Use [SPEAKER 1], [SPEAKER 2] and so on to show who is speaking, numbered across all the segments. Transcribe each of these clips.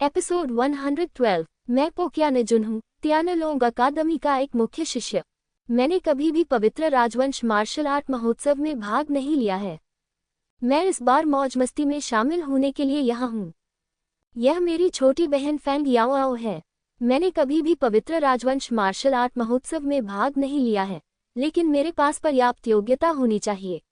[SPEAKER 1] Episode 112। मैं पोक्यानजुन हूँ, त्यानलोंग अकादमी का एक मुख्य शिष्य। मैंने कभी भी पवित्र राजवंश मार्शल आर्ट महोत्सव में भाग नहीं लिया है। मैं इस बार मौज मस्ती में शामिल होने के लिए यहाँ हूँ। यह मेरी छोटी बहन फैंग याओआओ है। मैंने कभी भी पवित्र राजवंश मार्शल आर्ट महोत्सव में भाग नहीं लिया है, लेकिन मेरे पास पर्याप्त योग्यता होनी चाहिए।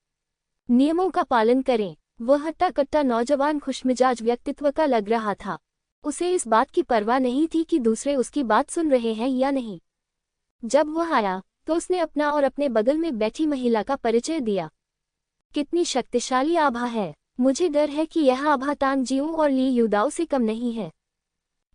[SPEAKER 1] नियमों का पालन करें। वह हट्टा कट्टा नौजवान खुशमिजाज व्यक्तित्व का लग रहा था। उसे इस बात की परवाह नहीं थी कि दूसरे उसकी बात सुन रहे हैं या नहीं। जब वह आया तो उसने अपना और अपने बगल में बैठी महिला का परिचय दिया। कितनी शक्तिशाली आभा है। मुझे डर है कि यह आभा तांग जिऊ और ली युदाओ से कम नहीं है।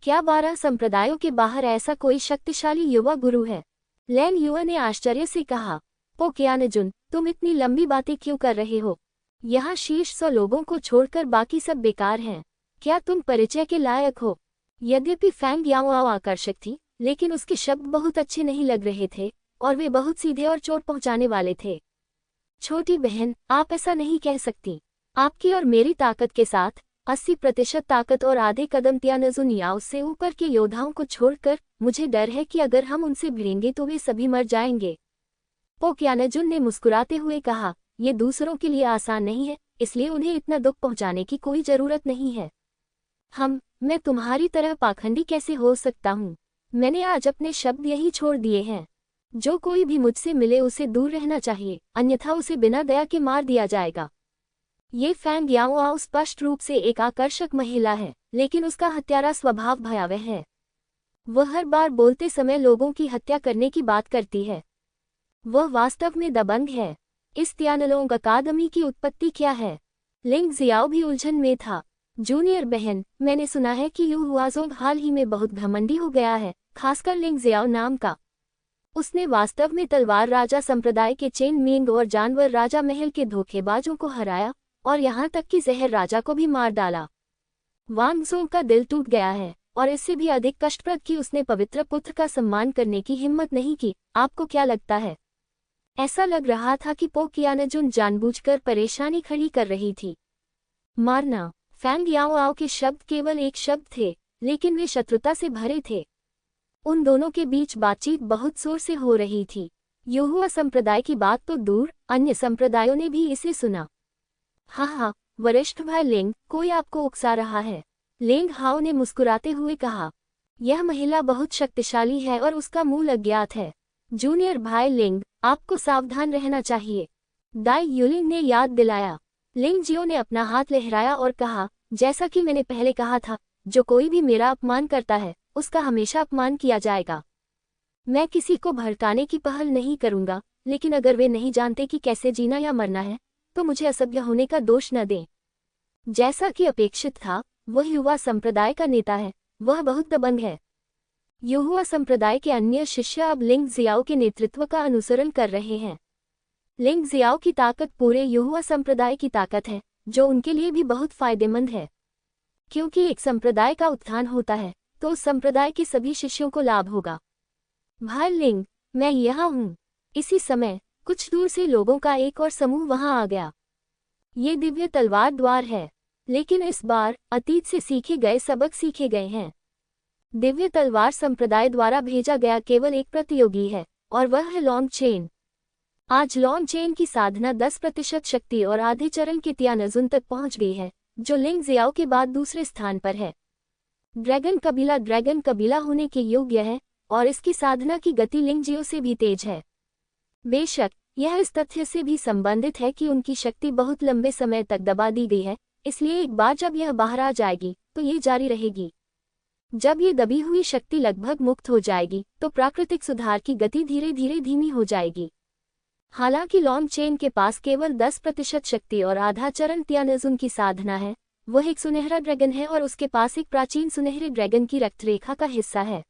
[SPEAKER 1] क्या 12 संप्रदायों के बाहर ऐसा कोई शक्तिशाली युवा गुरु है? लैन युआ ने आश्चर्य से कहा। पोक्यानजुन, तुम इतनी लंबी बातें क्यों कर रहे हो? यहाँ शीर्ष 100 लोगों को छोड़कर बाकी सब बेकार हैं। क्या तुम परिचय के लायक हो? यद्यपि फैंग याओआओ आकर्षक थी, लेकिन उसके शब्द बहुत अच्छे नहीं लग रहे थे और वे बहुत सीधे और चोट पहुंचाने वाले थे। छोटी बहन, आप ऐसा नहीं कह सकती। आपकी और मेरी ताकत के साथ 80% ताकत और आधे कदम त्यानजुन याओ से ऊपर के योद्धाओं को छोड़कर मुझे डर है कि अगर हम उनसे भिड़ेंगे तो वे सभी मर जाएंगे। पोक्यानजुन ने मुस्कुराते हुए कहा, ये दूसरों के लिए आसान नहीं है, इसलिए उन्हें इतना दुख पहुंचाने की कोई जरूरत नहीं है। मैं तुम्हारी तरह पाखंडी कैसे हो सकता हूँ? मैंने आज अपने शब्द यही छोड़ दिए हैं। जो कोई भी मुझसे मिले उसे दूर रहना चाहिए, अन्यथा उसे बिना दया के मार दिया जाएगा। ये फैंग याओआओ स्पष्ट रूप से एक आकर्षक महिला है, लेकिन उसका हत्यारा स्वभाव भयावह है। वह हर बार बोलते समय लोगों की हत्या करने की बात करती है। वह वास्तव में दबंग है। इस त्यानलोंग अकादमी की उत्पत्ति क्या है? लिंग जियाओ भी उलझन में था। जूनियर बहन, मैंने सुना है कि यू हुआजोंग हाल ही में बहुत घमंडी हो गया है, खासकर लिंग जियाओ नाम का। उसने वास्तव में तलवार राजा संप्रदाय के चेन मिंग और जानवर राजा महल के धोखेबाजों को हराया और यहाँ तक कि जहर राजा को भी मार डाला। वांग ज़ोंग का दिल टूट गया है और इससे भी अधिक कष्टप्रद कि उसने पवित्र पुत्र का सम्मान करने की हिम्मत नहीं की। आपको क्या लगता है? ऐसा लग रहा था कि पोक्यानजुन जानबूझकर परेशानी खड़ी कर रही थी। मारना। फैंग याओआओ के शब्द केवल एक शब्द थे, लेकिन वे शत्रुता से भरे थे। उन दोनों के बीच बातचीत बहुत जोर से हो रही थी। युहुआ संप्रदाय की बात तो दूर, अन्य संप्रदायों ने भी इसे सुना। हाँ, वरिष्ठ भाई लिंग, कोई आपको उकसा रहा है। लिंग हाओ ने मुस्कुराते हुए कहा। यह महिला बहुत शक्तिशाली है और उसका मूल अज्ञात है। जूनियर भाई लिंग, आपको सावधान रहना चाहिए, दाई युलिंग ने याद दिलाया। लिंग जियो ने अपना हाथ लहराया और कहा, जैसा कि मैंने पहले कहा था, जो कोई भी मेरा अपमान करता है उसका हमेशा अपमान किया जाएगा। मैं किसी को भड़काने की पहल नहीं करूंगा, लेकिन अगर वे नहीं जानते कि कैसे जीना या मरना है तो मुझे असभ्य होने का दोष न दें। जैसा कि अपेक्षित था, वह युवा संप्रदाय का नेता है। वह बहुत दबंग है। युहुआ संप्रदाय के अन्य शिष्य अब लिंग जियाओ के नेतृत्व का अनुसरण कर रहे हैं। लिंग जियाओ की ताकत पूरे युहुआ संप्रदाय की ताकत है, जो उनके लिए भी बहुत फायदेमंद है। क्योंकि एक संप्रदाय का उत्थान होता है तो उस संप्रदाय के सभी शिष्यों को लाभ होगा। भाई लिंग, मैं यहाँ हूँ। इसी समय कुछ दूर से लोगों का एक और समूह वहां आ गया। ये दिव्य तलवार द्वार है, लेकिन इस बार अतीत से सीखे गए सबक सीखे गए हैं। दिव्य तलवार संप्रदाय द्वारा भेजा गया केवल एक प्रतियोगी है और वह है लॉन्ग चेन। आज लॉन्ग चेन की साधना 10% शक्ति और आधे चरण के त्यानजुन तक पहुंच गई है, जो लिंग जियाओ के बाद दूसरे स्थान पर है। ड्रैगन कबीला होने के योग्य है और इसकी साधना की गति लिंग जियो से भी तेज है। बेशक यह इस तथ्य से भी संबंधित है कि उनकी शक्ति बहुत लंबे समय तक दबा दी गई है, इसलिए एक बार जब यह बाहर आ जाएगी तो ये जारी रहेगी। जब ये दबी हुई शक्ति लगभग मुक्त हो जाएगी तो प्राकृतिक सुधार की गति धीरे धीरे धीमी हो जाएगी। हालांकि लॉन्ग चेन के पास केवल 10% शक्ति और आधा चरण त्यानजुन की साधना है। वह एक सुनहरा ड्रैगन है और उसके पास एक प्राचीन सुनहरे ड्रैगन की रक्तरेखा का हिस्सा है।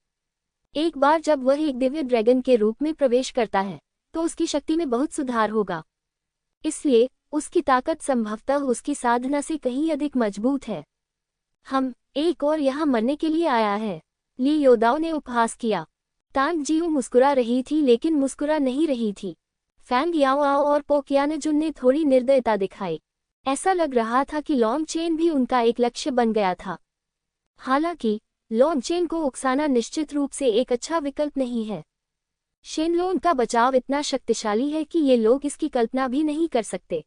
[SPEAKER 1] एक बार जब वह एक दिव्य ड्रैगन के रूप में प्रवेश करता है तो उसकी शक्ति में बहुत सुधार होगा। इसलिए उसकी ताकत संभवतः उसकी साधना से कहीं अधिक मजबूत है। एक और यहाँ मरने के लिए आया है, ली योदाओ ने उपहास किया। तांग जिऊ मुस्कुरा रही थी लेकिन मुस्कुरा नहीं रही थी। फैंग याओआओ और पोक्यानजुन ने थोड़ी निर्दयता दिखाई। ऐसा लग रहा था कि लॉन्ग चेन भी उनका एक लक्ष्य बन गया था। हालांकि लॉन्ग चेन को उकसाना निश्चित रूप से एक अच्छा विकल्प नहीं है। शेनलोन का बचाव इतना शक्तिशाली है कि ये लोग इसकी कल्पना भी नहीं कर सकते।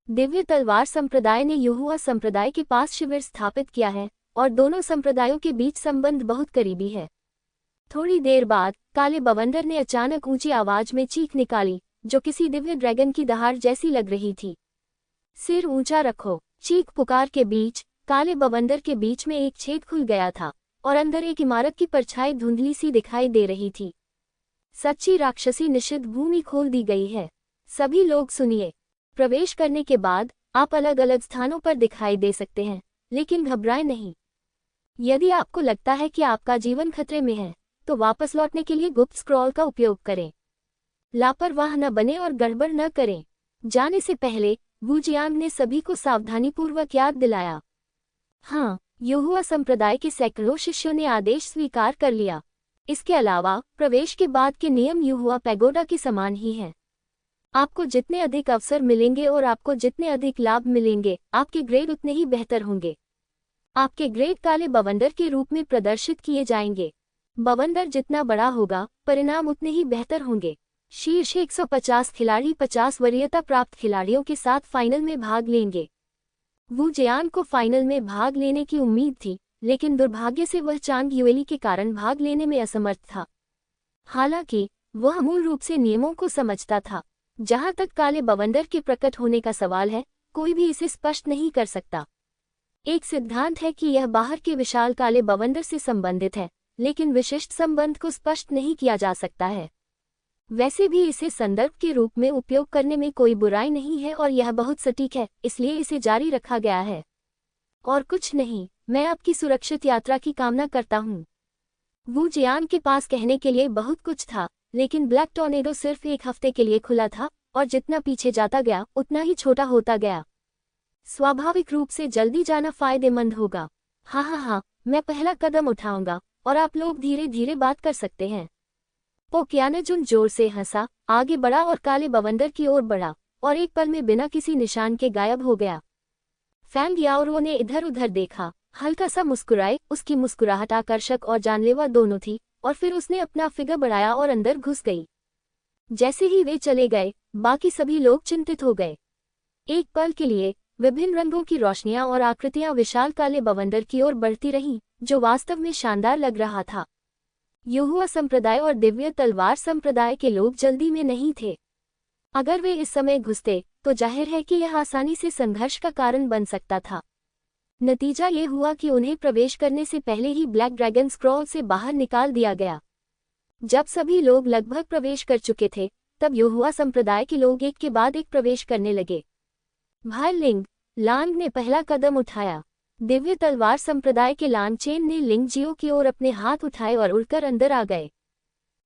[SPEAKER 1] दिव्य तलवार संप्रदाय ने युहुआ संप्रदाय के पास शिविर स्थापित किया है और दोनों संप्रदायों के बीच संबंध बहुत करीबी है। थोड़ी देर बाद काले बवंडर ने अचानक ऊंची आवाज में चीख निकाली, जो किसी दिव्य ड्रैगन की दहाड़ जैसी लग रही थी। सिर ऊंचा रखो। चीख पुकार के बीच काले बवंडर के बीच में एक छेद खुल गया था और अंदर एक इमारत की परछाई धुंधली सी दिखाई दे रही थी। सच्ची राक्षसी निषिद्ध भूमि खोल दी गई है। सभी लोग सुनिए। प्रवेश करने के बाद आप अलग अलग स्थानों पर दिखाई दे सकते हैं, लेकिन घबराएं नहीं। यदि आपको लगता है कि आपका जीवन खतरे में है, तो वापस लौटने के लिए गुप्त स्क्रॉल का उपयोग करें। लापरवाह न बने और गड़बड़ न करें। जाने से पहले वू जियांग ने सभी को सावधानीपूर्वक याद दिलाया। हाँ, युहुआ संप्रदाय के सैकड़ों शिष्यों ने आदेश स्वीकार कर लिया। इसके अलावा प्रवेश के बाद के नियम युहुआ पैगोडा के समान ही हैं। आपको जितने अधिक अवसर मिलेंगे और आपको जितने अधिक लाभ मिलेंगे, आपके ग्रेड उतने ही बेहतर होंगे। आपके ग्रेड काले बवंडर के रूप में प्रदर्शित किए जाएंगे। बवंडर जितना बड़ा होगा, परिणाम उतने ही बेहतर होंगे। शीर्ष 150 खिलाड़ी 50 वरीयता प्राप्त खिलाड़ियों के साथ फाइनल में भाग लेंगे। वू जियान को फाइनल में भाग लेने की उम्मीद थी, लेकिन दुर्भाग्य से वह चांग युएली के कारण भाग लेने में असमर्थ था। हालांकि वह मूल रूप से नियमों को समझता था। जहां तक काले बवंडर के प्रकट होने का सवाल है, कोई भी इसे स्पष्ट नहीं कर सकता। एक सिद्धांत है कि यह बाहर के विशाल काले बवंडर से संबंधित है, लेकिन विशिष्ट संबंध को स्पष्ट नहीं किया जा सकता है। वैसे भी इसे संदर्भ के रूप में उपयोग करने में कोई बुराई नहीं है और यह बहुत सटीक है, इसलिए इसे जारी रखा गया है। और कुछ नहीं, मैं आपकी सुरक्षित यात्रा की कामना करता हूँ। वू जियान के पास कहने के लिए बहुत कुछ था, लेकिन ब्लैक टॉर्नेडो सिर्फ एक हफ्ते के लिए खुला था और जितना पीछे जाता गया उतना ही छोटा होता गया। स्वाभाविक रूप से जल्दी जाना फायदेमंद होगा। हाँ, मैं पहला कदम उठाऊंगा और आप लोग धीरे धीरे बात कर सकते हैं। पोक्यानजुन जोर से हंसा, आगे बढ़ा और काले बवंडर की ओर बढ़ा और एक पल में बिना किसी निशान के गायब हो गया। फैंग याओरो ने इधर उधर देखा, हल्का सा मुस्कुराए। उसकी मुस्कुराहट आकर्षक और जानलेवा दोनों थी और फिर उसने अपना फिगर बढ़ाया और अंदर घुस गई। जैसे ही वे चले गए, बाकी सभी लोग चिंतित हो गए। एक पल के लिए विभिन्न रंगों की रोशनियां और आकृतियां विशाल काले बवंडर की ओर बढ़ती रहीं, जो वास्तव में शानदार लग रहा था। युहुआ संप्रदाय और दिव्य तलवार संप्रदाय के लोग जल्दी में नहीं थे। अगर वे इस समय घुसते तो जाहिर है कि यह आसानी से संघर्ष का कारण बन सकता था। नतीजा ये हुआ कि उन्हें प्रवेश करने से पहले ही ब्लैक ड्रैगन स्क्रॉल से बाहर निकाल दिया गया। जब सभी लोग लगभग प्रवेश कर चुके थे, तब युहुआ संप्रदाय के लोग एक के बाद एक प्रवेश करने लगे। भाई लिंग लांग ने पहला कदम उठाया। दिव्य तलवार संप्रदाय के लांग चेन ने लिंग जियो की ओर अपने हाथ उठाए और उड़कर अंदर आ गए।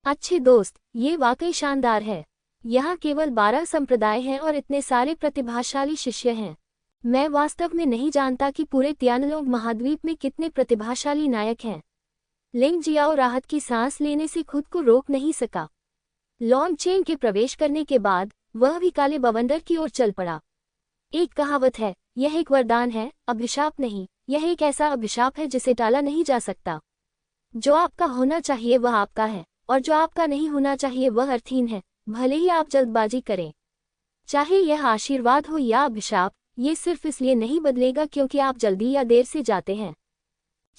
[SPEAKER 1] अच्छे दोस्त, ये वाकई शानदार है। यहाँ केवल 12 संप्रदाय हैं और इतने सारे प्रतिभाशाली शिष्य हैं। मैं वास्तव में नहीं जानता कि पूरे तियानलोंग महाद्वीप में कितने प्रतिभाशाली नायक हैं। लिंग जियाओ राहत की सांस लेने से खुद को रोक नहीं सका। लॉन्ग चेन के प्रवेश करने के बाद वह भी काले बवंडर की ओर चल पड़ा। एक कहावत है, यह एक वरदान है, अभिशाप नहीं। यह एक ऐसा अभिशाप है जिसे टाला नहीं जा सकता। जो आपका होना चाहिए वह आपका है, और जो आपका नहीं होना चाहिए वह अर्थहीन है, भले ही आप जल्दबाजी करें। चाहे यह आशीर्वाद हो या अभिशाप, ये सिर्फ इसलिए नहीं बदलेगा क्योंकि आप जल्दी या देर से जाते हैं।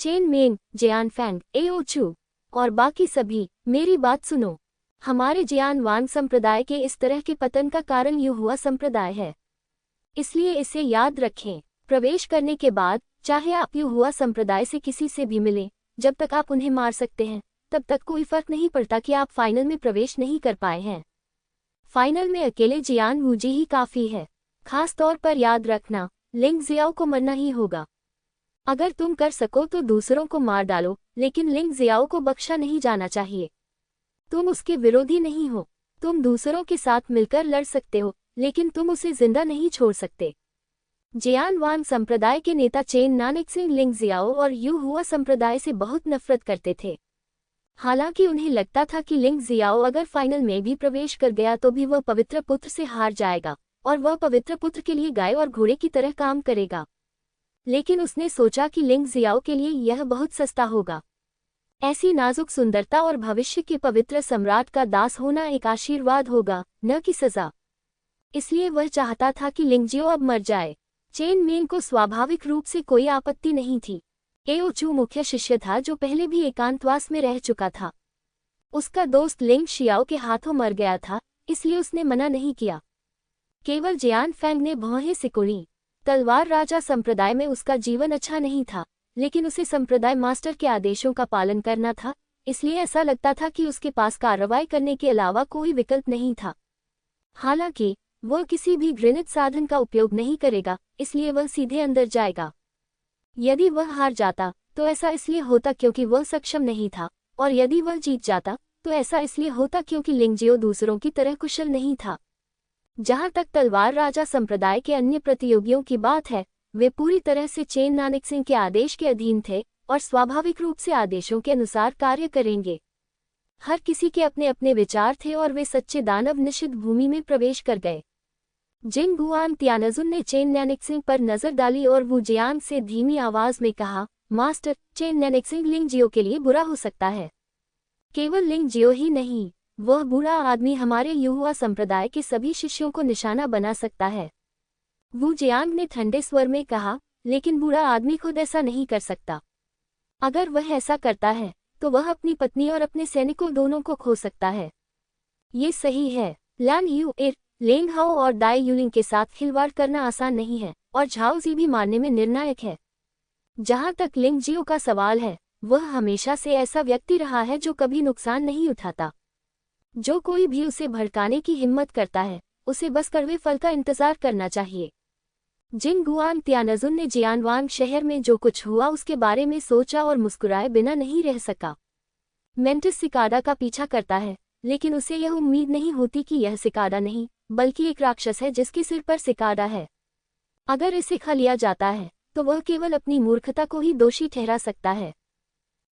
[SPEAKER 1] चेन मेंग, जियान फैंग, एओ चू और बाकी सभी, मेरी बात सुनो। हमारे जियान वांग संप्रदाय के इस तरह के पतन का कारण युहुआ संप्रदाय है, इसलिए इसे याद रखें। प्रवेश करने के बाद चाहे आप युहुआ संप्रदाय से किसी से भी मिलें, जब तक आप उन्हें मार सकते हैं तब तक कोई फर्क नहीं पड़ता कि आप फाइनल में प्रवेश नहीं कर पाए हैं। फाइनल में अकेले जियान वूजी ही काफी है। खास तौर पर याद रखना, लिंग जियाओ को मरना ही होगा। अगर तुम कर सको तो दूसरों को मार डालो, लेकिन लिंग जियाओ को बख्शा नहीं जाना चाहिए। तुम उसके विरोधी नहीं हो। तुम दूसरों के साथ मिलकर लड़ सकते हो, लेकिन तुम उसे जिंदा नहीं छोड़ सकते। जियान वांग संप्रदाय के नेता चेन नानकसिंग लिंग जियाओ और युहुआ संप्रदाय से बहुत नफरत करते थे। हालांकि उन्हें लगता था कि लिंग जियाओ अगर फाइनल में भी प्रवेश कर गया तो भी वह पवित्र पुत्र से हार जाएगा और वह पवित्र पुत्र के लिए गाय और घोड़े की तरह काम करेगा। लेकिन उसने सोचा कि लिंग जियाओ के लिए यह बहुत सस्ता होगा। ऐसी नाजुक सुंदरता और भविष्य के पवित्र सम्राट का दास होना एक आशीर्वाद होगा, न कि सजा। इसलिए वह चाहता था कि लिंगजियो अब मर जाए। चेन मेंग को स्वाभाविक रूप से कोई आपत्ति नहीं थी। एओचू मुख्य शिष्य था जो पहले भी एकांतवास में रह चुका था। उसका दोस्त लिंग शियाओ के हाथों मर गया था, इसलिए उसने मना नहीं किया। केवल जियान फैंग ने भौहें सिकुड़ी। तलवार राजा संप्रदाय में उसका जीवन अच्छा नहीं था, लेकिन उसे संप्रदाय मास्टर के आदेशों का पालन करना था, इसलिए ऐसा लगता था कि उसके पास कार्रवाई करने के अलावा कोई विकल्प नहीं था। हालांकि वह किसी भी घृणित साधन का उपयोग नहीं करेगा, इसलिए वह सीधे अंदर जाएगा। यदि वह हार जाता तो ऐसा इसलिए होता क्योंकि वह सक्षम नहीं था, और यदि वह जीत जाता तो ऐसा इसलिए होता क्योंकि लिंगजियो दूसरों की तरह कुशल नहीं था। जहां तक तलवार राजा संप्रदाय के अन्य प्रतियोगियों की बात है, वे पूरी तरह से चेन नानकसिंह के आदेश के अधीन थे और स्वाभाविक रूप से आदेशों के अनुसार कार्य करेंगे। हर किसी के अपने अपने विचार थे और वे सच्चे दानव निषिद्ध भूमि में प्रवेश कर गए। जिन गुआन तियानजुन ने चेन नानकसिंह पर नजर डाली और वू जियांग से धीमी आवाज में कहा, मास्टर, चेन नानकसिंह लिंगजियो के लिए बुरा हो सकता है। केवल लिंगजियो ही नहीं, वह बुरा आदमी हमारे युहुआ संप्रदाय के सभी शिष्यों को निशाना बना सकता है। वू जियांग ने ठंडे स्वर में कहा, लेकिन बुरा आदमी खुद ऐसा नहीं कर सकता। अगर वह ऐसा करता है तो वह अपनी पत्नी और अपने सैनिकों दोनों को खो सकता है। ये सही है। लान यूएर, लेंग हाओ और दाई यूलिंग के साथ खिलवाड़ करना आसान नहीं है, और झाओ जी भी मारने में निर्णायक है। जहां तक लिंगजियो का सवाल है, वह हमेशा से ऐसा व्यक्ति रहा है जो कभी नुकसान नहीं उठाता। जो कोई भी उसे भड़काने की हिम्मत करता है, उसे बस कड़वे फल का इंतजार करना चाहिए। जिन गुआन तियानजुन ने जियानवांग शहर में जो कुछ हुआ उसके बारे में सोचा और मुस्कुराए बिना नहीं रह सका। मेंटिस सिकाडा का पीछा करता है, लेकिन उसे यह उम्मीद नहीं होती कि यह सिकाडा नहीं, बल्कि एक राक्षस है जिसके सिर पर सिकाडा है। अगर इसे खा लिया जाता है तो वह केवल अपनी मूर्खता को ही दोषी ठहरा सकता है।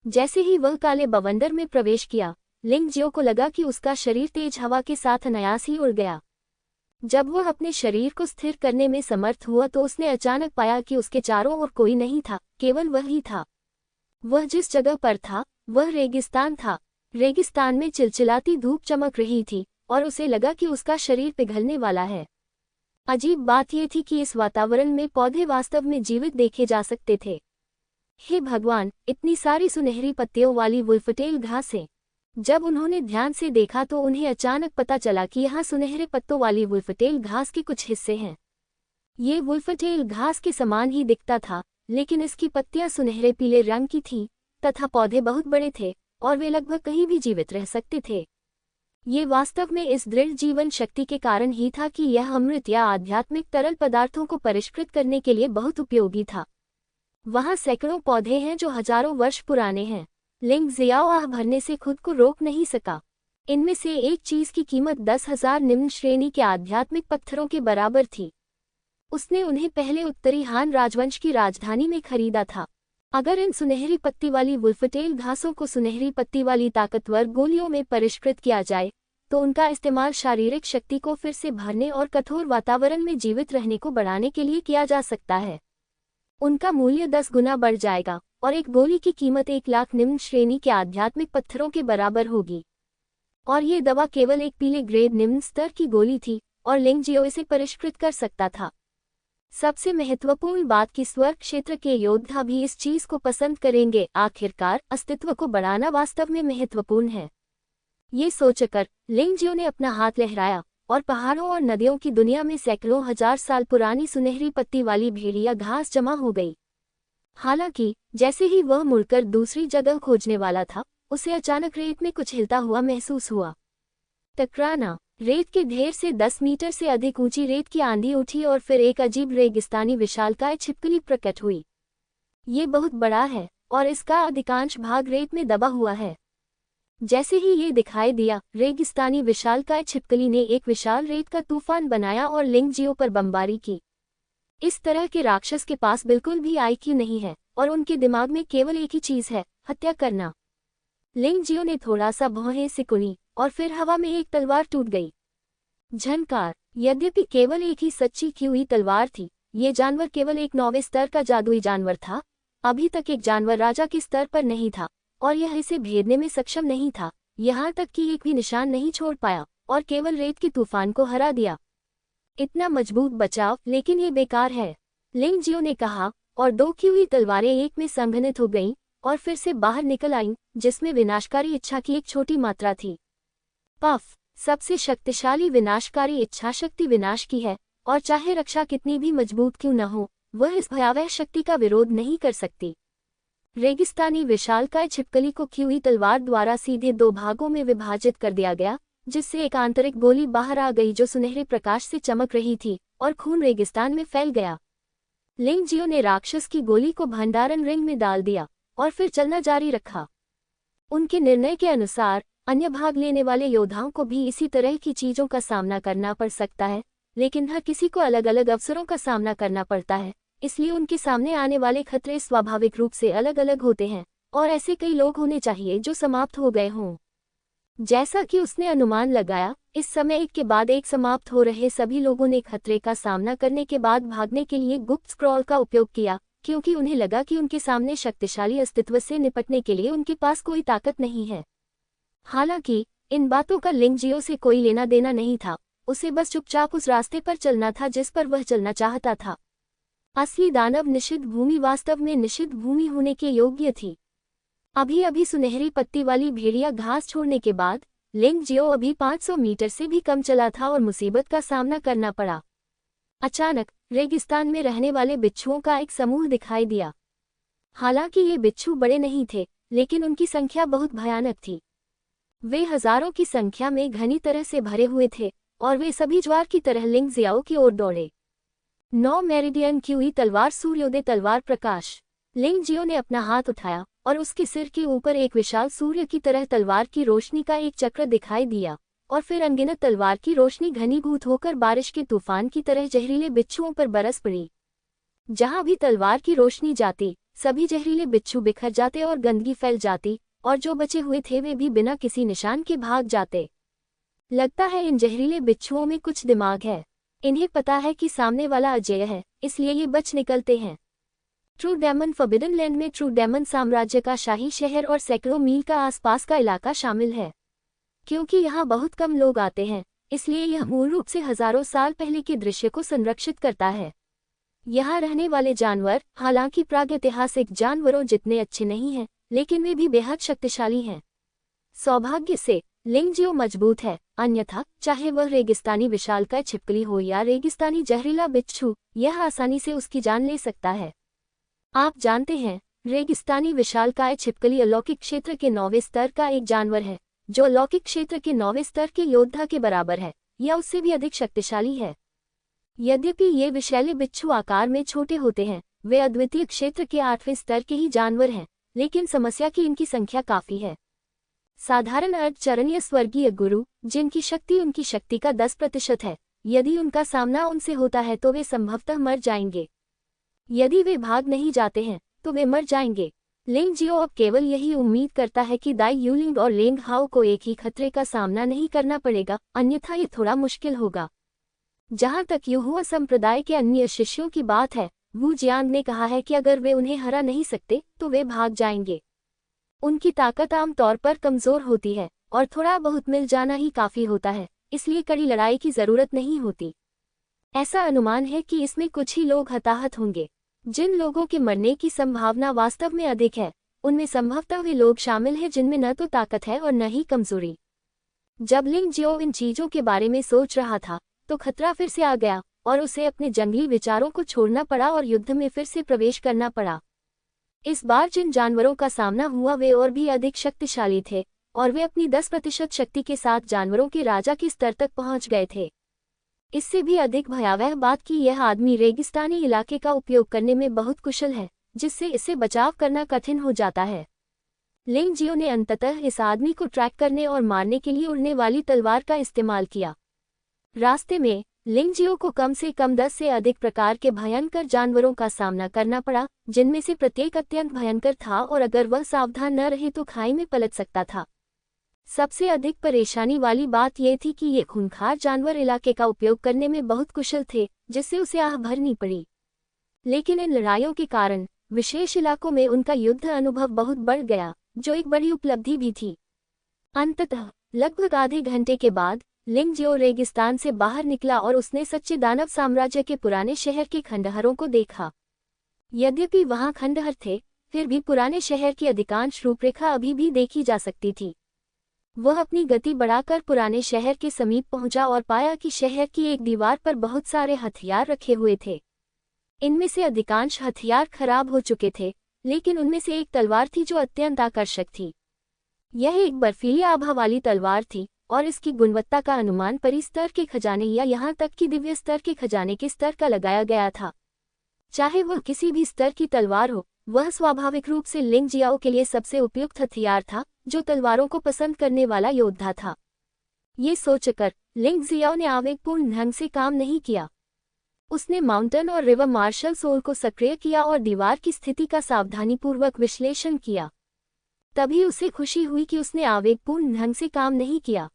[SPEAKER 1] जैसे ही वह काले बवंडर में प्रवेश किया, लिंगजियो को लगा कि उसका शरीर तेज हवा के साथ अनायास ही उड़ गया। जब वह अपने शरीर को स्थिर करने में समर्थ हुआ तो उसने अचानक पाया कि उसके चारों ओर कोई नहीं था, केवल वह ही था। वह जिस जगह पर था वह रेगिस्तान था। रेगिस्तान में चिलचिलाती धूप चमक रही थी और उसे लगा कि उसका शरीर पिघलने वाला है। अजीब बात यह थी कि इस वातावरण में पौधे वास्तव में जीवित देखे जा सकते थे। हे भगवान, इतनी सारी सुनहरी पत्तियों वाली वुल्फटेल घासें! जब उन्होंने ध्यान से देखा तो उन्हें अचानक पता चला कि यहाँ सुनहरे पत्तों वाली वुल्फटेल घास के कुछ हिस्से हैं। ये वुल्फटेल घास के समान ही दिखता था, लेकिन इसकी पत्तियां सुनहरे पीले रंग की थीं, तथा पौधे बहुत बड़े थे और वे लगभग कहीं भी जीवित रह सकते थे। ये वास्तव में इस दृढ़ जीवन शक्ति के कारण ही था कि यह अमृत या आध्यात्मिक तरल पदार्थों को परिष्कृत करने के लिए बहुत उपयोगी था। वहाँ सैकड़ों पौधे हैं जो हजारों वर्ष पुराने हैं। लिंग जियाओ आह भरने से खुद को रोक नहीं सका। इनमें से एक चीज की कीमत 10,000 निम्न श्रेणी के आध्यात्मिक पत्थरों के बराबर थी। उसने उन्हें पहले उत्तरी हान राजवंश की राजधानी में खरीदा था। अगर इन सुनहरी पत्ती वाली वुल्फटेल घासों को सुनहरी पत्ती वाली ताकतवर गोलियों में परिष्कृत किया जाए, तो उनका इस्तेमाल शारीरिक शक्ति को फिर से भरने और कठोर वातावरण में जीवित रहने को बढ़ाने के लिए किया जा सकता है। उनका मूल्य 10 गुना बढ़ जाएगा और एक गोली की कीमत 1 लाख निम्न श्रेणी के आध्यात्मिक पत्थरों के बराबर होगी। और ये दवा केवल एक पीले ग्रेड निम्न स्तर की गोली थी और लिंगजियो इसे परिष्कृत कर सकता था। सबसे महत्वपूर्ण बात कि स्वर्ग क्षेत्र के योद्धा भी इस चीज को पसंद करेंगे। आखिरकार अस्तित्व को बढ़ाना वास्तव में महत्वपूर्ण है। ये सोचकर लिंगजियो ने अपना हाथ लहराया और पहाड़ों और नदियों की दुनिया में सैकड़ों हजार साल पुरानी सुनहरी पत्ती वाली भेड़िया घास जमा हो गई। हालांकि जैसे ही वह मुड़कर दूसरी जगह खोजने वाला था, उसे अचानक रेत में कुछ हिलता हुआ महसूस हुआ। टकराना। रेत के ढेर से 10 मीटर से अधिक ऊंची रेत की आंधी उठी और फिर एक अजीब रेगिस्तानी विशालकाय छिपकली प्रकट हुई। ये बहुत बड़ा है और इसका अधिकांश भाग रेत में दबा हुआ है। जैसे ही ये दिखाई दिया, रेगिस्तानी विशालकाय छिपकली ने एक विशाल रेत का तूफान बनाया और लिंगजियो पर बमबारी की। इस तरह के राक्षस के पास बिल्कुल भी आईक्यू नहीं है और उनके दिमाग में केवल एक ही चीज है, हत्या करना। लिंगजियो ने थोड़ा सा भौहें सिकुड़ी और फिर हवा में एक तलवार टूट गई। झनकार। यद्यपि केवल एक ही सच्ची की हुई तलवार थी, ये जानवर केवल एक 9वें स्तर का जादुई जानवर था। अभी तक एक जानवर राजा के स्तर पर नहीं था और यह इसे भेदने में सक्षम नहीं था, यहाँ तक कि एक भी निशान नहीं छोड़ पाया और केवल रेत के तूफान को हरा दिया। इतना मजबूत बचाव, लेकिन ये बेकार है, लिंग जियो ने कहा, और 2 की हुई तलवारें एक में संघनित हो गईं और फिर से बाहर निकल आईं, जिसमें विनाशकारी इच्छा की एक छोटी मात्रा थी। पफ, सबसे शक्तिशाली विनाशकारी इच्छा शक्ति विनाश की है, और चाहे रक्षा कितनी भी मजबूत क्यों न हो, वह इस भयावह शक्ति का विरोध नहीं कर सकती। रेगिस्तानी विशालकाय छिपकली को की हुई तलवार द्वारा सीधे 2 भागों में विभाजित कर दिया गया, जिससे एक आंतरिक गोली बाहर आ गई जो सुनहरे प्रकाश से चमक रही थी, और खून रेगिस्तान में फैल गया। लिंग जियो ने राक्षस की गोली को भंडारण रिंग में डाल दिया और फिर चलना जारी रखा। उनके निर्णय के अनुसार अन्य भाग लेने वाले योद्धाओं को भी इसी तरह की चीजों का सामना करना पड़ सकता है, लेकिन हर किसी को अलग अलग अवसरों का सामना करना पड़ता है, इसलिए उनके सामने आने वाले खतरे स्वाभाविक रूप से अलग अलग होते हैं, और ऐसे कई लोग होने चाहिए जो समाप्त हो गए हों। जैसा कि उसने अनुमान लगाया, इस समय एक के बाद एक समाप्त हो रहे सभी लोगों ने खतरे का सामना करने के बाद भागने के लिए गुप्त स्क्रॉल का उपयोग किया, क्योंकि उन्हें लगा कि उनके सामने शक्तिशाली अस्तित्व से निपटने के लिए उनके पास कोई ताकत नहीं है। हालांकि इन बातों का लिंग जियो से कोई लेना देना नहीं था, उसे बस चुपचाप उस रास्ते पर चलना था जिस पर वह चलना चाहता था। असली दानव निषिद्ध भूमि वास्तव में निषिद्ध भूमि होने के योग्य थी। अभी अभी सुनहरी पत्ती वाली भेड़िया घास छोड़ने के बाद लिंग जियो अभी 500 मीटर से भी कम चला था और मुसीबत का सामना करना पड़ा। अचानक रेगिस्तान में रहने वाले बिच्छुओं का एक समूह दिखाई दिया। हालांकि ये बिच्छू बड़े नहीं थे, लेकिन उनकी संख्या बहुत भयानक थी। वे हजारों की संख्या में घनी तरह से भरे हुए थे और वे सभी ज्वार की तरह लिंग जियाओ की ओर दौड़े। 9 मेरिडियन की हुई तलवार सूर्योदय तलवार प्रकाश। लिंग जियो ने अपना हाथ उठाया और उसके सिर के ऊपर एक विशाल सूर्य की तरह तलवार की रोशनी का एक चक्र दिखाई दिया, और फिर अनगिनत तलवार की रोशनी घनीभूत होकर बारिश के तूफान की तरह जहरीले बिच्छुओं पर बरस पड़ी। जहां भी तलवार की रोशनी जाती, सभी जहरीले बिच्छू बिखर जाते और गंदगी फैल जाती, और जो बचे हुए थे वे भी बिना किसी निशान के भाग जाते। लगता है इन जहरीले बिच्छुओं में कुछ दिमाग है। इन्हें पता है कि सामने वाला अजेय है, इसलिए ये बच निकलते हैं। ट्रू डेमन फॉरबिडन लैंड में ट्रू डेमन साम्राज्य का शाही शहर और सैकड़ों मील का आसपास का इलाका शामिल है। क्योंकि यहाँ बहुत कम लोग आते हैं, इसलिए यह मूल रूप से हजारों साल पहले के दृश्य को संरक्षित करता है। यहाँ रहने वाले जानवर हालांकि प्रागैतिहासिक जानवरों जितने अच्छे नहीं हैं, लेकिन वे भी बेहद शक्तिशाली हैं। सौभाग्य से लिंग जियो मजबूत है, अन्यथा चाहे वह रेगिस्तानी विशालकाय छिपकली हो या रेगिस्तानी जहरीला बिच्छू, यह आसानी से उसकी जान ले सकता है। आप जानते हैं, रेगिस्तानी विशालकाय छिपकली अलौकिक क्षेत्र के 9वें स्तर का एक जानवर है, जो अलौकिक क्षेत्र के 9वें स्तर के योद्धा के बराबर है या उससे भी अधिक शक्तिशाली है। यद्यपि ये विषैले बिच्छू आकार में छोटे होते हैं, वे अद्वितीय क्षेत्र के 8वें स्तर के ही जानवर हैं, लेकिन समस्या की इनकी संख्या काफी है। साधारण अर्धचरणीय स्वर्गीय गुरु, जिनकी शक्ति उनकी शक्ति का 10% है, यदि उनका सामना उनसे होता है तो वे संभवतः मर जाएंगे। यदि वे भाग नहीं जाते हैं तो वे मर जाएंगे। लिंग जियो अब केवल यही उम्मीद करता है कि दाई यूलिंग और लेंग हाओ को एक ही खतरे का सामना नहीं करना पड़ेगा, अन्यथा ये थोड़ा मुश्किल होगा। जहां तक युहुआ संप्रदाय के अन्य शिष्यों की बात है, वू जियांग ने कहा है कि अगर वे उन्हें हरा नहीं सकते तो वे भाग जाएंगे। उनकी ताकत आम तौर पर कमजोर होती है और थोड़ा बहुत मिल जाना ही काफी होता है, इसलिए कड़ी लड़ाई की जरूरत नहीं होती। ऐसा अनुमान है कि इसमें कुछ ही लोग हताहत होंगे। जिन लोगों के मरने की संभावना वास्तव में अधिक है, उनमें संभवतः वे लोग शामिल हैं जिनमें न तो ताकत है और न ही कमजोरी। जब लिंग जियो इन चीजों के बारे में सोच रहा था, तो खतरा फिर से आ गया और उसे अपने जंगली विचारों को छोड़ना पड़ा और युद्ध में फिर से प्रवेश करना पड़ा। इस बार जिन जानवरों का सामना हुआ वे और भी अधिक शक्तिशाली थे, और वे अपनी 10% शक्ति के साथ जानवरों के राजा के स्तर तक पहुंच गए थे। इससे भी अधिक भयावह बात कि यह आदमी रेगिस्तानी इलाके का उपयोग करने में बहुत कुशल है, जिससे इसे बचाव करना कठिन हो जाता है। लिंग जियो ने अंततः इस आदमी को ट्रैक करने और मारने के लिए उड़ने वाली तलवार का इस्तेमाल किया। रास्ते में लिंग जियो को कम से कम 10 से अधिक प्रकार के भयंकर जानवरों का सामना करना पड़ा, जिनमें से प्रत्येक अत्यंत भयंकर था और अगर वह सावधान न रहे तो खाई में पलट सकता था। सबसे अधिक परेशानी वाली बात यह थी कि ये खूंखार जानवर इलाके का उपयोग करने में बहुत कुशल थे, जिससे उसे आह भरनी पड़ी। लेकिन इन लड़ाइयों के कारण विशेष इलाकों में उनका युद्ध अनुभव बहुत बढ़ गया, जो एक बड़ी उपलब्धि भी थी। अंततः लगभग आधे घंटे के बाद लिंग जियो रेगिस्तान से बाहर निकला और उसने सच्चे दानव साम्राज्य के पुराने शहर के खंडहरों को देखा। यद्यपि वहां खंडहर थे, फिर भी पुराने शहर की अधिकांश रूपरेखा अभी भी देखी जा सकती थी। वह अपनी गति बढ़ाकर पुराने शहर के समीप पहुंचा और पाया कि शहर की एक दीवार पर बहुत सारे हथियार रखे हुए थे। इनमें से अधिकांश हथियार खराब हो चुके थे, लेकिन उनमें से एक तलवार थी जो अत्यंत आकर्षक थी। यह एक बर्फीली आभा वाली तलवार थी और इसकी गुणवत्ता का अनुमान परिस्तर के खजाने या यहाँ तक कि दिव्य स्तर के खजाने के स्तर का लगाया गया था। चाहे वह किसी भी स्तर की तलवार हो, वह स्वाभाविक रूप से लिंग जियाओ के लिए सबसे उपयुक्त हथियार था, जो तलवारों को पसंद करने वाला योद्धा था। ये सोचकर लिंग जियाओ ने आवेगपूर्ण ढंग से काम नहीं किया। उसने माउंटेन और रिवर मार्शल सोल को सक्रिय किया और दीवार की स्थिति का सावधानीपूर्वक विश्लेषण किया। तभी उसे खुशी हुई कि उसने आवेगपूर्ण ढंग से काम नहीं किया।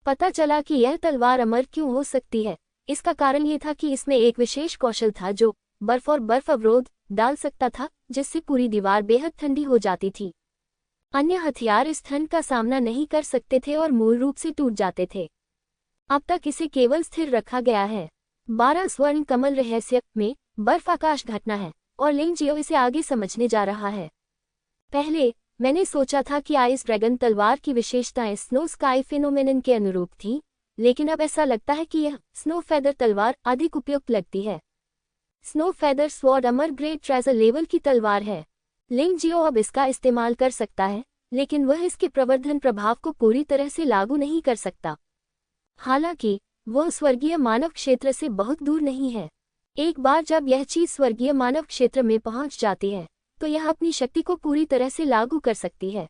[SPEAKER 1] पता चला कि यह तलवार अमर क्यों हो सकती है। इसका कारण यह था कि इसमें एक विशेष कौशल था जो बर्फ और बर्फ अवरोध डाल सकता था, जिससे पूरी दीवार बेहद ठंडी हो जाती थी। अन्य हथियार इस ठंड का सामना नहीं कर सकते थे और मूल रूप से टूट जाते थे। अब तक इसे केवल स्थिर रखा गया है। 12 स्वर्ण कमल रहस्य में बर्फ आकाश घटना है और लिंग जियो इसे आगे समझने जा रहा है। पहले मैंने सोचा था कि आइस ड्रैगन तलवार की विशेषताएं स्नो स्काई फिनोमेनन के अनुरूप थी, लेकिन अब ऐसा लगता है कि यह स्नो फेदर तलवार अधिक उपयुक्त लगती है। स्नो फेदर स्वॉर्ड अमर ग्रेट ट्रेजर लेवल की तलवार है। लिंग जियो अब इसका इस्तेमाल कर सकता है, लेकिन वह इसके प्रवर्धन प्रभाव को पूरी तरह से लागू नहीं कर सकता। हालांकि वह स्वर्गीय मानव क्षेत्र से बहुत दूर नहीं है। एक बार जब यह चीज स्वर्गीय मानव क्षेत्र में पहुंच जाती है, तो यह अपनी शक्ति को पूरी तरह से लागू कर सकती है।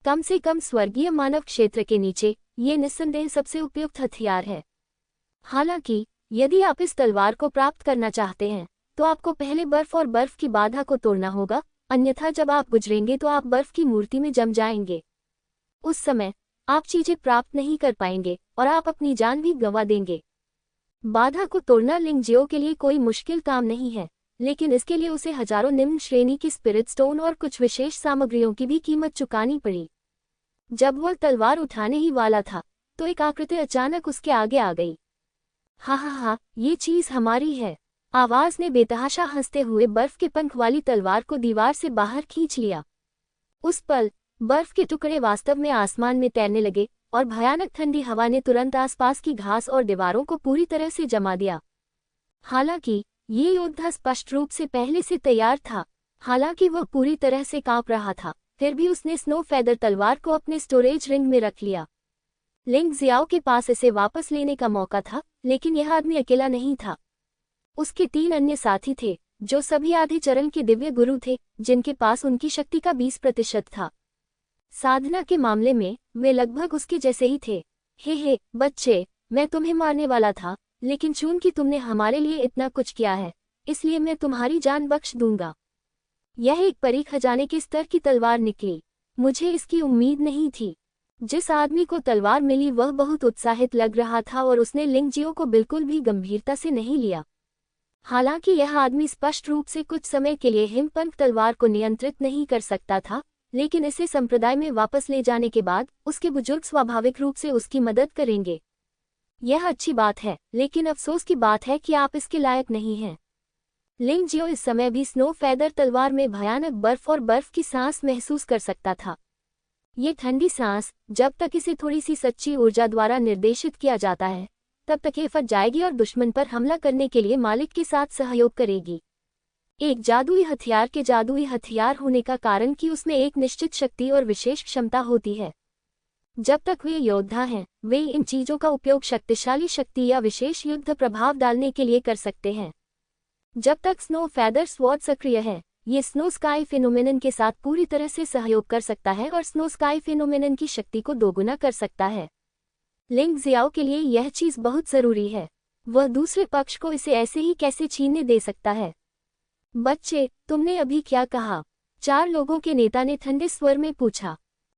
[SPEAKER 1] कम से कम स्वर्गीय मानव क्षेत्र के नीचे ये निस्संदेह सबसे उपयुक्त हथियार है। हालांकि यदि आप इस तलवार को प्राप्त करना चाहते हैं, तो आपको पहले बर्फ और बर्फ की बाधा को तोड़ना होगा, अन्यथा जब आप गुजरेंगे तो आप बर्फ की मूर्ति में जम जाएंगे। उस समय आप चीजें प्राप्त नहीं कर पाएंगे और आप अपनी जान भी गंवा देंगे। बाधा को तोड़ना लिंग जियो के लिए कोई मुश्किल काम नहीं है, लेकिन इसके लिए उसे हजारों निम्न श्रेणी की स्पिरिट स्टोन और कुछ विशेष सामग्रियों की भी कीमत चुकानी पड़ी। जब वह तलवार उठाने ही वाला था, तो एक आकृति अचानक उसके आगे आ गई। हा हा हा, ये चीज हमारी है। आवाज ने बेतहाशा हंसते हुए बर्फ के पंख वाली तलवार को दीवार से बाहर खींच लिया। उस पल बर्फ के टुकड़े वास्तव में आसमान में तैरने लगे और भयानक ठंडी हवा ने तुरंत आसपास की घास और दीवारों को पूरी तरह से जमा दिया। हालांकि ये योद्धा स्पष्ट रूप से पहले से तैयार था। हालांकि वह पूरी तरह से कांप रहा था, फिर भी उसने स्नो फेदर तलवार को अपने स्टोरेज रिंग में रख लिया। लिंग जियाओ के पास इसे वापस लेने का मौका था, लेकिन यह आदमी अकेला नहीं था। उसके 3 अन्य साथी थे, जो सभी आधे चरण के दिव्य गुरु थे, जिनके पास उनकी शक्ति का 20% था। साधना के मामले में वे लगभग उसके जैसे ही थे। हे बच्चे, मैं तुम्हें मारने वाला था, लेकिन चूंकि तुमने हमारे लिए इतना कुछ किया है, इसलिए मैं तुम्हारी जान बख्श दूंगा। यह एक परी खजाने के स्तर की तलवार निकली। मुझे इसकी उम्मीद नहीं थी। जिस आदमी को तलवार मिली वह बहुत उत्साहित लग रहा था और उसने लिंग जियो को बिल्कुल भी गंभीरता से नहीं लिया। हालांकि यह आदमी स्पष्ट रूप से कुछ समय के लिए हिमपंख तलवार को नियंत्रित नहीं कर सकता था, लेकिन इसे संप्रदाय में वापस ले जाने के बाद उसके बुजुर्ग स्वाभाविक रूप से उसकी मदद करेंगे। यह अच्छी बात है, लेकिन अफसोस की बात है कि आप इसके लायक नहीं हैं। लिंग जियो इस समय भी स्नो फेदर तलवार में भयानक बर्फ और बर्फ की सांस महसूस कर सकता था। ये ठंडी सांस, जब तक इसे थोड़ी सी सच्ची ऊर्जा द्वारा निर्देशित किया जाता है, तब तक ये फट जाएगी और दुश्मन पर हमला करने के लिए मालिक के साथ सहयोग करेगी। एक जादुई हथियार के जादुई हथियार होने का कारण कि उसमें एक निश्चित शक्ति और विशेष क्षमता होती है। जब तक वे योद्धा हैं, वे इन चीजों का उपयोग शक्तिशाली शक्ति या विशेष युद्ध प्रभाव डालने के लिए कर सकते हैं। जब तक स्नो फेदर स्वॉर्ड सक्रिय है, ये स्नो स्काई फिनोमेनन के साथ पूरी तरह से सहयोग कर सकता है और स्नो स्काई फिनोमेनन की शक्ति को दोगुना कर सकता है। लिंग जियाओ के लिए यह चीज बहुत जरूरी है। वह दूसरे पक्ष को इसे ऐसे ही कैसे छीनने दे सकता है? बच्चे, तुमने अभी क्या कहा? 4 लोगों के नेता ने ठंडे स्वर में पूछा।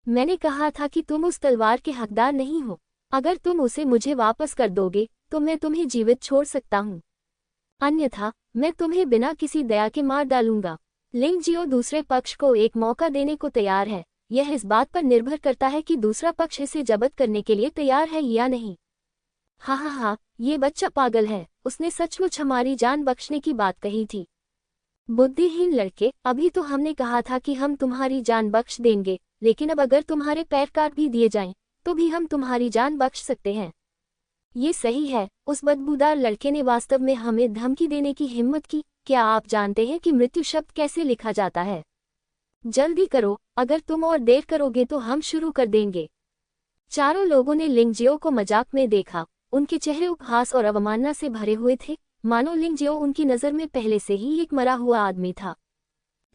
[SPEAKER 1] मैंने कहा था कि तुम उस तलवार के हकदार नहीं हो। अगर तुम उसे मुझे वापस कर दोगे, तो मैं तुम्हें जीवित छोड़ सकता हूँ। अन्यथा मैं तुम्हें बिना किसी दया के मार डालूंगा। लिंग जियो दूसरे पक्ष को एक मौका देने को तैयार है। यह इस बात पर निर्भर करता है कि दूसरा पक्ष इसे जब्त करने के लिए तैयार है या नहीं। हा, ये बच्चा पागल है, उसने सचमुच हमारी जान बख्शने की बात कही थी। बुद्धिहीन लड़के, अभी तो हमने कहा था कि हम तुम्हारी जान बख्श देंगे, लेकिन अब अगर तुम्हारे पैर काट भी दिए जाएं, तो भी हम तुम्हारी जान बख्श सकते हैं। ये सही है, उस बदबूदार लड़के ने वास्तव में हमें धमकी देने की हिम्मत की। क्या आप जानते हैं कि मृत्यु शब्द कैसे लिखा जाता है? जल्दी करो, अगर तुम और देर करोगे तो हम शुरू कर देंगे। चारों लोगों ने लिंग जियो को मजाक में देखा। उनके चेहरे उपहास और अवमानना से भरे हुए थे, मानो लिंग जियो उनकी नज़र में पहले से ही एक मरा हुआ आदमी था।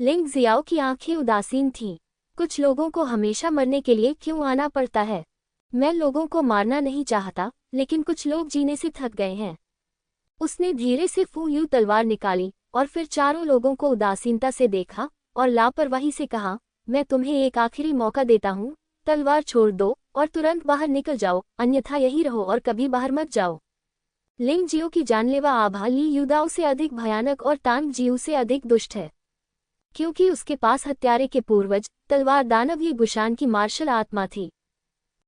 [SPEAKER 1] लिंग जियाओ की आंखें उदासीन थीं। कुछ लोगों को हमेशा मरने के लिए क्यों आना पड़ता है? मैं लोगों को मारना नहीं चाहता, लेकिन कुछ लोग जीने से थक गए हैं। उसने धीरे से फू यू तलवार निकाली और फिर चारों लोगों को उदासीनता से देखा और लापरवाही से कहा, मैं तुम्हें एक आखिरी मौका देता हूँ, तलवार छोड़ दो और तुरंत बाहर निकल जाओ, अन्यथा यही रहो और कभी बाहर मत जाओ। लिंग जियो की जानलेवा आभा ली युदाओ से अधिक भयानक और तांग जियो से अधिक दुष्ट है, क्योंकि उसके पास हत्यारे के पूर्वज तलवार दानव ये गुशान की मार्शल आत्मा थी।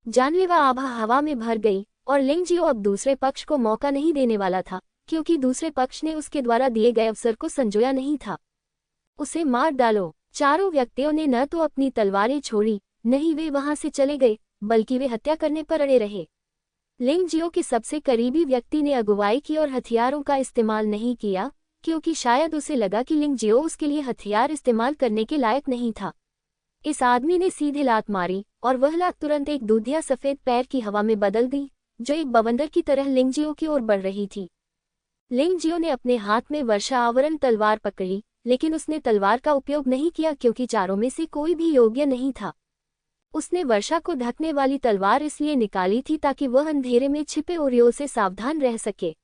[SPEAKER 1] जानलेवा आभा हवा में भर गई और लिंग जियो अब दूसरे पक्ष को मौका नहीं देने वाला था, क्योंकि दूसरे पक्ष ने उसके द्वारा दिए गए अवसर को संजोया नहीं था। उसे मार डालो। चारों व्यक्तियों ने न तो अपनी तलवारें छोड़ी, नहीं वे वहां से चले गए, बल्कि वे हत्या करने पर अड़े रहे। लिंग जियो के सबसे करीबी व्यक्ति ने अगुवाई की और हथियारों का इस्तेमाल नहीं किया, क्योंकि शायद उसे लगा कि लिंग जियो उसके लिए हथियार इस्तेमाल करने के लायक नहीं था। इस आदमी ने सीधे लात मारी और वह लात तुरंत एक दूधिया सफेद पैर की हवा में बदल गई, जो एक बवंडर की तरह लिंग जियो की ओर बढ़ रही थी। लिंग जियो ने अपने हाथ में वर्षा आवरण तलवार पकड़ी, लेकिन उसने तलवार का उपयोग नहीं किया क्योंकि चारों में से कोई भी योग्य नहीं था। उसने वर्षा को ढकने वाली तलवार इसलिए निकाली थी ताकि वह अंधेरे में छिपे ओरियों से सावधान रह सके।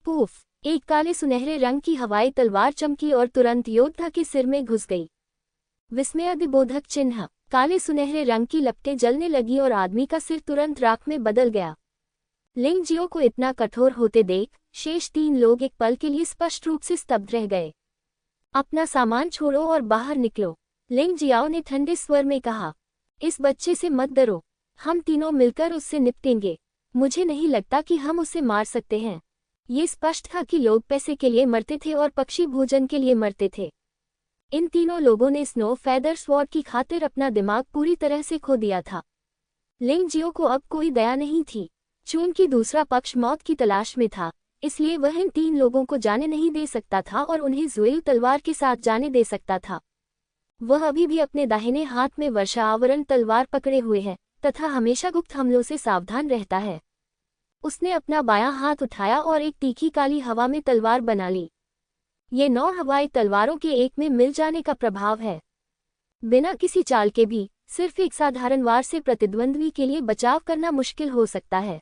[SPEAKER 1] पूफ! एक काले सुनहरे रंग की हवाई तलवार चमकी और तुरंत योद्धा के सिर में घुस गई। विस्मयादिबोधक चिन्ह! काले सुनहरे रंग की लपटें जलने लगी और आदमी का सिर तुरंत राख में बदल गया। लिंग जियो को इतना कठोर होते देख शेष 3 लोग एक पल के लिए स्पष्ट रूप से स्तब्ध रह गए। अपना सामान छोड़ो और बाहर निकलो, लिंग जियाओ ने ठंडे स्वर में कहा। इस बच्चे से मत डरो, हम तीनों मिलकर उससे निपटेंगे। मुझे नहीं लगता कि हम उसे मार सकते हैं। ये स्पष्ट था कि लोग पैसे के लिए मरते थे और पक्षी भोजन के लिए मरते थे। इन तीनों लोगों ने स्नो फेदर स्वॉर्ड की खातिर अपना दिमाग पूरी तरह से खो दिया था। लिंग जियो को अब कोई दया नहीं थी। चूंकि दूसरा पक्ष मौत की तलाश में था, इसलिए वह इन 3 लोगों को जाने नहीं दे सकता था और उन्हें जुएल तलवार के साथ जाने दे सकता था। वह अभी भी अपने दाहिने हाथ में वर्षा आवरण तलवार पकड़े हुए है तथा हमेशा गुप्त हमलों से सावधान रहता है। उसने अपना बायां हाथ उठाया और एक तीखी काली हवा में तलवार बना ली। ये 9 हवाई तलवारों के एक में मिल जाने का प्रभाव है। बिना किसी चाल के भी सिर्फ एक साधारण वार से प्रतिद्वंद्वी के लिए बचाव करना मुश्किल हो सकता है।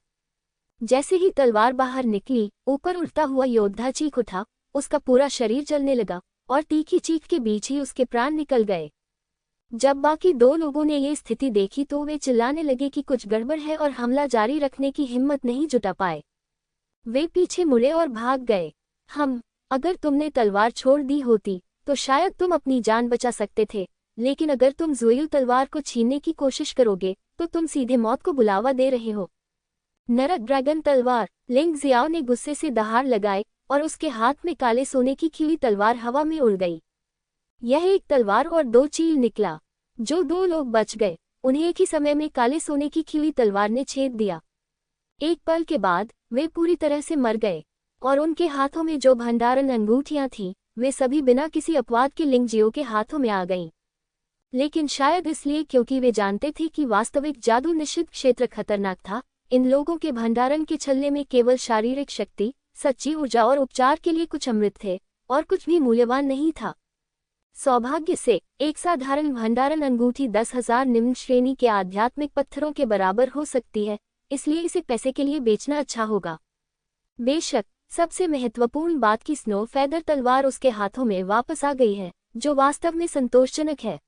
[SPEAKER 1] जैसे ही तलवार बाहर निकली, ऊपर उड़ता हुआ योद्धा चीख उठा। उसका पूरा शरीर जलने लगा और तीखी चीख के बीच ही उसके प्राण निकल गए। जब बाकी 2 लोगों ने ये स्थिति देखी तो वे चिल्लाने लगे कि कुछ गड़बड़ है और हमला जारी रखने की हिम्मत नहीं जुटा पाए। वे पीछे मुड़े और भाग गए। अगर तुमने तलवार छोड़ दी होती तो शायद तुम अपनी जान बचा सकते थे, लेकिन अगर तुम जुएल तलवार को छीनने की कोशिश करोगे तो तुम सीधे मौत को बुलावा दे रहे हो। नरक ड्रैगन तलवार! लिंग जियाओ ने गुस्से से दहाड़ लगाए और उसके हाथ में काले सोने की खिली तलवार हवा में उड़ गई। यह एक तलवार और 2 चील निकला। जो 2 लोग बच गए, उन्हें एक ही समय में काले सोने की खिली तलवार ने छेद दिया। एक पल के बाद वे पूरी तरह से मर गए और उनके हाथों में जो भंडारण अंगूठियां थीं, वे सभी बिना किसी अपवाद के लिंग जियो के हाथों में आ गईं। लेकिन शायद इसलिए क्योंकि वे जानते थे कि वास्तविक जादू निषिद्ध क्षेत्र खतरनाक था, इन लोगों के भंडारण के छलने में केवल शारीरिक शक्ति, सच्ची ऊर्जा और उपचार के लिए कुछ अमृत थे और कुछ भी मूल्यवान नहीं था। सौभाग्य से एक साधारण भंडारण अंगूठी 10,000 निम्न श्रेणी के आध्यात्मिक पत्थरों के बराबर हो सकती है, इसलिए इसे पैसे के लिए बेचना अच्छा होगा। बेशक सबसे महत्वपूर्ण बात की स्नो फेदर तलवार उसके हाथों में वापस आ गई है, जो वास्तव में संतोषजनक है।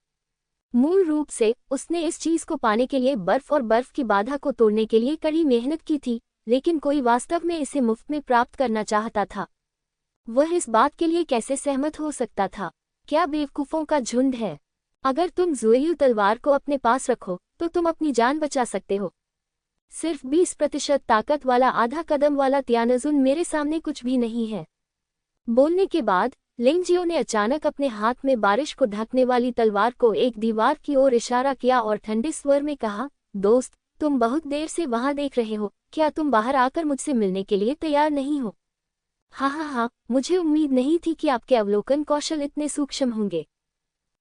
[SPEAKER 1] मूल रूप से उसने इस चीज को पाने के लिए बर्फ और बर्फ की बाधा को तोड़ने के लिए कड़ी मेहनत की थी, लेकिन कोई वास्तव में इसे मुफ्त में प्राप्त करना चाहता था। वह इस बात के लिए कैसे सहमत हो सकता था? क्या बेवकूफ़ों का झुंड है। अगर तुम ज़ुएयू तलवार को अपने पास रखो तो तुम अपनी जान बचा सकते हो। सिर्फ 20% ताकत वाला आधा कदम वाला तियानजुन मेरे सामने कुछ भी नहीं है। बोलने के बाद लिंगजियो ने अचानक अपने हाथ में बारिश को ढकने वाली तलवार को एक दीवार की ओर इशारा किया और ठंडे स्वर में कहा, दोस्त, तुम बहुत देर से वहां देख रहे हो, क्या तुम बाहर आकर मुझसे मिलने के लिए तैयार नहीं हो? हाँ, मुझे उम्मीद नहीं थी कि आपके अवलोकन कौशल इतने सूक्ष्म होंगे।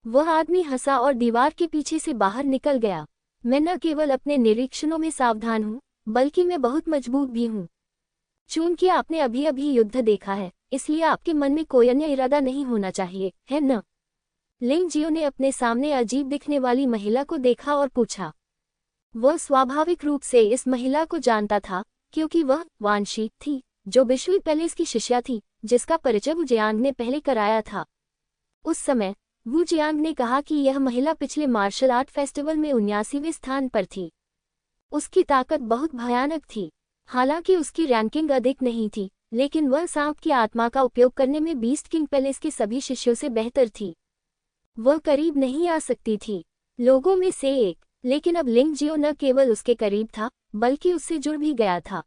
[SPEAKER 1] वह आदमी हंसा और दीवार के पीछे से बाहर निकल गया। मैं न केवल अपने निरीक्षणों में सावधान हूँ, बल्कि मैं बहुत मजबूत भी हूँ। चूंकि आपने अभी अभी युद्ध देखा है, इसलिए आपके मन में कोई अन्य इरादा नहीं होना चाहिए, है न? लिंगजियो ने अपने सामने अजीब दिखने वाली महिला को देखा और पूछा। वह स्वाभाविक रूप से इस महिला को जानता था, क्योंकि वह वानशी थी, जो बिशुई पैलेस की शिष्या थी, जिसका परिचय वू जियांग ने पहले कराया था। उस समय वू जियांग ने कहा कि यह महिला पिछले मार्शल आर्ट फेस्टिवल में 79वें स्थान पर थी। उसकी ताकत बहुत भयानक थी। हालांकि उसकी रैंकिंग अधिक नहीं थी, लेकिन वह सांप की आत्मा का उपयोग करने में बीस्ट किंग पैलेस के सभी शिष्यों से बेहतर थी। वह करीब नहीं आ सकती थी, लोगों में से एक, लेकिन अब लिंगजियो न केवल उसके करीब था, बल्कि उससे जुड़ भी गया था।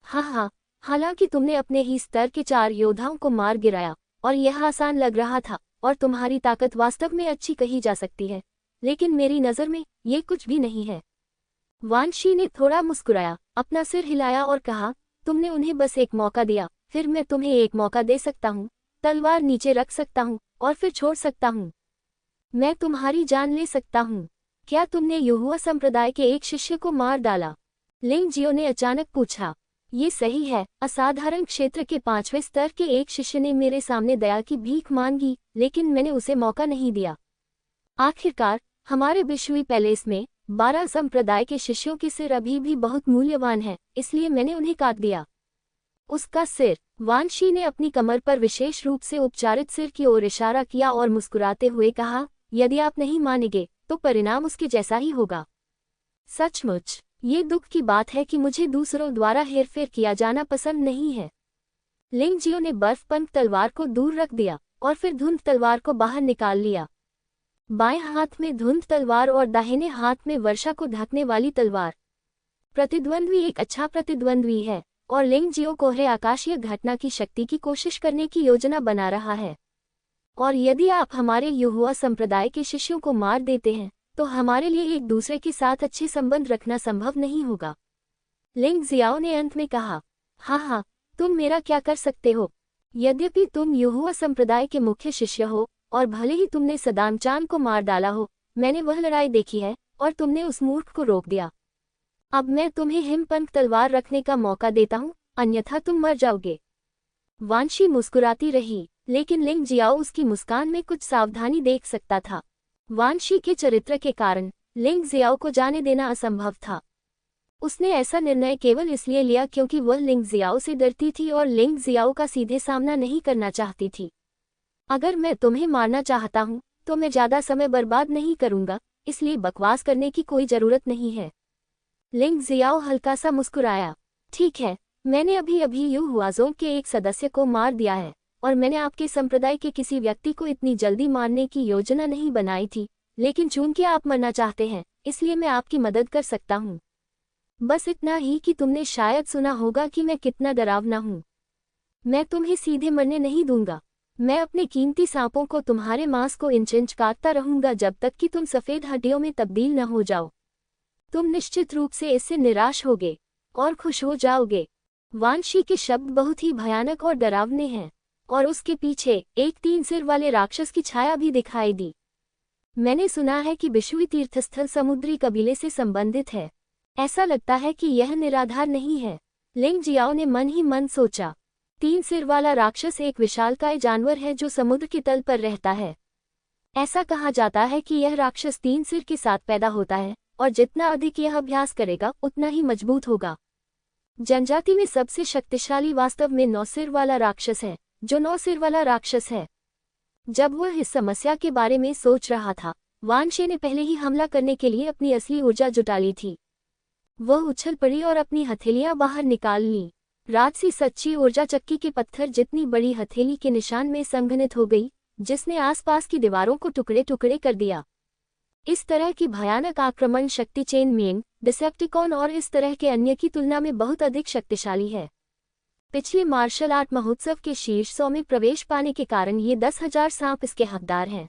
[SPEAKER 1] हाँ, हालांकि तुमने अपने ही स्तर के 4 योद्धाओं को मार गिराया, और यह आसान लग रहा था, और तुम्हारी ताकत वास्तव में अच्छी कही जा सकती है, लेकिन मेरी नज़र में ये कुछ भी नहीं है। वानशी ने थोड़ा मुस्कुराया, अपना सिर हिलाया और कहा, तुमने उन्हें बस एक मौका दिया, फिर मैं तुम्हें एक मौका दे सकता हूँ, तलवार नीचे रख सकता हूँ, और फिर छोड़ सकता हूँ। मैं तुम्हारी जान ले सकता हूँ। क्या तुमने युहुआ संप्रदाय के एक शिष्य को मार डाला? लिंगजियो ने अचानक पूछा। ये सही है, असाधारण क्षेत्र के 5वें स्तर के एक शिष्य ने मेरे सामने दया की भीख मांगी, लेकिन मैंने उसे मौका नहीं दिया। आखिरकार हमारे बिशुई पैलेस में 12 संप्रदाय के शिष्यों के सिर अभी भी बहुत मूल्यवान हैं, इसलिए मैंने उन्हें काट दिया। उसका सिर। वानशी ने अपनी कमर पर विशेष रूप से उपचारित सिर की ओर इशारा किया और मुस्कुराते हुए कहा, यदि आप नहीं मानेंगे तो परिणाम उसके जैसा ही होगा। सचमुच ये दुख की बात है कि मुझे दूसरों द्वारा हेरफेर किया जाना पसंद नहीं है। लिंगजियो ने बर्फपंख तलवार को दूर रख दिया और फिर धुंध तलवार को बाहर निकाल लिया। बाएं हाथ में धुंध तलवार और दाहिने हाथ में वर्षा को ढकने वाली तलवार। प्रतिद्वंद्वी एक अच्छा प्रतिद्वंद्वी है, और लिंगजियो कोहरे आकाशीय घटना की शक्ति की कोशिश करने की योजना बना रहा है। और यदि आप हमारे युहुआ संप्रदाय के शिष्यों को मार देते हैं, तो हमारे लिए एक दूसरे के साथ अच्छे संबंध रखना संभव नहीं होगा। लिंगजियाओ ने अंत में कहा, हाँ, तुम मेरा क्या कर सकते हो? यद्यपि तुम युहुआ संप्रदाय के मुख्य शिष्य हो, और भले ही तुमने सदाम चान को मार डाला हो, मैंने वह लड़ाई देखी है, और तुमने उस मूर्ख को रोक दिया। अब मैं तुम्हें हिमपंख तलवार रखने का मौका देता हूँ, अन्यथा तुम मर जाओगे। वानशी मुस्कुराती रही, लेकिन लिंगजियाओ उसकी मुस्कान में कुछ सावधानी देख सकता था। वानशी के चरित्र के कारण लिंगजियाओ को जाने देना असंभव था। उसने ऐसा निर्णय केवल इसलिए लिया क्योंकि वह लिंगजियाओ से डरती थी और लिंगजियाओ का सीधे सामना नहीं करना चाहती थी। अगर मैं तुम्हें मारना चाहता हूँ तो मैं ज़्यादा समय बर्बाद नहीं करूँगा, इसलिए बकवास करने की कोई ज़रूरत नहीं है। लिंगजियाओ हल्का सा मुस्कुराया। ठीक है, मैंने अभी अभी युहुआज़ों के एक सदस्य को मार दिया है, और मैंने आपके संप्रदाय के किसी व्यक्ति को इतनी जल्दी मारने की योजना नहीं बनाई थी, लेकिन चूंकि आप मरना चाहते हैं, इसलिए मैं आपकी मदद कर सकता हूँ। बस इतना ही कि तुमने शायद सुना होगा कि मैं कितना डरावना हूँ। मैं तुम्हें सीधे मरने नहीं दूंगा। मैं अपने कीमती सांपों को तुम्हारे मांस को इंच इंच काटता रहूंगा जब तक कि तुम सफ़ेद हड्डियों में तब्दील न हो जाओ। तुम निश्चित रूप से इससे निराश होगे और खुश हो जाओगे। वानशी के शब्द बहुत ही भयानक और डरावने हैं, और उसके पीछे एक 3 सिर वाले राक्षस की छाया भी दिखाई दी। मैंने सुना है कि बिशुई तीर्थस्थल समुद्री कबीले से संबंधित है। ऐसा लगता है कि यह निराधार नहीं है। लिंगजियाओ ने मन ही मन सोचा। 3 सिर वाला राक्षस एक विशालकाय जानवर है जो समुद्र के तल पर रहता है। ऐसा कहा जाता है कि यह राक्षस 3 सिर के साथ पैदा होता है, और जितना अधिक यह अभ्यास करेगा उतना ही मजबूत होगा। जनजाति में सबसे शक्तिशाली वास्तव में 9 सिर वाला राक्षस है, जो 9 सिर वाला राक्षस है। जब वह इस समस्या के बारे में सोच रहा था, वानशे ने पहले ही हमला करने के लिए अपनी असली ऊर्जा जुटा ली थी। वह उछल पड़ी और अपनी हथेलियां बाहर निकाल ली। राजसी सच्ची ऊर्जा चक्की के पत्थर जितनी बड़ी हथेली के निशान में संघनित हो गई, जिसने आसपास की दीवारों को टुकड़े टुकड़े कर दिया। इस तरह की भयानक आक्रमण शक्ति चेन मेंग, डिसेप्टिकॉन और इस तरह के अन्य की तुलना में बहुत अधिक शक्तिशाली है। पिछले मार्शल आर्ट महोत्सव के शीर्ष 100 में प्रवेश पाने के कारण ये 10,000 सांप इसके हकदार हैं।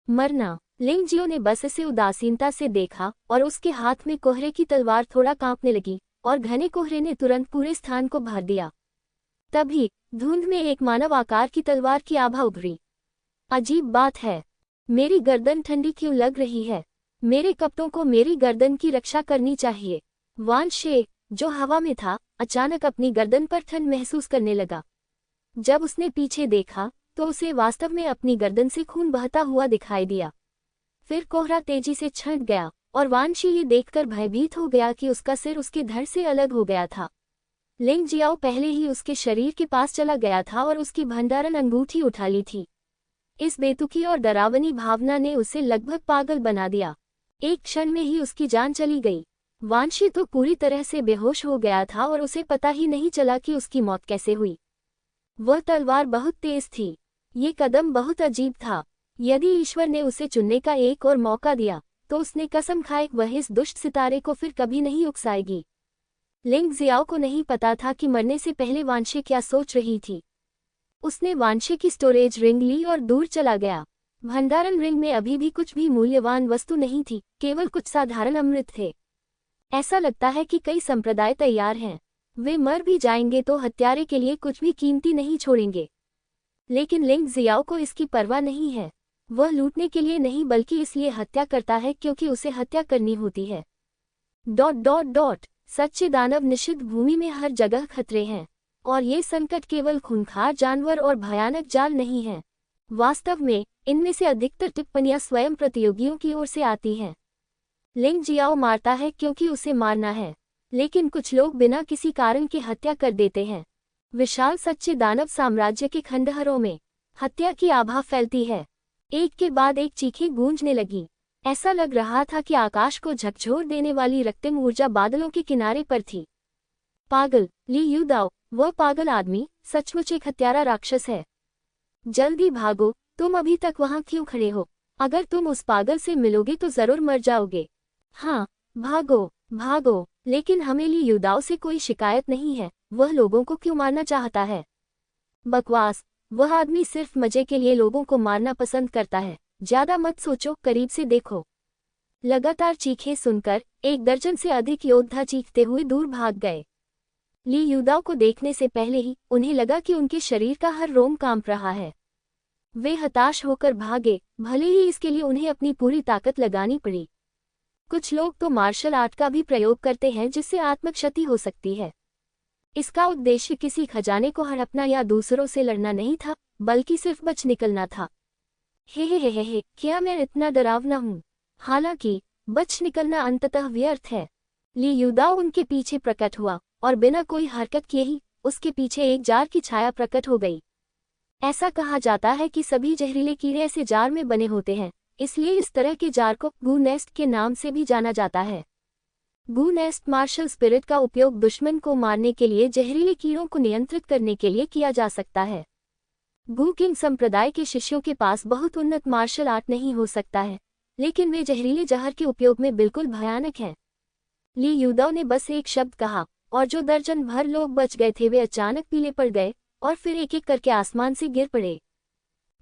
[SPEAKER 1] मरना। लिंग जियो ने बस इसे उदासीनता से देखा और उसके हाथ में कोहरे की तलवार थोड़ा कांपने लगी और घने कोहरे ने तुरंत पूरे स्थान को भर दिया। तभी धुंध में एक मानव आकार की तलवार की आभा उभरी। अजीब बात है, मेरी गर्दन ठंडी क्यों लग रही है? मेरे कपड़ों को मेरी गर्दन की रक्षा करनी चाहिए। वान शे, जो हवा में था, अचानक अपनी गर्दन पर ठंड महसूस करने लगा। जब उसने पीछे देखा तो उसे वास्तव में अपनी गर्दन से खून बहता हुआ दिखाई दिया। फिर कोहरा तेजी से छंट गया और वानशी ये देखकर भयभीत हो गया कि उसका सिर उसके धड़ से अलग हो गया था। लिंग जियाओ पहले ही उसके शरीर के पास चला गया था और उसकी भंडारण अंगूठी उठा ली थी। इस बेतुकी और डरावनी भावना ने उसे लगभग पागल बना दिया। एक क्षण में ही उसकी जान चली गई। वानशी तो पूरी तरह से बेहोश हो गया था और उसे पता ही नहीं चला कि उसकी मौत कैसे हुई। वह तलवार बहुत तेज थी। ये कदम बहुत अजीब था। यदि ईश्वर ने उसे चुनने का एक और मौका दिया तो उसने कसम खाई वह इस दुष्ट सितारे को फिर कभी नहीं उकसाएगी। लिंग जियाओ को नहीं पता था कि मरने से पहले वानशे क्या सोच रही थी। उसने वानशे की स्टोरेज रिंग ली और दूर चला गया। भंडारण रिंग में अभी भी कुछ भी मूल्यवान वस्तु नहीं थी, केवल कुछ साधारण अमृत थे। ऐसा लगता है कि कई संप्रदाय तैयार हैं। वे मर भी जाएंगे तो हत्यारे के लिए कुछ भी कीमती नहीं छोड़ेंगे। लेकिन लिंग जियाओ को इसकी परवाह नहीं है। वह लूटने के लिए नहीं बल्कि इसलिए हत्या करता है क्योंकि उसे हत्या करनी होती है। ... सच्चे दानव निषिद्ध भूमि में हर जगह खतरे हैं और ये संकट केवल खूंखार जानवर और भयानक जाल नहीं है। वास्तव में इनमें से अधिकतर टिप्पणियां स्वयं प्रतियोगियों की ओर से आती हैं। लिंग जियाओ मारता है क्योंकि उसे मारना है, लेकिन कुछ लोग बिना किसी कारण के हत्या कर देते हैं। विशाल सच्चे दानव साम्राज्य के खंडहरों में हत्या की आभा फैलती है। एक के बाद एक चीखें गूंजने लगी। ऐसा लग रहा था कि आकाश को झकझोर देने वाली रक्तिम ऊर्जा बादलों के किनारे पर थी। पागल ली युदाओ, वह पागल आदमी सचमुच एक हत्यारा राक्षस है। जल्दी भागो, तुम अभी तक वहां क्यों खड़े हो? अगर तुम उस पागल से मिलोगे तो जरूर मर जाओगे। हाँ, भागो भागो। लेकिन हमें ली युदाओ से कोई शिकायत नहीं है। वह लोगों को क्यों मारना चाहता है? बकवास। वह आदमी सिर्फ मजे के लिए लोगों को मारना पसंद करता है। ज्यादा मत सोचो, करीब से देखो। लगातार चीखें सुनकर 1 दर्जन से अधिक योद्धा चीखते हुए दूर भाग गए। ली युदाओ को देखने से पहले ही उन्हें लगा कि उनके शरीर का हर रोम कांप रहा है। वे हताश होकर भागे, भले ही इसके लिए उन्हें अपनी पूरी ताकत लगानी पड़ी। कुछ लोग तो मार्शल आर्ट का भी प्रयोग करते हैं जिससे आत्मक्षति हो सकती है। इसका उद्देश्य किसी खजाने को हड़पना या दूसरों से लड़ना नहीं था, बल्कि सिर्फ बच निकलना था। हे, क्या मैं इतना डरावना हूँ? हालांकि बच निकलना अंततः व्यर्थ है। ली युदाओ उनके पीछे प्रकट हुआ और बिना कोई हरकत किए ही उसके पीछे एक जार की छाया प्रकट हो गई। ऐसा कहा जाता है कि सभी जहरीले कीड़े ऐसे जार में बने होते हैं, इसलिए इस तरह के जार को गू नेस्ट के नाम से भी जाना जाता है। गू नेस्ट मार्शल स्पिरिट का उपयोग दुश्मन को मारने के लिए जहरीले कीड़ों को नियंत्रित करने के लिए किया जा सकता है। गू किंग संप्रदाय के शिष्यों के पास बहुत उन्नत मार्शल आर्ट नहीं हो सकता है, लेकिन वे जहरीले जहर के उपयोग में बिल्कुल भयानक हैं। ली युदाओ ने बस एक शब्द कहा और जो दर्जन भर लोग बच गए थे वे अचानक पीले पड़ गए और फिर एक एक करके आसमान से गिर पड़े।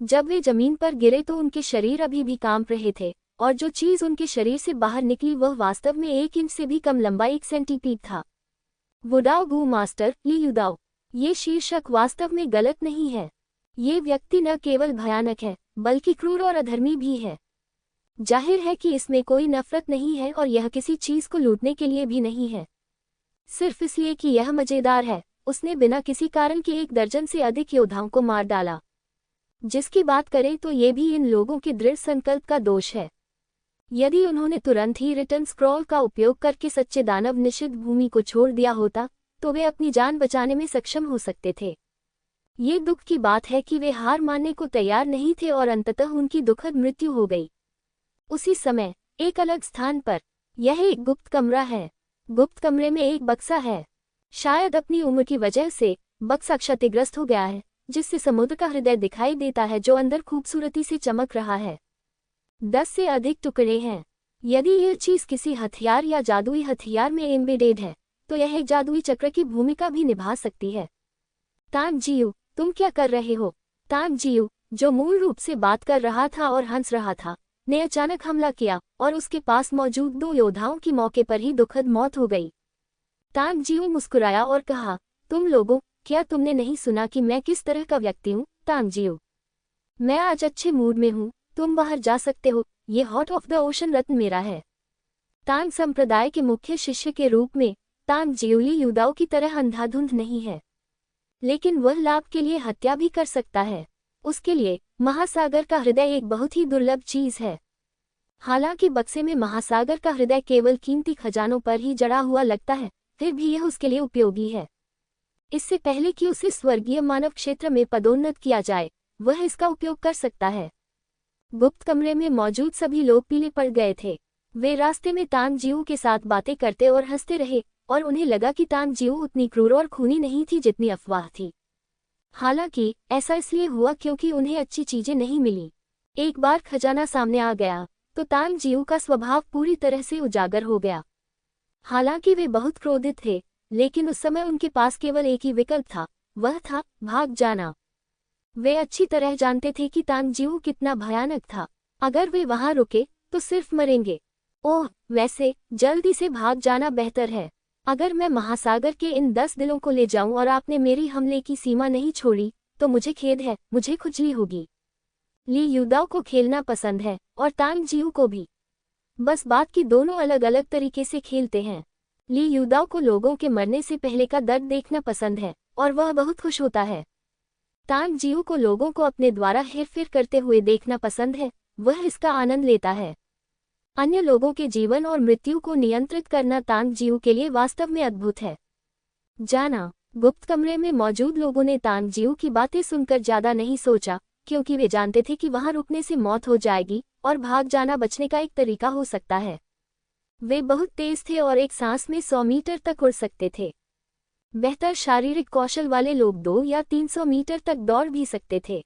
[SPEAKER 1] जब वे जमीन पर गिरे तो उनके शरीर अभी भी कांप रहे थे और जो चीज उनके शरीर से बाहर निकली वह वास्तव में 1 इंच से भी कम लंबा एक सेंटीपीड था। वुडाओ गू मास्टर ली युदाओ। ये शीर्षक वास्तव में गलत नहीं है। ये व्यक्ति न केवल भयानक है बल्कि क्रूर और अधर्मी भी है। जाहिर है कि इसमें कोई नफरत नहीं है और यह किसी चीज को लूटने के लिए भी नहीं है। सिर्फ इसलिए कि यह मजेदार है, उसने बिना किसी कारण के 1 दर्जन से अधिक योद्धाओं को मार डाला। जिसकी बात करें तो ये भी इन लोगों के दृढ़ संकल्प का दोष है। यदि उन्होंने तुरंत ही रिटर्न स्क्रॉल का उपयोग करके सच्चे दानव निषिद्ध भूमि को छोड़ दिया होता तो वे अपनी जान बचाने में सक्षम हो सकते थे। ये दुख की बात है कि वे हार मानने को तैयार नहीं थे और अंततः उनकी दुखद मृत्यु हो गई। उसी समय एक अलग स्थान पर, यह एक गुप्त कमरा है। गुप्त कमरे में एक बक्सा है। शायद अपनी उम्र की वजह से बक्सा क्षतिग्रस्त हो गया है, जिससे समुद्र का हृदय दिखाई देता है जो अंदर खूबसूरती से चमक रहा है। 10 से अधिक टुकड़े हैं। यदि यह चीज किसी हथियार या जादुई हथियार में एम्बेडेड है तो यह एक जादुई चक्र की भूमिका भी निभा सकती है। तानजियू, तुम क्या कर रहे हो? तानजियू, जो मूल रूप से बात कर रहा था और हंस रहा था, ने अचानक हमला किया और उसके पास मौजूद 2 योद्धाओं की मौके पर ही दुखद मौत हो गई। तानजियू मुस्कुराया और कहा, तुम लोगों, क्या तुमने नहीं सुना कि मैं किस तरह का व्यक्ति हूँ? तानजियू, मैं आज अच्छे मूड में हूँ, तुम बाहर जा सकते हो, ये हॉट ऑफ द ओशन रत्न मेरा है। तान संप्रदाय के मुख्य शिष्य के रूप में तानजियू युदाओ की तरह अंधाधुंध नहीं है, लेकिन वह लाभ के लिए हत्या भी कर सकता है। उसके लिए महासागर का हृदय एक बहुत ही दुर्लभ चीज है। हालांकि बक्से में महासागर का हृदय केवल कीमती खजानों पर ही जड़ा हुआ लगता है, फिर भी यह उसके लिए उपयोगी है। इससे पहले कि उसे स्वर्गीय मानव क्षेत्र में पदोन्नत किया जाए, वह इसका उपयोग कर सकता है। गुप्त कमरे में मौजूद सभी लोग पीले पड़ गए थे। वे रास्ते में तानजियू के साथ बातें करते और हंसते रहे और उन्हें लगा कि तानजियू उतनी क्रूर और खूनी नहीं थी जितनी अफवाह थी। हालांकि ऐसा इसलिए हुआ क्योंकि उन्हें अच्छी चीजें नहीं मिली। एक बार खजाना सामने आ गया तो तानजियू का स्वभाव पूरी तरह से उजागर हो गया। हालांकि वे बहुत क्रोधित थे, लेकिन उस समय उनके पास केवल एक ही विकल्प था, वह था भाग जाना। वे अच्छी तरह जानते थे कि तानजियू कितना भयानक था। अगर वे वहां रुके तो सिर्फ मरेंगे। ओह, वैसे जल्दी से भाग जाना बेहतर है। अगर मैं महासागर के इन 10 दिलों को ले जाऊं और आपने मेरी हमले की सीमा नहीं छोड़ी तो मुझे खेद है, मुझे खुजली होगी। ली युदाओ को खेलना पसंद है और तानजियू को भी। बस बात की दोनों अलग अलग तरीके से खेलते हैं। ली युदाओ को लोगों के मरने से पहले का दर्द देखना पसंद है और वह बहुत खुश होता है। तानजियू को लोगों को अपने द्वारा हेरफेर करते हुए देखना पसंद है, वह इसका आनंद लेता है। अन्य लोगों के जीवन और मृत्यु को नियंत्रित करना तानजियू के लिए वास्तव में अद्भुत है। जाना। गुप्त कमरे में मौजूद लोगों ने तानजियू की बातें सुनकर ज्यादा नहीं सोचा, क्योंकि वे जानते थे कि वहां रुकने से मौत हो जाएगी और भाग जाना बचने का एक तरीका हो सकता है। वे बहुत तेज थे और एक सांस में 100 मीटर तक उड़ सकते थे। बेहतर शारीरिक कौशल वाले लोग 2 या 300 मीटर तक दौड़ भी सकते थे।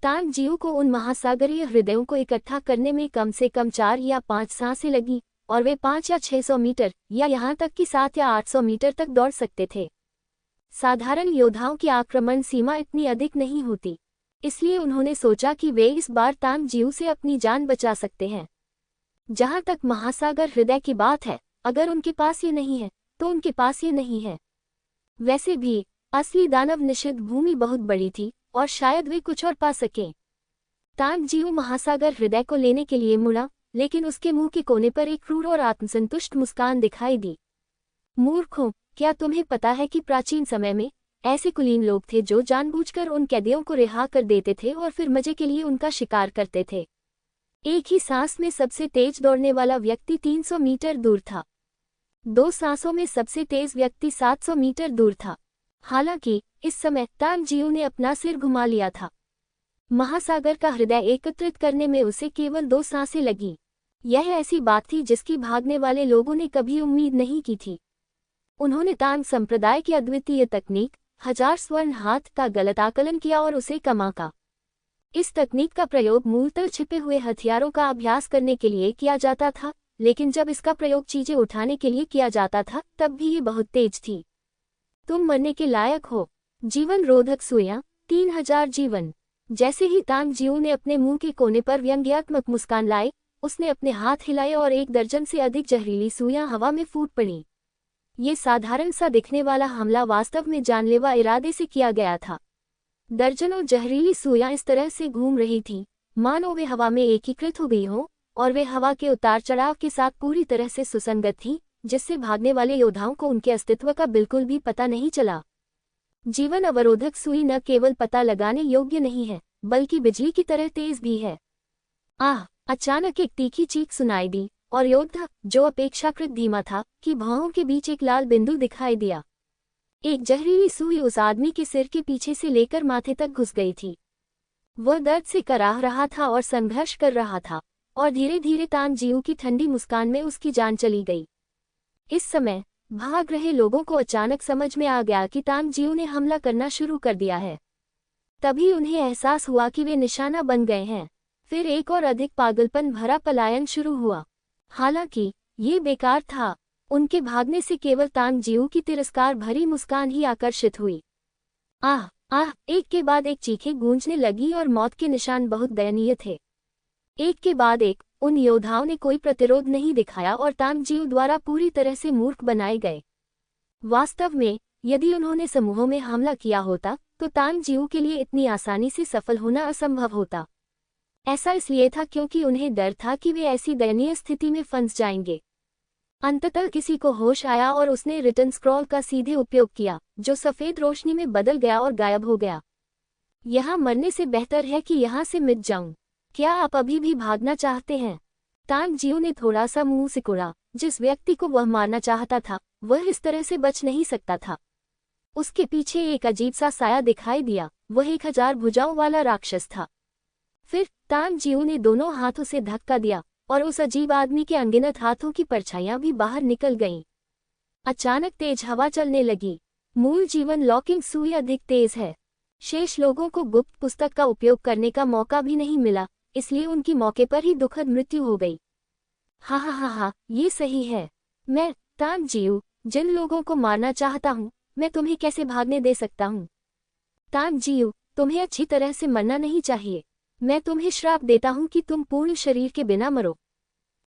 [SPEAKER 1] तानजियू को उन महासागरीय हृदयों को इकट्ठा करने में कम से कम 4 या 5 सांसें लगी और वे 5 या 600 मीटर या यहाँ तक कि 7 या 800 मीटर तक दौड़ सकते थे। साधारण योद्धाओं की आक्रमण सीमा इतनी अधिक नहीं होती, इसलिए उन्होंने सोचा कि वे इस बार तानजियू से अपनी जान बचा सकते हैं। जहाँ तक महासागर हृदय की बात है, अगर उनके पास ये नहीं है तो उनके पास ये नहीं है। वैसे भी असली दानव निषिद्ध भूमि बहुत बड़ी थी और शायद वे कुछ और पा सकें। तानजियू महासागर हृदय को लेने के लिए मुड़ा, लेकिन उसके मुंह के कोने पर एक क्रूर और आत्मसंतुष्ट मुस्कान दिखाई दी। मूर्खों, क्या तुम्हें पता है कि प्राचीन समय में ऐसे कुलीन लोग थे जो जानबूझकर उन कैदियों को रिहा कर देते थे और फिर मजे के लिए उनका शिकार करते थे। एक ही सांस में सबसे तेज दौड़ने वाला व्यक्ति 300 मीटर दूर था। 2 सांसों में सबसे तेज व्यक्ति 700 मीटर दूर था। हालांकि इस समय तानजियू ने अपना सिर घुमा लिया था। महासागर का हृदय एकत्रित करने में उसे केवल 2 सांसें लगी। यह ऐसी बात थी जिसकी भागने वाले लोगों ने कभी उम्मीद नहीं की थी। उन्होंने तान संप्रदाय की अद्वितीय तकनीक 1000 स्वर्ण हाथ का गलत आकलन किया और उसे कमाका। इस तकनीक का प्रयोग मूलतः छिपे हुए हथियारों का अभ्यास करने के लिए किया जाता था, लेकिन जब इसका प्रयोग चीजें उठाने के लिए किया जाता था तब भी ये बहुत तेज थी। तुम मरने के लायक हो। जीवन रोधक सुइयां, 3000 जीवन। जैसे ही तानजियू ने अपने मुंह के कोने पर व्यंग्यात्मक मुस्कान लाई, उसने अपने हाथ हिलाए और 1 दर्जन से अधिक जहरीली सुइयां हवा में फूट पड़ी। ये साधारण सा दिखने वाला हमला वास्तव में जानलेवा इरादे से किया गया था। दर्जनों जहरीली सुइयां इस तरह से घूम रही थीं, मानो वे हवा में एकीकृत हो गई हों, और वे हवा के उतार चढ़ाव के साथ पूरी तरह से सुसंगत थीं, जिससे भागने वाले योद्धाओं को उनके अस्तित्व का बिल्कुल भी पता नहीं चला। जीवन अवरोधक सुई न केवल पता लगाने योग्य नहीं है, बल्कि बिजली की तरह तेज भी है। आह! अचानक एक तीखी चीख सुनाई दी और योद्धा, जो अपेक्षाकृत धीमा था, की भौहों के बीच एक लाल बिंदु दिखाई दिया। एक जहरीली सुई उस आदमी के सिर के पीछे से लेकर माथे तक घुस गई थी। वह दर्द से कराह रहा था और संघर्ष कर रहा था, और धीरे धीरे तानजियू की ठंडी मुस्कान में उसकी जान चली गई। इस समय भाग रहे लोगों को अचानक समझ में आ गया कि तानजिऊ ने हमला करना शुरू कर दिया है। तभी उन्हें एहसास हुआ कि वे निशाना बन गए हैं। फिर एक और अधिक पागलपन भरा पलायन शुरू हुआ। हालांकि ये बेकार था। उनके भागने से केवल तानजिऊ की तिरस्कार भरी मुस्कान ही आकर्षित हुई। आह आह, एक के बाद एक चीखें गूंजने लगी और मौत के निशान बहुत दयनीय थे। एक के बाद एक उन योद्धाओं ने कोई प्रतिरोध नहीं दिखाया और तानजिऊ द्वारा पूरी तरह से मूर्ख बनाए गए। वास्तव में यदि उन्होंने समूहों में हमला किया होता तो तानजिऊ के लिए इतनी आसानी से सफल होना असंभव होता। ऐसा इसलिए था क्योंकि उन्हें डर था कि वे ऐसी दयनीय स्थिति में फंस जाएंगे। अंततः किसी को होश आया और उसने रिटर्न स्क्रॉल का सीधे उपयोग किया, जो सफेद रोशनी में बदल गया और गायब हो गया। यहाँ मरने से बेहतर है कि यहाँ से मिट जाऊं। क्या आप अभी भी भागना चाहते हैं? तानजिऊ ने थोड़ा सा मुंह सिकुड़ा। जिस व्यक्ति को वह मारना चाहता था वह इस तरह से बच नहीं सकता था। उसके पीछे एक अजीब सा साया दिखाई दिया। वह 1000 भुजाओं वाला राक्षस था। फिर तानजिऊ ने दोनों हाथों से धक्का दिया और उस अजीब आदमी के अनगिनत हाथों की परछाइयां भी बाहर निकल गईं। अचानक तेज हवा चलने लगी। मूल जीवन लॉकिंग सुई अधिक तेज है। शेष लोगों को गुप्त पुस्तक का उपयोग करने का मौका भी नहीं मिला, इसलिए उनकी मौके पर ही दुखद मृत्यु हो गई। हा, ये सही है। मैं तानजिऊ, जिन लोगों को मारना चाहता हूँ, मैं तुम्हें कैसे भागने दे सकता हूँ? तानजिऊ, तुम्हें अच्छी तरह से मरना नहीं चाहिए। मैं तुम्हें श्राप देता हूँ कि तुम पूर्ण शरीर के बिना मरो।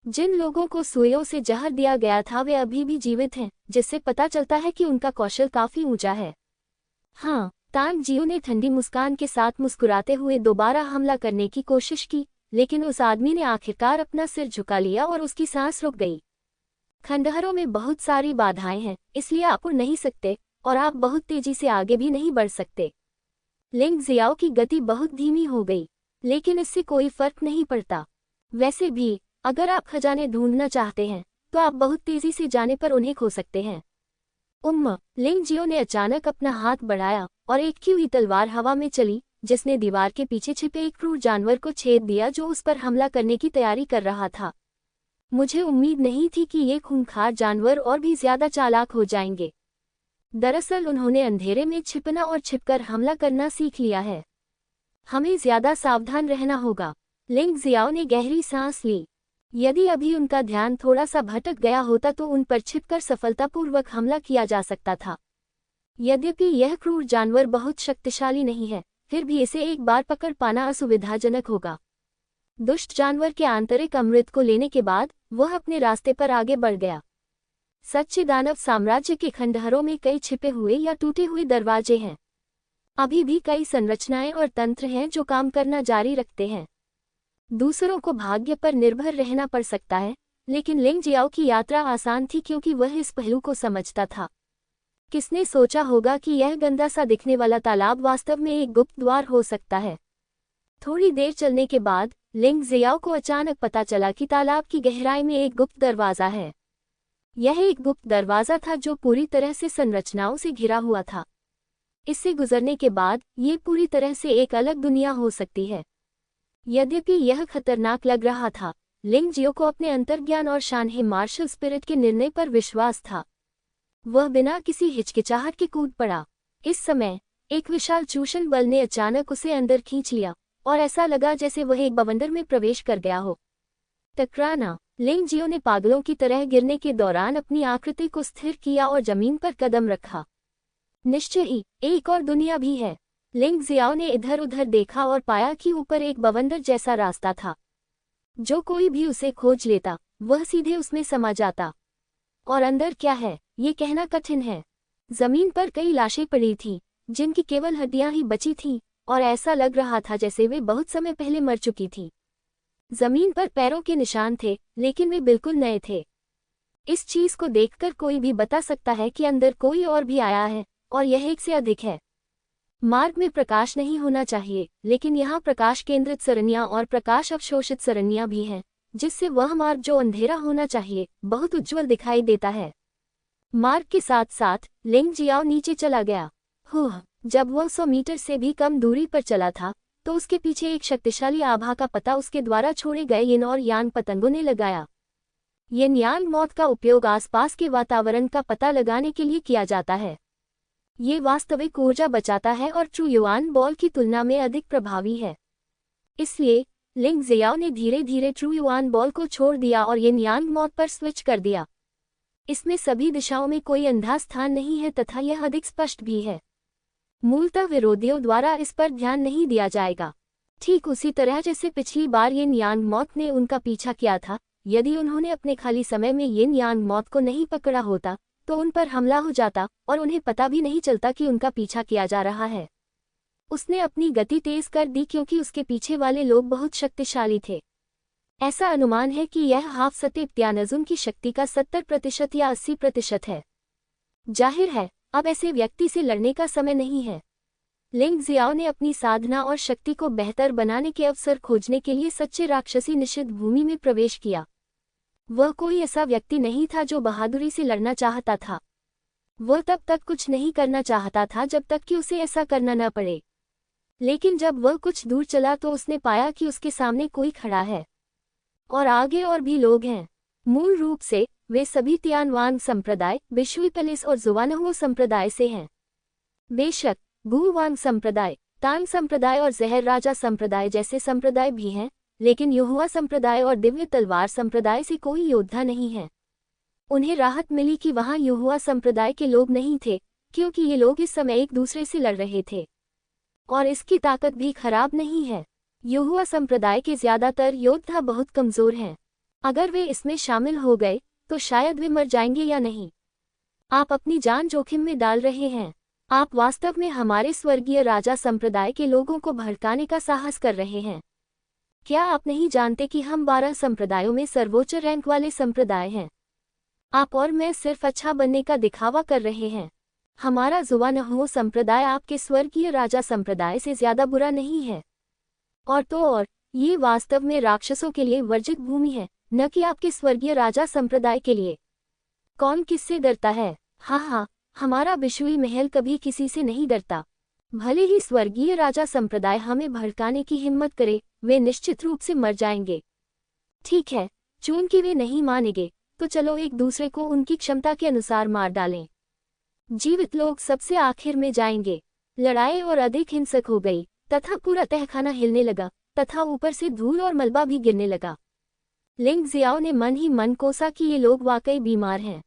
[SPEAKER 1] जिन लोगों को सुइयों से जहर दिया गया था वे अभी भी जीवित हैं, जिससे पता चलता है कि उनका कौशल काफी ऊंचा है। हाँ, तानजिऊ ने ठंडी मुस्कान के साथ मुस्कुराते हुए दोबारा हमला करने की कोशिश की, लेकिन उस आदमी ने आखिरकार अपना सिर झुका लिया और उसकी सांस रुक गई। खंडहरों में बहुत सारी बाधाएं हैं, इसलिए आप उड़ नहीं सकते और आप बहुत तेजी से आगे भी नहीं बढ़ सकते। लिंग जियाओ की गति बहुत धीमी हो गई, लेकिन इससे कोई फर्क नहीं पड़ता। वैसे भी अगर आप खजाने ढूंढना चाहते हैं तो आप बहुत तेजी से जाने पर उन्हें खो सकते हैं। लिंग जियो ने अचानक अपना हाथ बढ़ाया और एक की हुई तलवार हवा में चली, जिसने दीवार के पीछे छिपे एक क्रूर जानवर को छेद दिया जो उस पर हमला करने की तैयारी कर रहा था। मुझे उम्मीद नहीं थी कि ये खूंखार जानवर और भी ज्यादा चालाक हो जाएंगे। दरअसल उन्होंने अंधेरे में छिपना और छिपकर हमला करना सीख लिया है। हमें ज्यादा सावधान रहना होगा। लिंग जियाओ ने गहरी सांस ली। यदि अभी उनका ध्यान थोड़ा सा भटक गया होता तो उन पर छिपकर सफलतापूर्वक हमला किया जा सकता था। यद्यपि यह क्रूर जानवर बहुत शक्तिशाली नहीं है, फिर भी इसे एक बार पकड़ पाना असुविधाजनक होगा। दुष्ट जानवर के आंतरिक अमृत को लेने के बाद वह अपने रास्ते पर आगे बढ़ गया। सच्चे दानव साम्राज्य के खंडहरों में कई छिपे हुए या टूटे हुए दरवाजे हैं। अभी भी कई संरचनाएं और तंत्र हैं जो काम करना जारी रखते हैं। दूसरों को भाग्य पर निर्भर रहना पड़ सकता है, लेकिन लिंग जियाओ की यात्रा आसान थी क्योंकि वह इस पहलू को समझता था। किसने सोचा होगा कि यह गंदा सा दिखने वाला तालाब वास्तव में एक गुप्त द्वार हो सकता है। थोड़ी देर चलने के बाद लिंग जियाओ को अचानक पता चला कि तालाब की गहराई में एक गुप्त दरवाजा है। यह एक गुप्त दरवाजा था जो पूरी तरह से संरचनाओं से घिरा हुआ था। इससे गुजरने के बाद ये पूरी तरह से एक अलग दुनिया हो सकती है। यद्यपि यह खतरनाक लग रहा था, लिंग जियो को अपने अंतर्ज्ञान और शानहे मार्शल स्पिरिट के निर्णय पर विश्वास था। वह बिना किसी हिचकिचाहट के कूद पड़ा। इस समय एक विशाल चूषण बल ने अचानक उसे अंदर खींच लिया और ऐसा लगा जैसे वह एक बवंडर में प्रवेश कर गया हो। टकराना। लिंग जियो ने पागलों की तरह गिरने के दौरान अपनी आकृति को स्थिर किया और जमीन पर कदम रखा। निश्चय ही एक और दुनिया भी है। लिंग जियाओ ने इधर उधर देखा और पाया कि ऊपर एक बवंडर जैसा रास्ता था। जो कोई भी उसे खोज लेता वह सीधे उसमें समा जाता। और अंदर क्या है ये कहना कठिन है। जमीन पर कई लाशें पड़ी थीं, जिनकी केवल हड्डियां ही बची थीं और ऐसा लग रहा था जैसे वे बहुत समय पहले मर चुकी थीं। जमीन पर पैरों के निशान थे, लेकिन वे बिल्कुल नए थे। इस चीज को देखकर कोई भी बता सकता है कि अंदर कोई और भी आया है और यह एक से अधिक है। मार्ग में प्रकाश नहीं होना चाहिए, लेकिन यहाँ प्रकाश केंद्रित सरनियां और प्रकाश अवशोषित सरनियां भी हैं, जिससे वह मार्ग जो अंधेरा होना चाहिए बहुत उज्जवल दिखाई देता है। मार्ग के साथ साथ लिंग जियाओ नीचे चला गया। जब वह 100 मीटर से भी कम दूरी पर चला था तो उसके पीछे एक शक्तिशाली आभा का पता उसके द्वारा छोड़े गए यिन और यान पतंगों ने लगाया। यिन-यांग मौत का उपयोग आसपास के वातावरण का पता लगाने के लिए किया जाता है। ये वास्तविक ऊर्जा बचाता है और ट्रू युआन बॉल की तुलना में अधिक प्रभावी है। इसलिए लिंग जियाओ ने धीरे धीरे ट्रू युआन बॉल को छोड़ दिया और यिन-यांग मौत पर स्विच कर दिया। इसमें सभी दिशाओं में कोई अंधा स्थान नहीं है तथा यह अधिक स्पष्ट भी है। मूलतः विरोधियों द्वारा इस पर ध्यान नहीं दिया जाएगा। ठीक उसी तरह जैसे पिछली बार यिन-यांग मौत ने उनका पीछा किया था, यदि उन्होंने अपने खाली समय में यिन-यांग मौत को नहीं पकड़ा होता तो उन पर हमला हो जाता और उन्हें पता भी नहीं चलता कि उनका पीछा किया जा रहा है। उसने अपनी गति तेज कर दी क्योंकि उसके पीछे वाले लोग बहुत शक्तिशाली थे। ऐसा अनुमान है कि यह हाफ सतेप त्यानजुन की शक्ति का 70% या 80% है। जाहिर है अब ऐसे व्यक्ति से लड़ने का समय नहीं है। लिंग जियाओ ने अपनी साधना और शक्ति को बेहतर बनाने के अवसर खोजने के लिए सच्चे राक्षसी निषिद्ध भूमि में प्रवेश किया। वह कोई ऐसा व्यक्ति नहीं था जो बहादुरी से लड़ना चाहता था। वह तब तक कुछ नहीं करना चाहता था जब तक कि उसे ऐसा करना न पड़े। लेकिन जब वह कुछ दूर चला तो उसने पाया कि उसके सामने कोई खड़ा है और आगे और भी लोग हैं। मूल रूप से वे सभी तियानवांग संप्रदाय, बिशुई पैलेस और जुवानहुओ संप्रदाय से हैं। बेशक गुवांग संप्रदाय, तांग संप्रदाय और जहर राजा संप्रदाय जैसे संप्रदाय भी हैं, लेकिन युहुआ संप्रदाय और दिव्य तलवार संप्रदाय से कोई योद्धा नहीं है। उन्हें राहत मिली कि वहां युहुआ संप्रदाय के लोग नहीं थे, क्योंकि ये लोग इस समय एक दूसरे से लड़ रहे थे और इसकी ताकत भी खराब नहीं है। युहुआ संप्रदाय के ज्यादातर योद्धा बहुत कमजोर हैं। अगर वे इसमें शामिल हो गए तो शायद वे मर जाएंगे या नहीं। आप अपनी जान जोखिम में डाल रहे हैं। आप वास्तव में हमारे स्वर्गीय राजा संप्रदाय के लोगों को भड़काने का साहस कर रहे हैं। क्या आप नहीं जानते कि हम 12 संप्रदायों में सर्वोच्च रैंक वाले संप्रदाय हैं? आप और मैं सिर्फ अच्छा बनने का दिखावा कर रहे हैं। हमारा जुवानहुओ संप्रदाय आपके स्वर्गीय राजा संप्रदाय से ज्यादा बुरा नहीं है। और तो और ये वास्तव में राक्षसों के लिए वर्जित भूमि है, न कि आपके स्वर्गीय राजा संप्रदाय के लिए। कौन किससे डरता है? हाँ, हमारा बिशुई महल कभी किसी से नहीं डरता। भले ही स्वर्गीय राजा संप्रदाय हमें भड़काने की हिम्मत करे, वे निश्चित रूप से मर जाएंगे। ठीक है, चूंकि वे नहीं मानेंगे तो चलो एक दूसरे को उनकी क्षमता के अनुसार मार डालें। जीवित लोग सबसे आखिर में जाएंगे। लड़ाई और अधिक हिंसक हो गई तथा पूरा तहखाना हिलने लगा तथा ऊपर से धूल और मलबा भी गिरने लगा। लिंग जियाओ ने मन ही मन कोसा कि ये लोग वाकई बीमार हैं।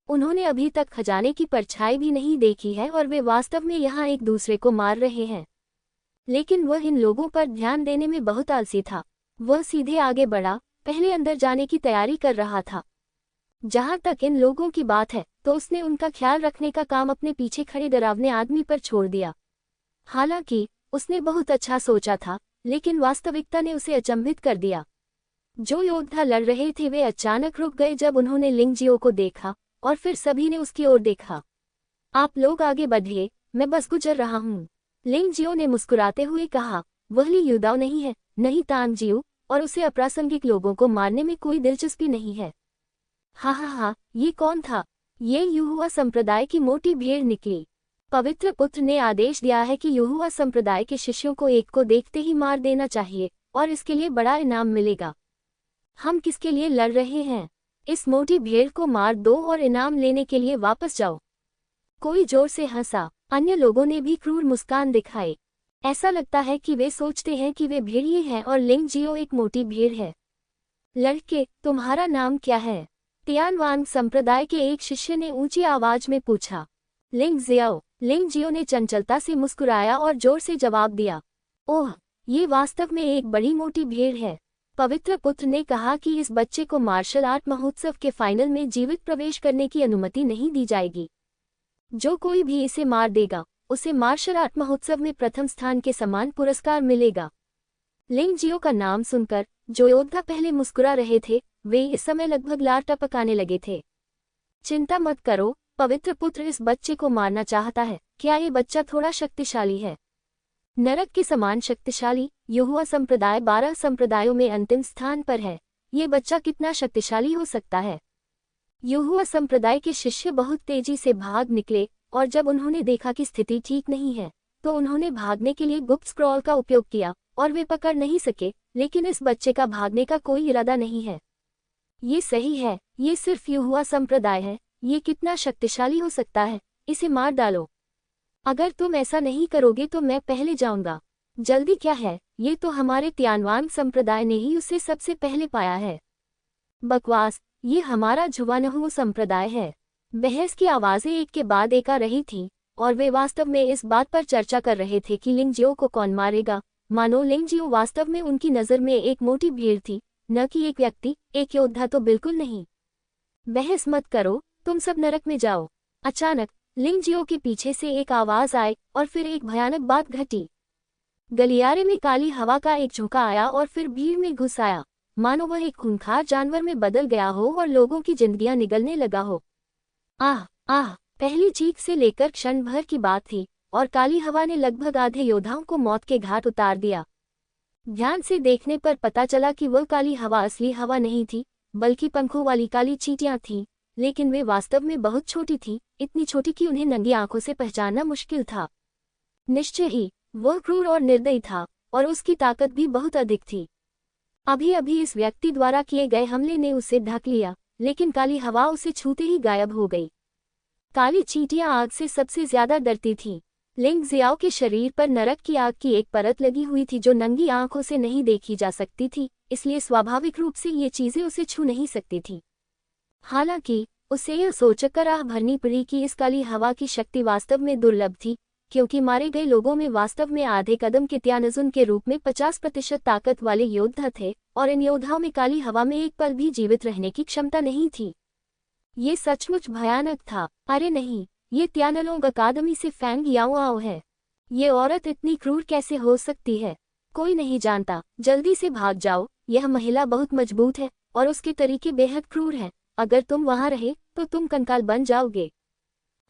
[SPEAKER 1] उन्होंने अभी तक खजाने की परछाई भी नहीं देखी है और वे वास्तव में यहाँ एक दूसरे को मार रहे हैं। लेकिन वह इन लोगों पर ध्यान देने में बहुत आलसी था। वह सीधे आगे बढ़ा, पहले अंदर जाने की तैयारी कर रहा था। जहां तक इन लोगों की बात है तो उसने उनका ख्याल रखने का काम अपने पीछे खड़े डरावने आदमी पर छोड़ दिया। हालांकि उसने बहुत अच्छा सोचा था, लेकिन वास्तविकता ने उसे अचंभित कर दिया। जो योद्धा लड़ रहे थे वे अचानक रुक गए जब उन्होंने लिंग जियो को देखा और फिर सभी ने उसकी ओर देखा। आप लोग आगे बढ़िए, मैं बस गुजर रहा हूँ, लिंग जियो ने मुस्कुराते हुए कहा। वह ली युदाओ नहीं है, नहीं तांग जियो, और उसे अप्रासंगिक लोगों को मारने में कोई दिलचस्पी नहीं है। हाँ, ये कौन था? ये युहुआ संप्रदाय की मोटी भीड़ निकली। पवित्र पुत्र ने आदेश दिया है कि युहुआ संप्रदाय के शिष्यों को एक को देखते ही मार देना चाहिए और इसके लिए बड़ा इनाम मिलेगा। हम किसके लिए लड़ रहे हैं? इस मोटी भीड़ को मार दो और इनाम लेने के लिए वापस जाओ। कोई जोर से हंसा। अन्य लोगों ने भी क्रूर मुस्कान दिखाई। ऐसा लगता है कि वे सोचते हैं कि वे भेड़िए हैं और लिंग जियो एक मोटी भीड़ है। लड़के, तुम्हारा नाम क्या है? तियानवांग संप्रदाय के एक शिष्य ने ऊंची आवाज में पूछा। लिंग जियो ने चंचलता से मुस्कुराया और जोर से जवाब दिया। ओह, ये वास्तव में एक बड़ी मोटी भीड़ है। पवित्र पुत्र ने कहा कि इस बच्चे को मार्शल आर्ट महोत्सव के फाइनल में जीवित प्रवेश करने की अनुमति नहीं दी जाएगी। जो कोई भी इसे मार देगा उसे मार्शल आर्ट महोत्सव में प्रथम स्थान के समान पुरस्कार मिलेगा। लिंग जियो का नाम सुनकर जो योद्धा पहले मुस्कुरा रहे थे वे इस समय लगभग लार टपकाने लगे थे। चिंता मत करो, पवित्र पुत्र इस बच्चे को मारना चाहता है। क्या ये बच्चा थोड़ा शक्तिशाली है? नरक के समान शक्तिशाली। युहुआ संप्रदाय 12 संप्रदायों में अंतिम स्थान पर है। ये बच्चा कितना शक्तिशाली हो सकता है? युहुआ संप्रदाय के शिष्य बहुत तेजी से भाग निकले और जब उन्होंने देखा कि स्थिति ठीक नहीं है तो उन्होंने भागने के लिए गुप्त स्क्रॉल का उपयोग किया और वे पकड़ नहीं सके, लेकिन इस बच्चे का भागने का कोई इरादा नहीं है। ये सही है, ये सिर्फ युहुआ संप्रदाय है, ये कितना शक्तिशाली हो सकता है, इसे मार डालो। अगर तुम ऐसा नहीं करोगे तो मैं पहले जाऊंगा। जल्दी क्या है, ये तो हमारे तियानवांग संप्रदाय ने ही उसे सबसे पहले पाया है। बकवास, ये हमारा झुवानहु संप्रदाय है। बहस की आवाजें एक के बाद एक आ रही थीं, और वे वास्तव में इस बात पर चर्चा कर रहे थे कि लिंगजियो को कौन मारेगा, मानो लिंगजियो वास्तव में उनकी नज़र में एक मोटी भीड़ थी, न कि एक व्यक्ति, एक योद्धा तो बिल्कुल नहीं। बहस मत करो, तुम सब नरक में जाओ। अचानक लिंगजियो के पीछे से एक आवाज आई और फिर एक भयानक बात घटी। गलियारे में काली हवा का एक झोंका आया और फिर भीड़ में घुस आया, मानो वह एक खूंखार जानवर में बदल गया हो और लोगों की जिंदगियां निगलने लगा हो। आह आह, पहली चीख से लेकर क्षण भर की बात थी, और काली हवा ने लगभग आधे योद्धाओं को मौत के घाट उतार दिया। ध्यान से देखने पर पता चला कि वह काली हवा असली हवा नहीं थी, बल्कि पंखों वाली काली चींटियां थीं, लेकिन वे वास्तव में बहुत छोटी थीं, इतनी छोटी कि उन्हें नंगी आंखों से पहचानना मुश्किल था। निश्चय ही वह क्रूर और निर्दयी था, और उसकी ताकत भी बहुत अधिक थी। अभी अभी इस व्यक्ति द्वारा किए गए हमले ने उसे ढक लिया, लेकिन काली हवा उसे छूते ही गायब हो गई। काली चींटियां आग से सबसे ज्यादा डरती थीं। लिंग जियाओ के शरीर पर नरक की आग की एक परत लगी हुई थी जो नंगी आंखों से नहीं देखी जा सकती थी, इसलिए स्वाभाविक रूप से ये चीजें उसे छू नहीं सकती थी। हालांकि उसे यह सोचकर आह भरनी पड़ी कि इस काली हवा की शक्ति वास्तव में दुर्लभ थी, क्योंकि मारे गए लोगों में वास्तव में आधे कदम के त्यानजुन के रूप में 50% ताकत वाले योद्धा थे, और इन योद्धाओं में काली हवा में एक पल भी जीवित रहने की क्षमता नहीं थी। ये सचमुच भयानक था। अरे नहीं, ये त्यानलोंग अकादमी से फैंग याओआओ है। ये औरत इतनी क्रूर कैसे हो सकती है? कोई नहीं जानता, जल्दी से भाग जाओ। यह महिला बहुत मजबूत है, और उसके तरीके बेहद क्रूर हैं। अगर तुम वहां रहे तो तुम कंकाल बन जाओगे।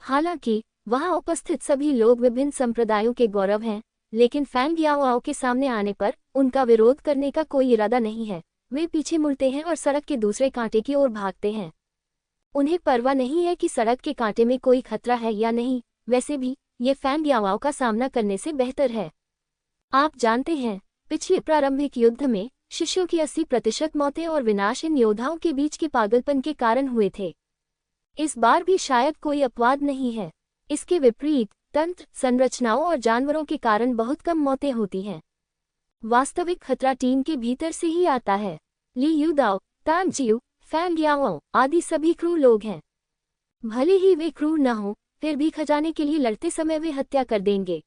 [SPEAKER 1] हालांकि वहां उपस्थित सभी लोग विभिन्न संप्रदायों के गौरव हैं, लेकिन फैंग याओआओ के सामने आने पर उनका विरोध करने का कोई इरादा नहीं है। वे पीछे मुड़ते हैं और सड़क के दूसरे कांटे की ओर भागते हैं। उन्हें परवाह नहीं है कि सड़क के कांटे में कोई खतरा है या नहीं। वैसे भी ये फैंग याओआओ का सामना करने से बेहतर है। आप जानते हैं, पिछले प्रारंभिक युद्ध में शिष्यों की 80% मौतें और विनाश इन योद्धाओं के बीच के पागलपन के कारण हुए थे। इस बार भी शायद कोई अपवाद नहीं है। इसके विपरीत तंत्र, संरचनाओं और जानवरों के कारण बहुत कम मौतें होती हैं। वास्तविक खतरा टीम के भीतर से ही आता है। ली युदाओ, तांग जियू, फैंग याओआओ आदि सभी क्रूर लोग हैं। भले ही वे क्रूर न हो, फिर भी खजाने के लिए लड़ते समय वे हत्या कर देंगे।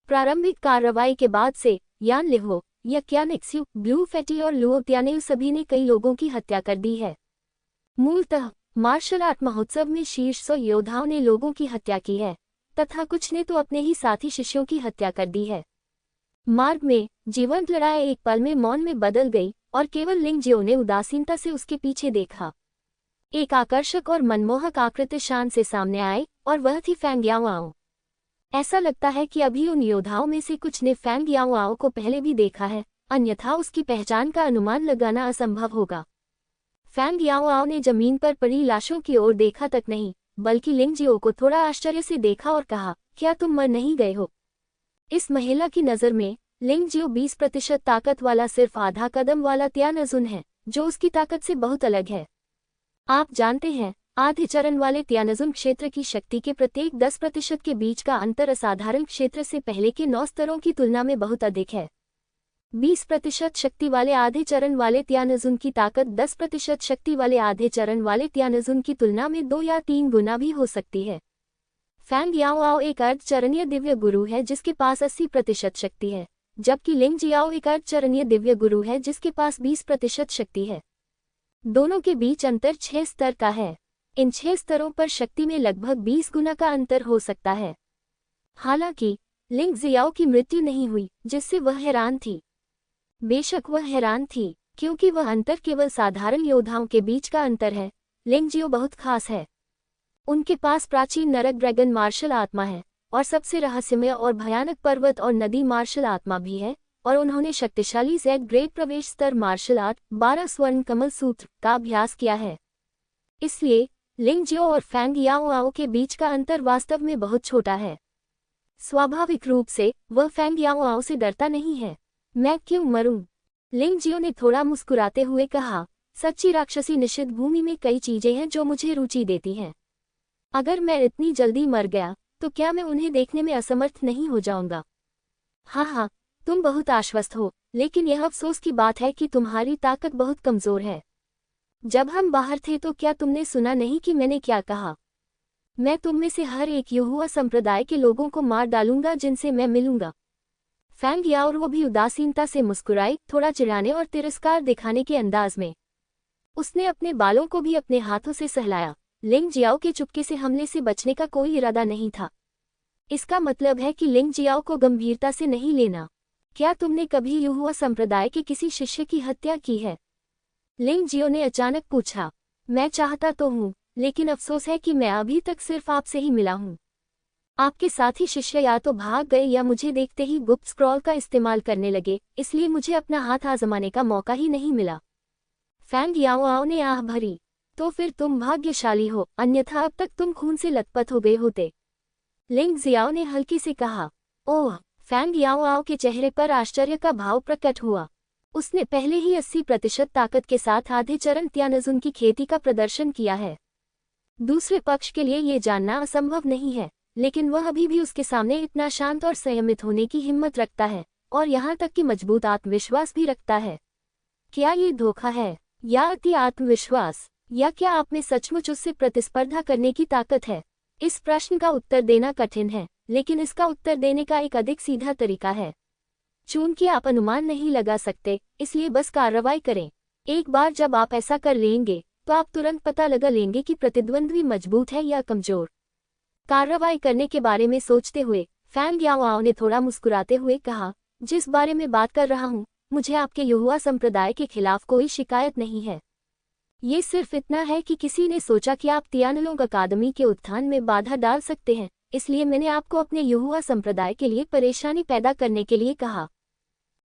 [SPEAKER 1] प्रारंभिक कार्रवाई के बाद से यान लिहो, यक्यानिक्स्यू, ब्लू फैटी और लुओत्यानेउ सभी ने कई लोगों की हत्या कर दी है। मूलतः मार्शल आर्ट महोत्सव में शीर्ष 100 योद्धाओं ने लोगों की हत्या की है, तथा कुछ ने तो अपने ही साथी शिष्यों की हत्या कर दी है। मार्ग में जीवंत लड़ाई एक पल में मौन में बदल गई, और केवल लिंगजियो ने उदासीनता से उसके पीछे देखा। एक आकर्षक और मनमोहक आकृति शान से सामने आई, और वह थी फैंग याओआओ। ऐसा लगता है कि अभी उन योद्धाओं में से कुछ ने फैंग याओआओ को पहले भी देखा है, अन्यथा उसकी पहचान का अनुमान लगाना असंभव होगा। फैंग याओआओ ने जमीन पर पड़ी लाशों की ओर देखा तक नहीं, बल्कि लिंगजियो को थोड़ा आश्चर्य से देखा और कहा, क्या तुम मर नहीं गए हो? इस महिला की नज़र में लिंगजियो 20% ताकत वाला सिर्फ आधा कदम वाला त्यानजुन है, जो उसकी ताकत से बहुत अलग है। आप जानते हैं, आधे चरण वाले त्यानजुन क्षेत्र की शक्ति के प्रत्येक 10% के बीच का अंतर असाधारण क्षेत्र से पहले के 9 स्तरों की तुलना में बहुत अधिक है। 20% शक्ति वाले आधे चरण वाले त्यानजुन की ताकत 10% शक्ति वाले आधे चरण वाले त्यानजुन की तुलना में 2 या 3 गुना भी हो सकती है। फैंग याओआओ एक अर्धचरणीय दिव्य गुरु है जिसके पास 80% शक्ति है, जबकि लिंगजियाओ एक अर्धचरणीय दिव्य गुरु है जिसके पास 20% शक्ति है। दोनों के बीच अंतर 6 स्तर का है। इन 6 स्तरों पर शक्ति में लगभग 20 गुना का अंतर हो सकता है। हालांकि लिंगजियाओ की मृत्यु नहीं हुई, जिससे वह हैरान थी। बेशक वह हैरान थी, क्योंकि वह अंतर केवल साधारण योद्धाओं के बीच का अंतर है। लिंगजियो बहुत खास है। उनके पास प्राचीन नरक ड्रैगन मार्शल आत्मा है, और सबसे रहस्यमय और भयानक पर्वत और नदी मार्शल आत्मा भी है, और उन्होंने शक्तिशाली जेड ग्रेड प्रवेश स्तर मार्शल आर्ट 12 स्वर्ण कमल सूत्र का अभ्यास किया है। इसलिए लिंगजियो और फैंग याओआओ के बीच का अंतर वास्तव में बहुत छोटा है। स्वाभाविक रूप से वह फैंग याओआओ से डरता नहीं है। मैं क्यों मरूं? लिंगजियो ने थोड़ा मुस्कुराते हुए कहा, सच्ची राक्षसी निषिद्ध भूमि में कई चीजें हैं जो मुझे रुचि देती हैं। अगर मैं इतनी जल्दी मर गया तो क्या मैं उन्हें देखने में असमर्थ नहीं हो जाऊंगा? हाँ हाँ, तुम बहुत आश्वस्त हो, लेकिन यह अफसोस की बात है कि तुम्हारी ताकत बहुत कमजोर है। जब हम बाहर थे तो क्या तुमने सुना नहीं कि मैंने क्या कहा? मैं तुम में से हर एक युहुआ संप्रदाय के लोगों को मार डालूंगा जिनसे मैं मिलूंगा। फैंग याओ वो भी उदासीनता से मुस्कुराई, थोड़ा चिढ़ाने और तिरस्कार दिखाने के अंदाज में। उसने अपने बालों को भी अपने हाथों से सहलाया। लिंग जियाओ के चुपके से हमले से बचने का कोई इरादा नहीं था। इसका मतलब है कि लिंग जियाओ को गंभीरता से नहीं लेना। क्या तुमने कभी युहुआ संप्रदाय के किसी शिष्य की हत्या की है? लिंग जियो ने अचानक पूछा। मैं चाहता तो हूँ, लेकिन अफसोस है कि मैं अभी तक सिर्फ आपसे ही मिला हूँ। आपके साथी शिष्य या तो भाग गए या मुझे देखते ही गुप्त स्क्रॉल का इस्तेमाल करने लगे, इसलिए मुझे अपना हाथ आजमाने का मौका ही नहीं मिला। फैंग याओ ने आह भरी। तो फिर तुम भाग्यशाली हो, अन्यथा अब तक तुम खून से लथपथ हो गए होते। लिंग जियाओ ने हल्की से कहा। ओह! फैंग याओ के चेहरे पर आश्चर्य का भाव प्रकट हुआ। उसने पहले ही 80% ताकत के साथ आधे चरण त्यानजुन की खेती का प्रदर्शन किया है। दूसरे पक्ष के लिए ये जानना असंभव नहीं है, लेकिन वह अभी भी उसके सामने इतना शांत और संयमित होने की हिम्मत रखता है, और यहाँ तक कि मजबूत आत्मविश्वास भी रखता है। क्या ये धोखा है, या अति आत्मविश्वास, या क्या आप में सचमुच उससे प्रतिस्पर्धा करने की ताकत है? इस प्रश्न का उत्तर देना कठिन है, लेकिन इसका उत्तर देने का एक अधिक सीधा तरीका है। चूंकि आप अनुमान नहीं लगा सकते, इसलिए बस कार्रवाई करें। एक बार जब आप ऐसा कर लेंगे तो आप तुरंत पता लगा लेंगे कि प्रतिद्वंद्वी मजबूत है या कमजोर। कार्रवाई करने के बारे में सोचते हुए फैंग याओ ने थोड़ा मुस्कुराते हुए कहा, जिस बारे में बात कर रहा हूँ, मुझे आपके युहुआ संप्रदाय के खिलाफ कोई शिकायत नहीं है। ये सिर्फ इतना है कि किसी ने सोचा कि आप तियानलोंग अकादमी के उत्थान में बाधा डाल सकते हैं, इसलिए मैंने आपको अपने युहुआ संप्रदाय के लिए परेशानी पैदा करने के लिए कहा।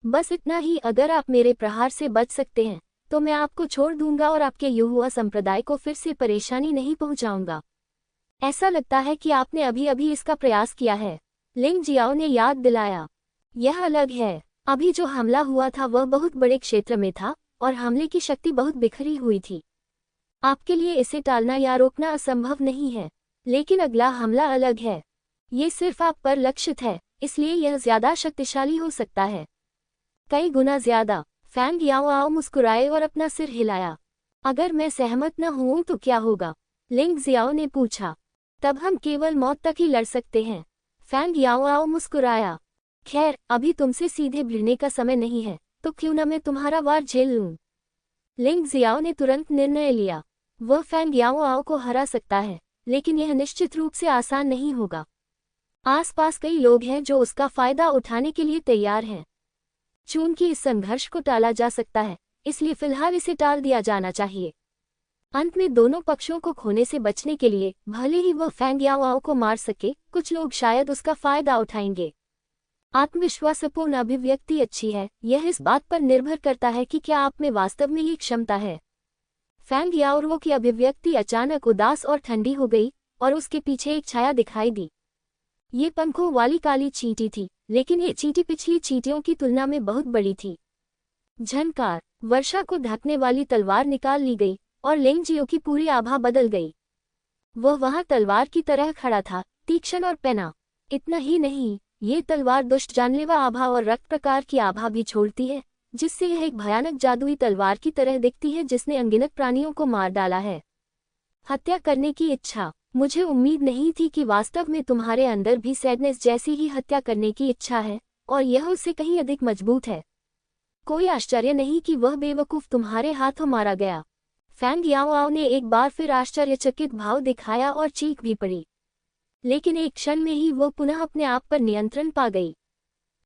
[SPEAKER 1] बस इतना ही। अगर आप मेरे प्रहार से बच सकते हैं तो मैं आपको छोड़ दूंगा और आपके युहुआ संप्रदाय को फिर से परेशानी नहीं पहुंचाऊंगा। ऐसा लगता है कि आपने अभी अभी इसका प्रयास किया है, लिंग जियाओ ने याद दिलाया। यह अलग है। अभी जो हमला हुआ था वह बहुत बड़े क्षेत्र में था और हमले की शक्ति बहुत बिखरी हुई थी। आपके लिए इसे टालना या रोकना असंभव नहीं है, लेकिन अगला हमला अलग है। ये सिर्फ आप पर लक्षित है, इसलिए यह ज्यादा शक्तिशाली हो सकता है, कई गुना ज्यादा। फैंग याओ मुस्कुराए और अपना सिर हिलाया। अगर मैं सहमत न हूं तो क्या होगा? लिंग जियाओ ने पूछा। तब हम केवल मौत तक ही लड़ सकते हैं। फैंग याओ मुस्कुराया। खैर, अभी तुमसे सीधे भिड़ने का समय नहीं है, तो क्यों न मैं तुम्हारा वार झेल लूं? लिंग जियाओ ने तुरंत निर्णय लिया। वह फैंग याओ को हरा सकता है, लेकिन यह निश्चित रूप से आसान नहीं होगा। आसपास कई लोग हैं जो उसका फायदा उठाने के लिए तैयार हैं। चूंकि इस संघर्ष को टाला जा सकता है, इसलिए फिलहाल इसे टाल दिया जाना चाहिए। अंत में दोनों पक्षों को खोने से बचने के लिए भले ही वह फैंग याओ को मार सके, कुछ लोग शायद उसका फायदा उठाएंगे। आत्मविश्वासपूर्ण अभिव्यक्ति अच्छी है, यह इस बात पर निर्भर करता है कि क्या आप में वास्तव में ये क्षमता है। फैंग याओ की अभिव्यक्ति अचानक उदास और ठंडी हो गई और उसके पीछे एक छाया दिखाई दी। ये पंखों वाली काली चींटी थी, लेकिन ये चींटी पिछली चींटियों की तुलना में बहुत बड़ी थी। झनकार, वर्षा को ढकने वाली तलवार निकाल ली गई और लिंग जियो की पूरी आभा बदल गई। वह वहां तलवार की तरह खड़ा था, तीक्ष्ण और पैना। इतना ही नहीं, ये तलवार दुष्ट जानलेवा आभा और रक्त प्रकार की आभा भी छोड़ती है, जिससे यह एक भयानक जादुई तलवार की तरह दिखती है जिसने अनगिनत प्राणियों को मार डाला है। हत्या करने की इच्छा। मुझे उम्मीद नहीं थी कि वास्तव में तुम्हारे अंदर भी सैडनेस जैसी ही हत्या करने की इच्छा है, और यह उससे कहीं अधिक मजबूत है। कोई आश्चर्य नहीं कि वह बेवकूफ तुम्हारे हाथों मारा गया। फैंग याओ ने एक बार फिर आश्चर्यचकित भाव दिखाया और चीख भी पड़ी, लेकिन एक क्षण में ही वह पुनः अपने आप पर नियंत्रण पा गई।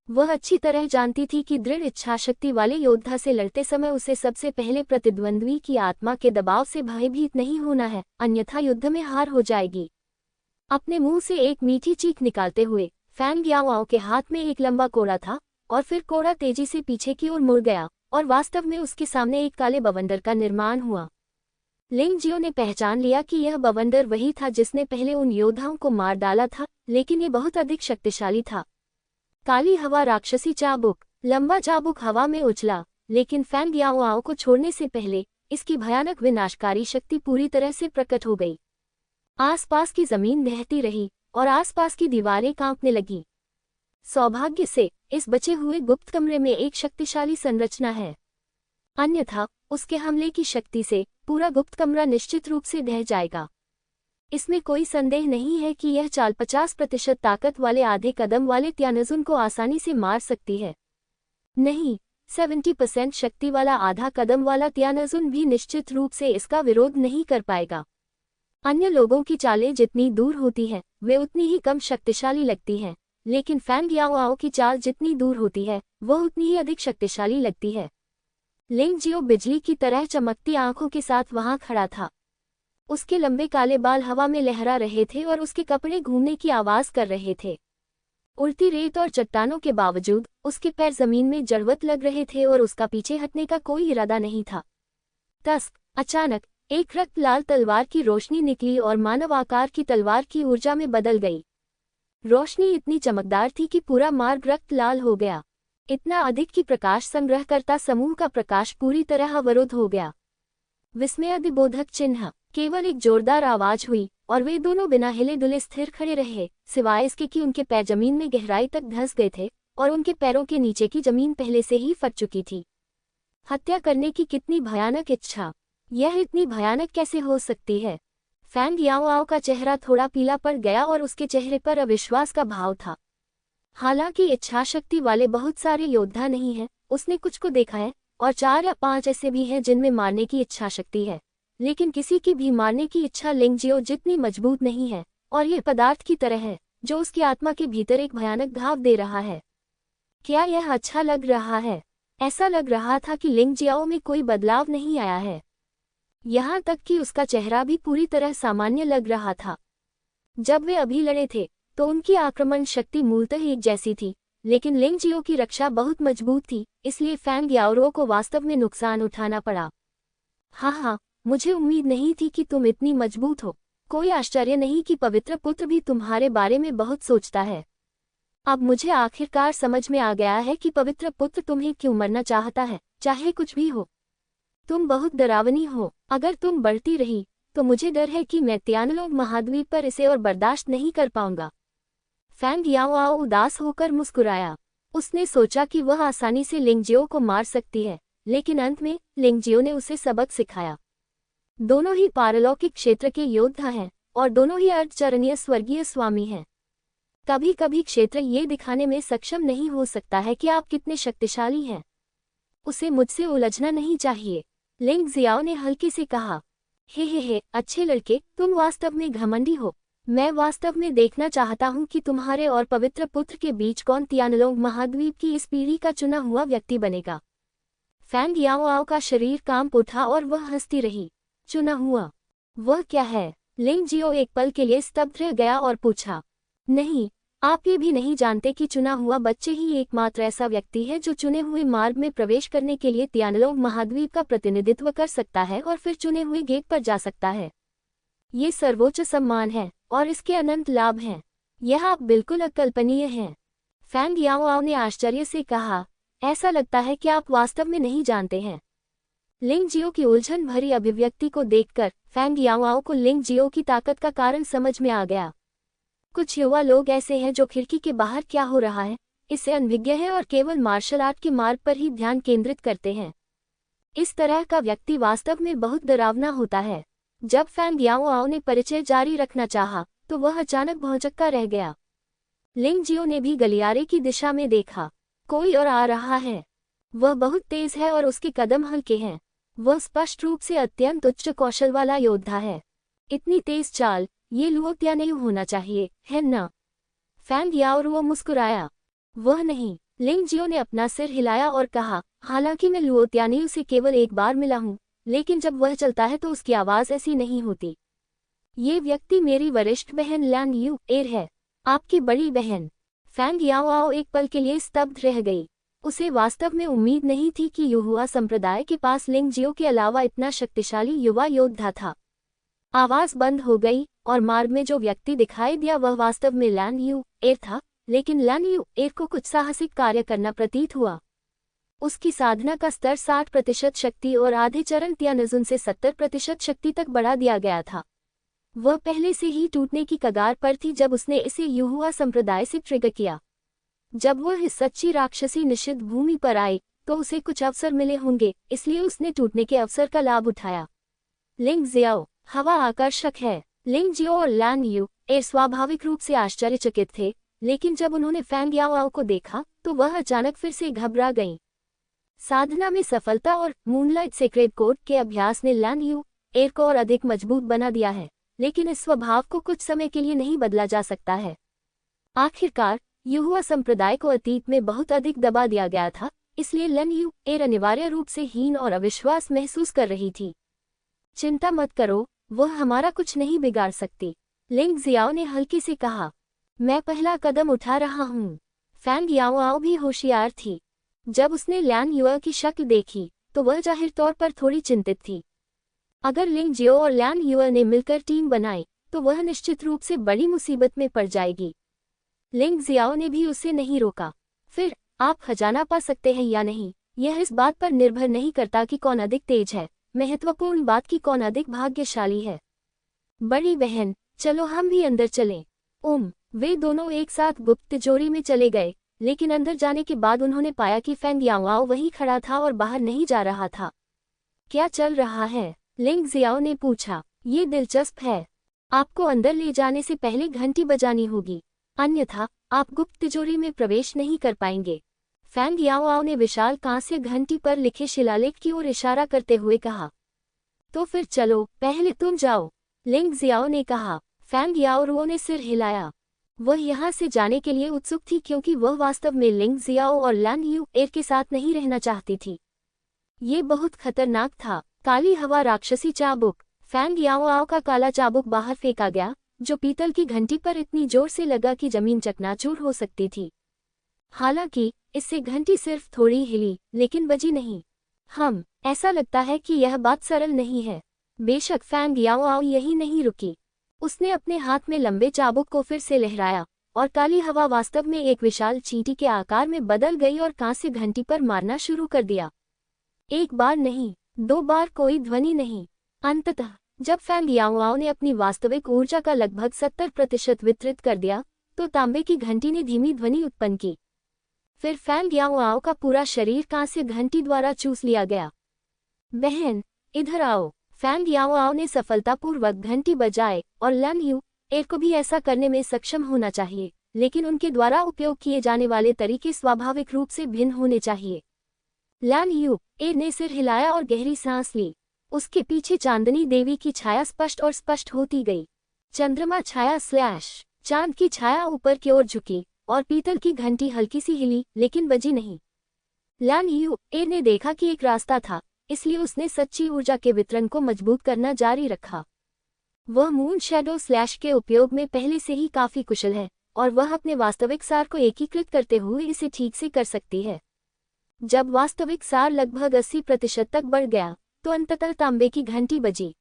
[SPEAKER 1] वह अच्छी तरह जानती थी कि दृढ़ इच्छाशक्ति वाले योद्धा से लड़ते समय उसे सबसे पहले प्रतिद्वंद्वी की आत्मा के दबाव से भयभीत नहीं होना है, अन्यथा युद्ध में हार हो जाएगी। अपने मुंह से एक मीठी चीख निकालते हुए फैंग याओ के हाथ में एक लंबा कोड़ा था, और फिर कोड़ा तेजी से पीछे की ओर मुड़ गया और वास्तव में उसके सामने एक काले बवंडर का निर्माण हुआ। लिंग जियो ने पहचान लिया कि यह बवंडर वही था जिसने पहले उन योद्धाओं को मार डाला था, लेकिन ये बहुत अधिक शक्तिशाली था। काली हवा राक्षसी चाबुक। लंबा चाबुक हवा में उछला, लेकिन फैंग याओ को छोड़ने से पहले इसकी भयानक विनाशकारी शक्ति पूरी तरह से प्रकट हो गई। आसपास की जमीन दहती रही और आसपास की दीवारें कांपने लगी। सौभाग्य से इस बचे हुए गुप्त कमरे में एक शक्तिशाली संरचना है, अन्यथा उसके हमले की शक्ति से पूरा गुप्त कमरा निश्चित रूप से ढह जाएगा। इसमें कोई संदेह नहीं है कि यह चाल 50% ताकत वाले आधे कदम वाले त्यानजुन को आसानी से मार सकती है। नहीं, 70% शक्ति वाला आधा कदम वाला त्यानजुन भी निश्चित रूप से इसका विरोध नहीं कर पाएगा। अन्य लोगों की चालें जितनी दूर होती हैं, वे उतनी ही कम शक्तिशाली लगती हैं, लेकिन फैंग याओ की चाल जितनी दूर होती है, वह उतनी ही अधिक शक्तिशाली लगती है। लिंग जियो बिजली की तरह चमकती आंखों के साथ वहां खड़ा था। उसके लंबे काले बाल हवा में लहरा रहे थे और उसके कपड़े घूमने की आवाज कर रहे थे। उड़ती रेत और चट्टानों के बावजूद उसके पैर जमीन में जड़वत लग रहे थे और उसका पीछे हटने का कोई इरादा नहीं था। अचानक एक रक्त लाल तलवार की रोशनी निकली और मानव आकार की तलवार की ऊर्जा में बदल गई। रोशनी इतनी चमकदार थी कि पूरा मार्ग रक्त लाल हो गया, इतना अधिक कि प्रकाश संग्रहकर्ता समूह का प्रकाश पूरी तरह अवरुद्ध हो गया। विस्मयादिबोधक चिन्ह। केवल एक जोरदार आवाज हुई और वे दोनों बिना हिले डुले स्थिर खड़े रहे, सिवाय इसके कि उनके पैर जमीन में गहराई तक धंस गए थे और उनके पैरों के नीचे की जमीन पहले से ही फट चुकी थी। हत्या करने की कितनी भयानक इच्छा! यह इतनी भयानक कैसे हो सकती है? फैंग याओ का चेहरा थोड़ा पीला पड़ गया और उसके चेहरे पर अविश्वास का भाव था। हालांकि इच्छाशक्ति वाले बहुत सारे योद्धा नहीं हैं, उसने कुछ को देखा है और 4 या 5 ऐसे भी हैं जिनमें मारने की इच्छाशक्ति है, लेकिन किसी की भी मारने की इच्छा लिंग जियो जितनी मजबूत नहीं है और ये पदार्थ की तरह है जो उसकी आत्मा के भीतर एक भयानक घाव दे रहा है। क्या यह अच्छा लग रहा है? ऐसा लग रहा था कि लिंग जियाओ में कोई बदलाव नहीं आया है, यहाँ तक कि उसका चेहरा भी पूरी तरह सामान्य लग रहा था। जब वे अभी लड़े थे तो उनकी आक्रमण शक्ति मूलतः एक जैसी थी, लेकिन लिंग जियो की रक्षा बहुत मजबूत थी, इसलिए फैंग याओ को वास्तव में नुकसान उठाना पड़ा। हाँ, मुझे उम्मीद नहीं थी कि तुम इतनी मजबूत हो। कोई आश्चर्य नहीं कि पवित्र पुत्र भी तुम्हारे बारे में बहुत सोचता है। अब मुझे आखिरकार समझ में आ गया है कि पवित्र पुत्र तुम्हें क्यों मरना चाहता है, चाहे कुछ भी हो। तुम बहुत डरावनी हो। अगर तुम बढ़ती रही तो मुझे डर है कि मैं त्यानलोंग महाद्वीप पर इसे और बर्दाश्त नहीं कर पाऊंगा। फैंग याओ उदास होकर मुस्कुराया। उसने सोचा कि वह आसानी से लिंग जियो को मार सकती है, लेकिन अंत में लिंग जियो ने उसे सबक सिखाया। दोनों ही पारलौकिक क्षेत्र के योद्धा हैं और दोनों ही अर्धचरणीय स्वर्गीय स्वामी हैं। कभी कभी क्षेत्र ये दिखाने में सक्षम नहीं हो सकता है कि आप कितने शक्तिशाली हैं। उसे मुझसे उलझना नहीं चाहिए, लिंग जियाओ ने हल्के से कहा। हे, अच्छे लड़के, तुम वास्तव में घमंडी हो। मैं वास्तव में देखना चाहता हूँ कि तुम्हारे और पवित्र पुत्र के बीच कौन त्यानलोंग महाद्वीप की इस पीढ़ी का चुना हुआ व्यक्ति बनेगा। फैंग याओ का शरीर कांप उठा और वह हंसती रही। चुना हुआ? वह क्या है? लिंग जियो एक पल के लिए स्तब्ध रह गया और पूछा। नहीं, आप ये भी नहीं जानते कि चुना हुआ बच्चे ही एकमात्र ऐसा व्यक्ति है जो चुने हुए मार्ग में प्रवेश करने के लिए त्यानलोंग महाद्वीप का प्रतिनिधित्व कर सकता है और फिर चुने हुए गेट पर जा सकता है। ये सर्वोच्च सम्मान है और इसके अनंत लाभ हैं। यह आप बिल्कुल अकल्पनीय हैं। फैंग याओ ने आश्चर्य से कहा। ऐसा लगता है कि आप वास्तव में नहीं जानते हैं। लिंग जियो की उलझन भरी अभिव्यक्ति को देखकर फैंग याओ को लिंग जियो की ताकत का कारण समझ में आ गया। कुछ युवा लोग ऐसे हैं जो खिड़की के बाहर क्या हो रहा है इससे अनभिज्ञ हैं और केवल मार्शल आर्ट के मार्ग पर ही ध्यान केंद्रित करते हैं। इस तरह का व्यक्ति वास्तव में बहुत डरावना होता है। जब फैंग याओ ने परिचय जारी रखना चाहा तो वह अचानक भौचक्का रह गया। लिंग जियो ने भी गलियारे की दिशा में देखा। कोई और आ रहा है। वह बहुत तेज है और उसके कदम हल्के हैं। वह स्पष्ट रूप से अत्यंत उच्च कौशल वाला योद्धा है। इतनी तेज चाल, ये लुओ त्यान्यू होना चाहिए, है ना? फैंग याओ मुस्कुराया। वह नहीं। लिंग जियो ने अपना सिर हिलाया और कहा, हालांकि मैं लुओ त्यान्यू से केवल एक बार मिला हूँ, लेकिन जब वह चलता है तो उसकी आवाज ऐसी नहीं होती। ये व्यक्ति मेरी वरिष्ठ बहन लैंग यू एर है, आपकी बड़ी बहन। फैंग याओ एक पल के लिए स्तब्ध रह गई। उसे वास्तव में उम्मीद नहीं थी कि युहुआ संप्रदाय के पास लिंग जियो के अलावा इतना शक्तिशाली युवा योद्धा था। आवाज बंद हो गई और मार्ग में जो व्यक्ति दिखाई दिया वह वास्तव में लैंग यू एर था, लेकिन लैंग यू एर को कुछ साहसिक कार्य करना प्रतीत हुआ। उसकी साधना का स्तर 60% शक्ति और आधे चरण त्यानजुन से 70% शक्ति तक बढ़ा दिया गया था। वह पहले से ही टूटने की कगार पर थी जब उसने इसे युहुआ संप्रदाय से ट्रिगर किया। जब वह इस सच्ची राक्षसी निषिद्ध भूमि पर आई तो उसे कुछ अवसर मिले होंगे, इसलिए उसने टूटने के अवसर का लाभ उठाया। लिंग जियाओ, हवा आकर्षक है। लिंग जियो और लैन यू स्वाभाविक रूप से आश्चर्यचकित थे, लेकिन जब उन्होंने फैंग याओ को देखा तो वह अचानक फिर से घबरा गईं। साधना में सफलता और मूनलाइट सेक्रेड कोड के अभ्यास ने लैन यू को और अधिक मजबूत बना दिया है, लेकिन इस स्वभाव को कुछ समय के लिए नहीं बदला जा सकता है। आखिरकार युहुआ संप्रदाय को अतीत में बहुत अधिक दबा दिया गया था, इसलिए लैन यू अनिवार्य रूप से हीन और अविश्वास महसूस कर रही थी। चिंता मत करो, वह हमारा कुछ नहीं बिगाड़ सकती, लिंग जियाओ ने हल्की से कहा। मैं पहला कदम उठा रहा हूँ। फैंग याओ भी होशियार थी। जब उसने लैन युआ की शक्ल देखी तो वह जाहिर तौर पर थोड़ी चिंतित थी। अगर लिंग जियो और लैन युआ ने मिलकर टीम बनाई तो वह निश्चित रूप से बड़ी मुसीबत में पड़ जाएगी। लिंग जियाओ ने भी उसे नहीं रोका। फिर आप खजाना पा सकते हैं या नहीं, यह इस बात पर निर्भर नहीं करता कि कौन अधिक तेज है, महत्वपूर्ण बात की कौन अधिक भाग्यशाली है। बड़ी बहन, चलो हम भी अंदर चलें। वे दोनों एक साथ गुप्त तिजोरी में चले गए, लेकिन अंदर जाने के बाद उन्होंने पाया कि फैंग याओ वहीं खड़ा था और बाहर नहीं जा रहा था। क्या चल रहा है? लिंग जियाओ ने पूछा। ये दिलचस्प है। आपको अंदर ले जाने से पहले घंटी बजानी होगी, अन्यथा आप गुप्त तिजोरी में प्रवेश नहीं कर पाएंगे। फैंग याओ ने विशाल कांस्य घंटी पर लिखे शिलालेख की ओर इशारा करते हुए कहा। तो फिर चलो, पहले तुम जाओ, लिंग जियाओ ने कहा। फैंग याओ ने सिर हिलाया। वह यहाँ से जाने के लिए उत्सुक थी क्योंकि वह वास्तव में लिंग जियाओ और लैन यू के साथ नहीं रहना चाहती थी। ये बहुत खतरनाक था। काली हवा राक्षसी चाबुक। फैंग याओ का काला चाबुक बाहर फेंका गया, जो पीतल की घंटी पर इतनी जोर से लगा कि जमीन चकनाचूर हो सकती थी। हालांकि इससे घंटी सिर्फ थोड़ी हिली, लेकिन बजी नहीं। ऐसा लगता है कि यह बात सरल नहीं है। बेशक फैंग याओ यही नहीं रुकी। उसने अपने हाथ में लंबे चाबुक को फिर से लहराया और काली हवा वास्तव में एक विशाल चींटी के आकार में बदल गई और कांस्य घंटी पर मारना शुरू कर दिया। एक बार नहीं, 2 बार, कोई ध्वनि नहीं। अंततः जब फैंग याओ ने अपनी वास्तविक ऊर्जा का लगभग 70% वितरित कर दिया तो तांबे की घंटी ने धीमी ध्वनि उत्पन्न की। फिर फैंग याओ का पूरा शरीर कांस्य घंटी द्वारा चूस लिया गया। बहन, इधर आओ। फैंग याओ ने सफलतापूर्वक घंटी बजाए और लैन यू को भी ऐसा करने में सक्षम होना चाहिए, लेकिन उनके द्वारा उपयोग किए जाने वाले तरीके स्वाभाविक रूप से भिन्न होने चाहिए। लैन यू ने सिर हिलाया और गहरी सांस ली। उसके पीछे चांदनी देवी की छाया स्पष्ट और स्पष्ट होती गई। चंद्रमा छाया / चांद की छाया ऊपर की ओर झुकी और पीतल की घंटी हल्की सी हिली, लेकिन बजी नहीं। लैन यू ने देखा कि एक रास्ता था, इसलिए उसने सच्ची ऊर्जा के वितरण को मजबूत करना जारी रखा। वह मून शैडो स्लैश के उपयोग में पहले से ही काफी कुशल है और वह अपने वास्तविक सार को एकीकृत करते हुए इसे ठीक से कर सकती है। जब वास्तविक सार लगभग 80% तक बढ़ गया तो अंततः तांबे की घंटी बजी।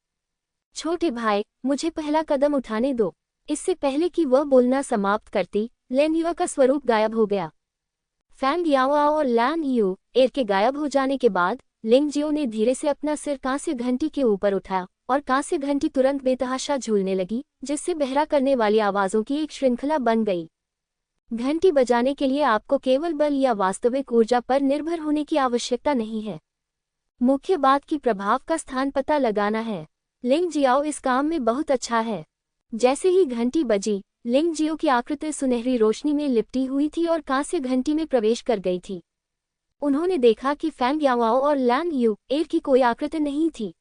[SPEAKER 1] छोटे भाई, मुझे पहला कदम उठाने दो। इससे पहले कि वह बोलना समाप्त करती, लैन यू का स्वरूप गायब हो गया। फैंग याओ और लैन यू के गायब हो जाने के बाद लिंग जियो ने धीरे से अपना सिर कांस्य घंटी के ऊपर उठाया और कांस्य घंटी तुरंत बेतहाशा झूलने लगी, जिससे बहरा करने वाली आवाजों की एक श्रृंखला बन गई। घंटी बजाने के लिए आपको केवल बल या वास्तविक ऊर्जा पर निर्भर होने की आवश्यकता नहीं है। मुख्य बात की प्रभाव का स्थान पता लगाना है। लिंग जियाओ इस काम में बहुत अच्छा है। जैसे ही घंटी बजी, लिंग जियो की आकृति सुनहरी रोशनी में लिपटी हुई थी और कांस्य घंटी में प्रवेश कर गई थी। उन्होंने देखा कि फैंग याओ और लैन यू की कोई आकृति नहीं थी।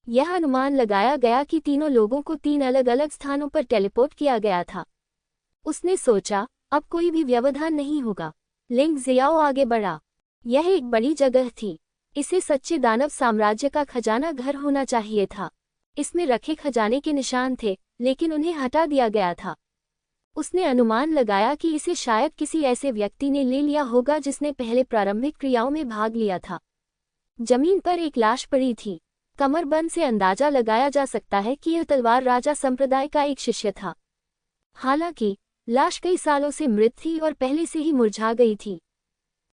[SPEAKER 1] यह अनुमान लगाया गया कि तीनों लोगों को 3 अलग अलग स्थानों पर टेलीपोर्ट किया गया था। उसने सोचा, अब कोई भी व्यवधान नहीं होगा। लिंग जियाओ आगे बढ़ा। यह एक बड़ी जगह थी। इसे सच्चे दानव साम्राज्य का खजाना घर होना चाहिए था। इसमें रखे खजाने के निशान थे, लेकिन उन्हें हटा दिया गया था। उसने अनुमान लगाया कि इसे शायद किसी ऐसे व्यक्ति ने ले लिया होगा जिसने पहले प्रारंभिक क्रियाओं में भाग लिया था। जमीन पर एक लाश पड़ी थी। कमरबंद से अंदाजा लगाया जा सकता है कि यह तलवार राजा संप्रदाय का एक शिष्य था। हालांकि लाश कई सालों से मृत थी और पहले से ही मुरझा गई थी।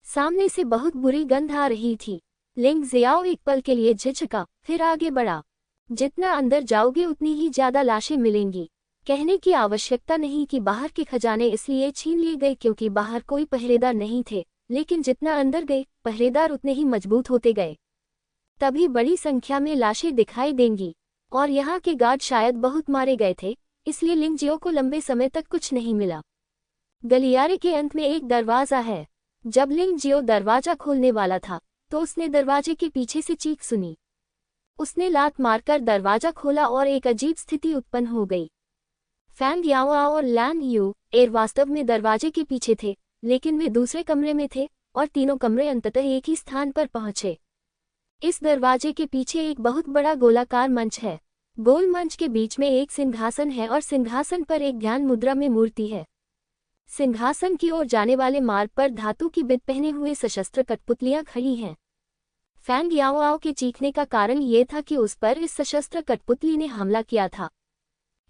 [SPEAKER 1] सामने से बहुत बुरी गंध आ रही थी। लिंग जियाओ एक पल के लिए झिझका, फिर आगे बढ़ा। जितना अंदर जाओगे उतनी ही ज्यादा लाशें मिलेंगी। कहने की आवश्यकता नहीं कि बाहर के खजाने इसलिए छीन लिए गए क्योंकि बाहर कोई पहरेदार नहीं थे, लेकिन जितना अंदर गए पहरेदार उतने ही मजबूत होते गए। तभी बड़ी संख्या में लाशें दिखाई देंगी, और यहाँ के गार्ड शायद बहुत मारे गए थे, इसलिए लिंगजियो को लंबे समय तक कुछ नहीं मिला। गलियारे के अंत में एक दरवाजा है। जब लिंगजियो दरवाजा खोलने वाला था तो उसने दरवाजे के पीछे से चीख सुनी। उसने लात मारकर दरवाजा खोला और एक अजीब स्थिति उत्पन्न हो गई। फैंग याओआओ और लैन यू एर वास्तव में दरवाजे के पीछे थे, लेकिन वे दूसरे कमरे में थे और तीनों कमरे अंततः एक ही स्थान पर पहुंचे। इस दरवाजे के पीछे एक बहुत बड़ा गोलाकार मंच है। गोल मंच के बीच में एक सिंहासन है और सिंहासन पर एक ध्यान मुद्रा में मूर्ति है। सिंहासन की ओर जाने वाले मार्ग पर धातु की बिट पहने हुए सशस्त्र कठपुतलियां खड़ी हैं। फैंग याओआओ के चीखने का कारण ये था कि उस पर इस सशस्त्र कठपुतली ने हमला किया था।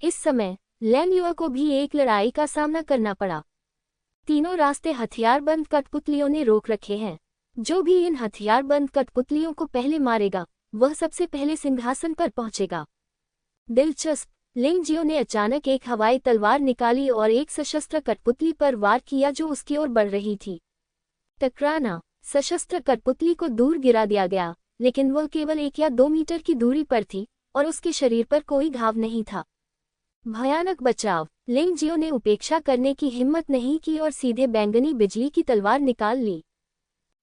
[SPEAKER 1] इस समय लैन युआ को भी एक लड़ाई का सामना करना पड़ा। तीनों रास्ते हथियारबंद कठपुतलियों ने रोक रखे हैं। जो भी इन हथियारबंद कठपुतलियों को पहले मारेगा वह सबसे पहले सिंहासन पर पहुंचेगा। दिलचस्प, लिंगजियो ने अचानक एक हवाई तलवार निकाली और एक सशस्त्र कठपुतली पर वार किया जो उसकी ओर बढ़ रही थी। टकराना, सशस्त्र कठपुतली को दूर गिरा दिया गया, लेकिन वह केवल 1 या 2 मीटर की दूरी पर थी और उसके शरीर पर कोई घाव नहीं था। भयानक बचाव, लिंगजियो ने उपेक्षा करने की हिम्मत नहीं की और सीधे बैंगनी बिजली की तलवार निकाल ली।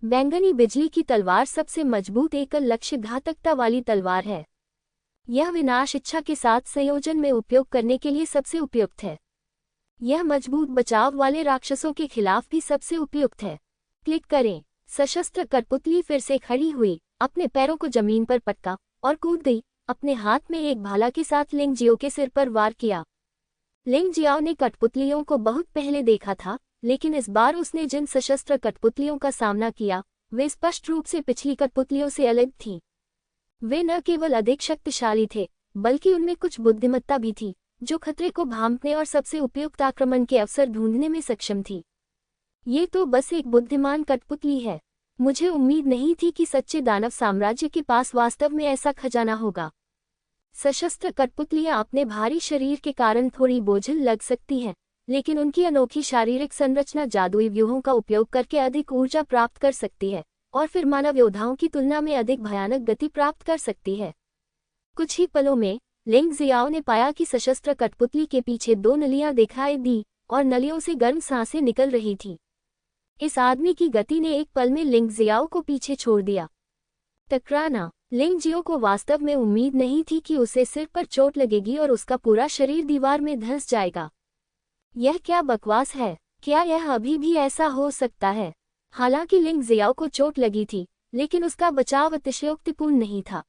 [SPEAKER 1] बैंगनी बिजली की तलवार सबसे मजबूत एकल लक्ष्य घातकता वाली तलवार है। यह विनाश इच्छा के साथ संयोजन में उपयोग करने के लिए सबसे उपयुक्त है। यह मजबूत बचाव वाले राक्षसों के खिलाफ भी सबसे उपयुक्त है। क्लिक करें। सशस्त्र कठपुतली फिर से खड़ी हुई, अपने पैरों को जमीन पर पटका और कूद गई। अपने हाथ में एक भाला के साथ लिंगजियो के सिर पर वार किया। लिंगजियाओ ने कठपुतलियों को बहुत पहले देखा था, लेकिन इस बार उसने जिन सशस्त्र कठपुतलियों का सामना किया वे स्पष्ट रूप से पिछली कठपुतलियों से अलग थीं। वे न केवल अधिक शक्तिशाली थे, बल्कि उनमें कुछ बुद्धिमत्ता भी थी, जो खतरे को भांपने और सबसे उपयुक्त आक्रमण के अवसर ढूंढने में सक्षम थी। ये तो बस एक बुद्धिमान कठपुतली है। मुझे उम्मीद नहीं थी कि सच्चे दानव साम्राज्य के पास वास्तव में ऐसा खजाना होगा। सशस्त्र कठपुतलियां अपने भारी शरीर के कारण थोड़ी बोझिल लग सकती हैं, लेकिन उनकी अनोखी शारीरिक संरचना जादुई व्यूहों का उपयोग करके अधिक ऊर्जा प्राप्त कर सकती है और फिर मानव योद्धाओं की तुलना में अधिक भयानक गति प्राप्त कर सकती है। कुछ ही पलों में लिंगजियाओ ने पाया कि सशस्त्र कठपुतली के पीछे 2 नलियां दिखाई दी और नलियों से गर्म सांसें निकल रही थीं। इस आदमी की गति ने एक पल में लिंगजियाओ को पीछे छोड़ दिया। टकराना, लिंगजियो को वास्तव में उम्मीद नहीं थी कि उसे सिर पर चोट लगेगी और उसका पूरा शरीर दीवार में धंस जाएगा। यह क्या बकवास है? क्या यह अभी भी ऐसा हो सकता है? हालांकि लिंगजियाओ को चोट लगी थी, लेकिन उसका बचाव अतिशयोक्तिपूर्ण नहीं था।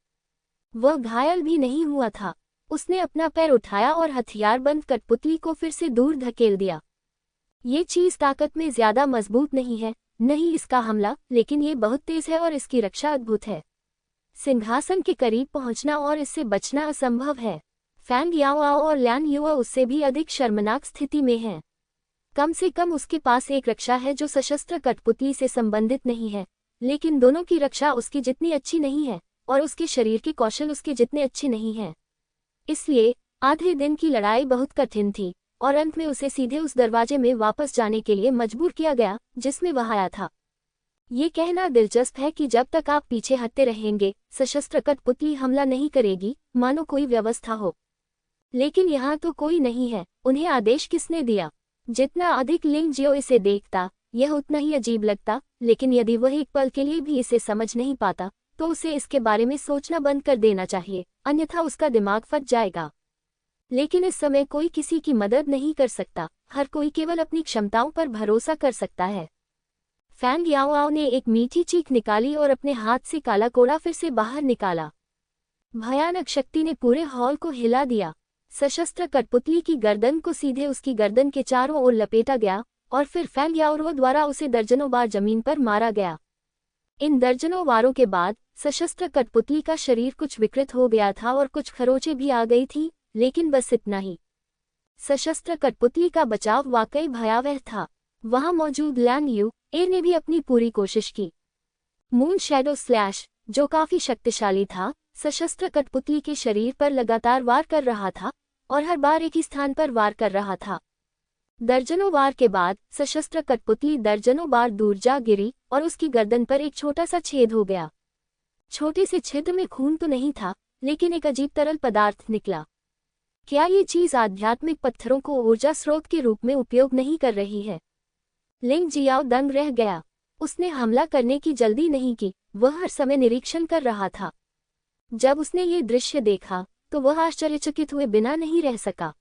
[SPEAKER 1] वह घायल भी नहीं हुआ था। उसने अपना पैर उठाया और हथियारबंद कठपुतली को फिर से दूर धकेल दिया। ये चीज ताकत में ज्यादा मजबूत नहीं है, नहीं इसका हमला, लेकिन ये बहुत तेज है और इसकी रक्षा अद्भुत है। सिंहासन के करीब पहुंचना और इससे बचना असंभव है। फैंग याओआओ और लैन युआ उससे भी अधिक शर्मनाक स्थिति में हैं। कम से कम उसके पास एक रक्षा है जो सशस्त्र कठपुतली से संबंधित नहीं है, लेकिन दोनों की रक्षा उसकी जितनी अच्छी नहीं है और उसके शरीर के कौशल उसके जितने अच्छे नहीं हैं। इसलिए आधे दिन की लड़ाई बहुत कठिन थी और अंत में उसे सीधे उस दरवाजे में वापस जाने के लिए मजबूर किया गया जिसमें वह आया था। ये कहना दिलचस्प है कि जब तक आप पीछे हटते रहेंगे, सशस्त्र कठपुतली हमला नहीं करेगी, मानो कोई व्यवस्था हो। लेकिन यहाँ तो कोई नहीं है। उन्हें आदेश किसने दिया? जितना अधिक लिंगजियो इसे देखता, यह उतना ही अजीब लगता, लेकिन यदि वह एक पल के लिए भी इसे समझ नहीं पाता, तो उसे इसके बारे में सोचना बंद कर देना चाहिए, अन्यथा उसका दिमाग फट जाएगा। लेकिन इस समय कोई किसी की मदद नहीं कर सकता, हर कोई केवल अपनी क्षमताओं पर भरोसा कर सकता है। फैंग याओआओ ने एक मीठी चीख निकाली और अपने हाथ से काला कोड़ा फिर से बाहर निकाला। भयानक शक्ति ने पूरे हॉल को हिला दिया। सशस्त्र कठपुतली की गर्दन को सीधे उसकी गर्दन के चारों ओर लपेटा गया और फिर फैंग याओआओ द्वारा उसे दर्जनों बार जमीन पर मारा गया। इन दर्जनों वारों के बाद सशस्त्र कठपुतली का शरीर कुछ विकृत हो गया था और कुछ खरोंचें भी आ गई थी, लेकिन बस इतना ही। सशस्त्र कठपुतली का बचाव वाकई भयावह था। वहां मौजूद लैन यू, एर ने भी अपनी पूरी कोशिश की। मून शैडो स्लैश, जो काफी शक्तिशाली था, सशस्त्र कठपुतली के शरीर पर लगातार वार कर रहा था और हर बार एक ही स्थान पर वार कर रहा था। दर्जनों वार के बाद सशस्त्र कठपुतली दर्जनों बार दूर जा गिरी और उसकी गर्दन पर एक छोटा सा छेद हो गया। छोटे से छिद्र में खून तो नहीं था, लेकिन एक अजीब तरल पदार्थ निकला। क्या ये चीज आध्यात्मिक पत्थरों को ऊर्जा स्रोत के रूप में उपयोग नहीं कर रही है? लिंग जियाओ दंग रह गया। उसने हमला करने की जल्दी नहीं की, वह हर समय निरीक्षण कर रहा था। जब उसने ये दृश्य देखा तो वह आश्चर्यचकित हुए बिना नहीं रह सका।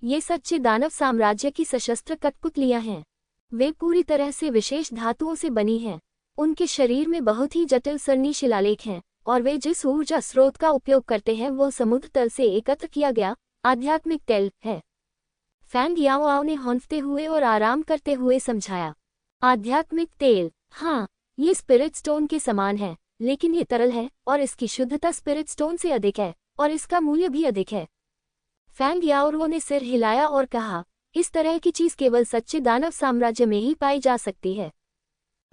[SPEAKER 1] ये सच्चे दानव साम्राज्य की सशस्त्र कठपुतलियां हैं। वे पूरी तरह से विशेष धातुओं से बनी हैं। उनके शरीर में बहुत ही जटिल सरनी शिलालेख हैं और वे जिस ऊर्जा स्रोत का उपयोग करते हैं वह समुद्र तल से एकत्र किया गया आध्यात्मिक तेल है। फैंग याओआओ ने हौंफते हुए और आराम करते हुए समझाया। आध्यात्मिक तेल, हाँ, ये स्पिरिट स्टोन के समान है, लेकिन ये तरल है और इसकी शुद्धता स्पिरिट स्टोन से अधिक है और इसका मूल्य भी अधिक है। फैंग याओरुओ ने सिर हिलाया और कहा, इस तरह की चीज केवल सच्चे दानव साम्राज्य में ही पाई जा सकती है।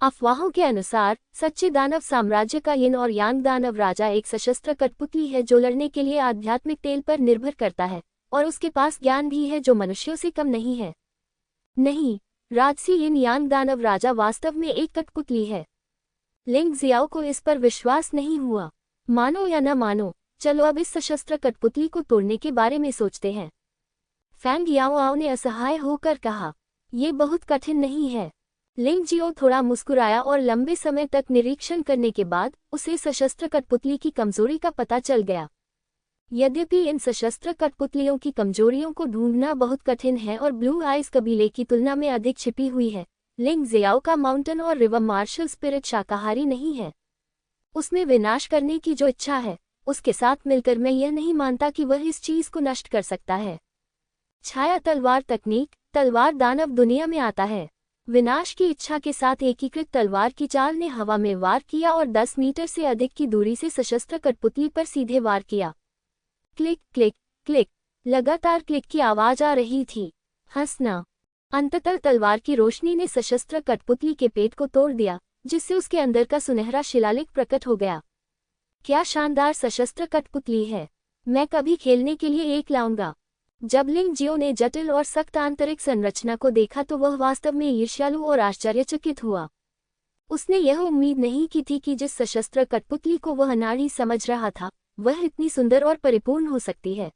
[SPEAKER 1] अफवाहों के अनुसार सच्चे दानव साम्राज्य का यिन और यांग दानव राजा एक सशस्त्र कठपुतली है जो लड़ने के लिए आध्यात्मिक तेल पर निर्भर करता है और उसके पास ज्ञान भी है जो मनुष्यों से कम नहीं है। नहीं, राजसी यिन यांग दानव राजा वास्तव में एक कठपुतली है। लिंग जियाओ को इस पर विश्वास नहीं हुआ। मानो या न मानो, चलो अब इस सशस्त्र कठपुतली को तोड़ने के बारे में सोचते हैं। फैंग याओआओ ने असहाय होकर कहा, ये बहुत कठिन नहीं है। लिंग जियो थोड़ा मुस्कुराया और लंबे समय तक निरीक्षण करने के बाद उसे सशस्त्र कठपुतली की कमजोरी का पता चल गया। यद्यपि इन सशस्त्र कठपुतलियों की कमजोरियों को ढूंढना बहुत कठिन है और ब्लू आइज कबीले की तुलना में अधिक छिपी हुई है, लिंग जियाओ का माउंटेन और रिवर मार्शल स्पिरिट शाकाहारी नहीं है। उसमें विनाश करने की जो इच्छा है, उसके साथ मिलकर मैं यह नहीं मानता कि वह इस चीज को नष्ट कर सकता है। छाया तलवार तकनीक, तलवार दानव दुनिया में आता है। विनाश की इच्छा के साथ एकीकृत तलवार की चाल ने हवा में वार किया और 10 मीटर से अधिक की दूरी से सशस्त्र कठपुतली पर सीधे वार किया। क्लिक क्लिक क्लिक, लगातार क्लिक की आवाज आ रही थी। हंसना। अंततः तलवार की रोशनी ने सशस्त्र कठपुतली के पेट को तोड़ दिया, जिससे उसके अंदर का सुनहरा शिलालेख प्रकट हो गया। क्या शानदार सशस्त्र कठपुतली है! मैं कभी खेलने के लिए एक लाऊंगा। जब लिंग जियो ने जटिल और सख्त आंतरिक संरचना को देखा तो वह वास्तव में ईर्ष्यालु और आश्चर्यचकित हुआ। उसने यह उम्मीद नहीं की थी कि जिस सशस्त्र कठपुतली को वह अनाड़ी समझ रहा था, वह इतनी सुंदर और परिपूर्ण हो सकती है।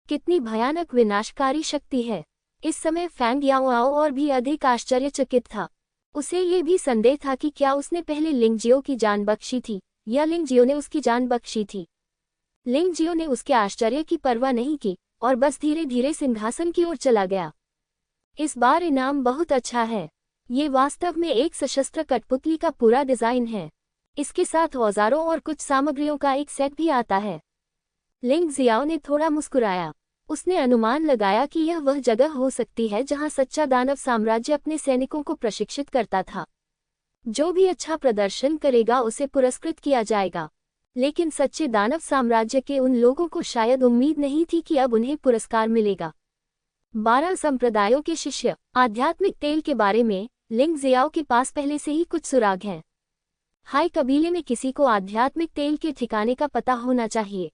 [SPEAKER 1] कितनी भयानक विनाशकारी शक्ति है! इस समय फैंग याओआओ और भी अधिक आश्चर्यचकित था। उसे ये भी संदेह था कि क्या उसने पहले लिंग जियो की जान बख्शी थी या लिंग जियो ने उसकी जान बख्शी थी। लिंग जियो ने उसके आश्चर्य की परवाह नहीं की और बस धीरे धीरे सिंहासन की ओर चला गया। इस बार इनाम बहुत अच्छा है। ये वास्तव में एक सशस्त्र कठपुतली का पूरा डिजाइन है। इसके साथ औजारों और कुछ सामग्रियों का एक सेट भी आता है। लिंग जियाओ ने थोड़ा मुस्कुराया। उसने अनुमान लगाया कि यह वह जगह हो सकती है जहां सच्चा दानव साम्राज्य अपने सैनिकों को प्रशिक्षित करता था। जो भी अच्छा प्रदर्शन करेगा उसे पुरस्कृत किया जाएगा। लेकिन सच्चे दानव साम्राज्य के उन लोगों को शायद उम्मीद नहीं थी कि अब उन्हें पुरस्कार मिलेगा। 12 संप्रदायों के शिष्य। आध्यात्मिक तेल के बारे में लिंग जियाओ के पास पहले से ही कुछ सुराग हैं। हाई कबीले में किसी को आध्यात्मिक तेल के ठिकाने का पता होना चाहिए।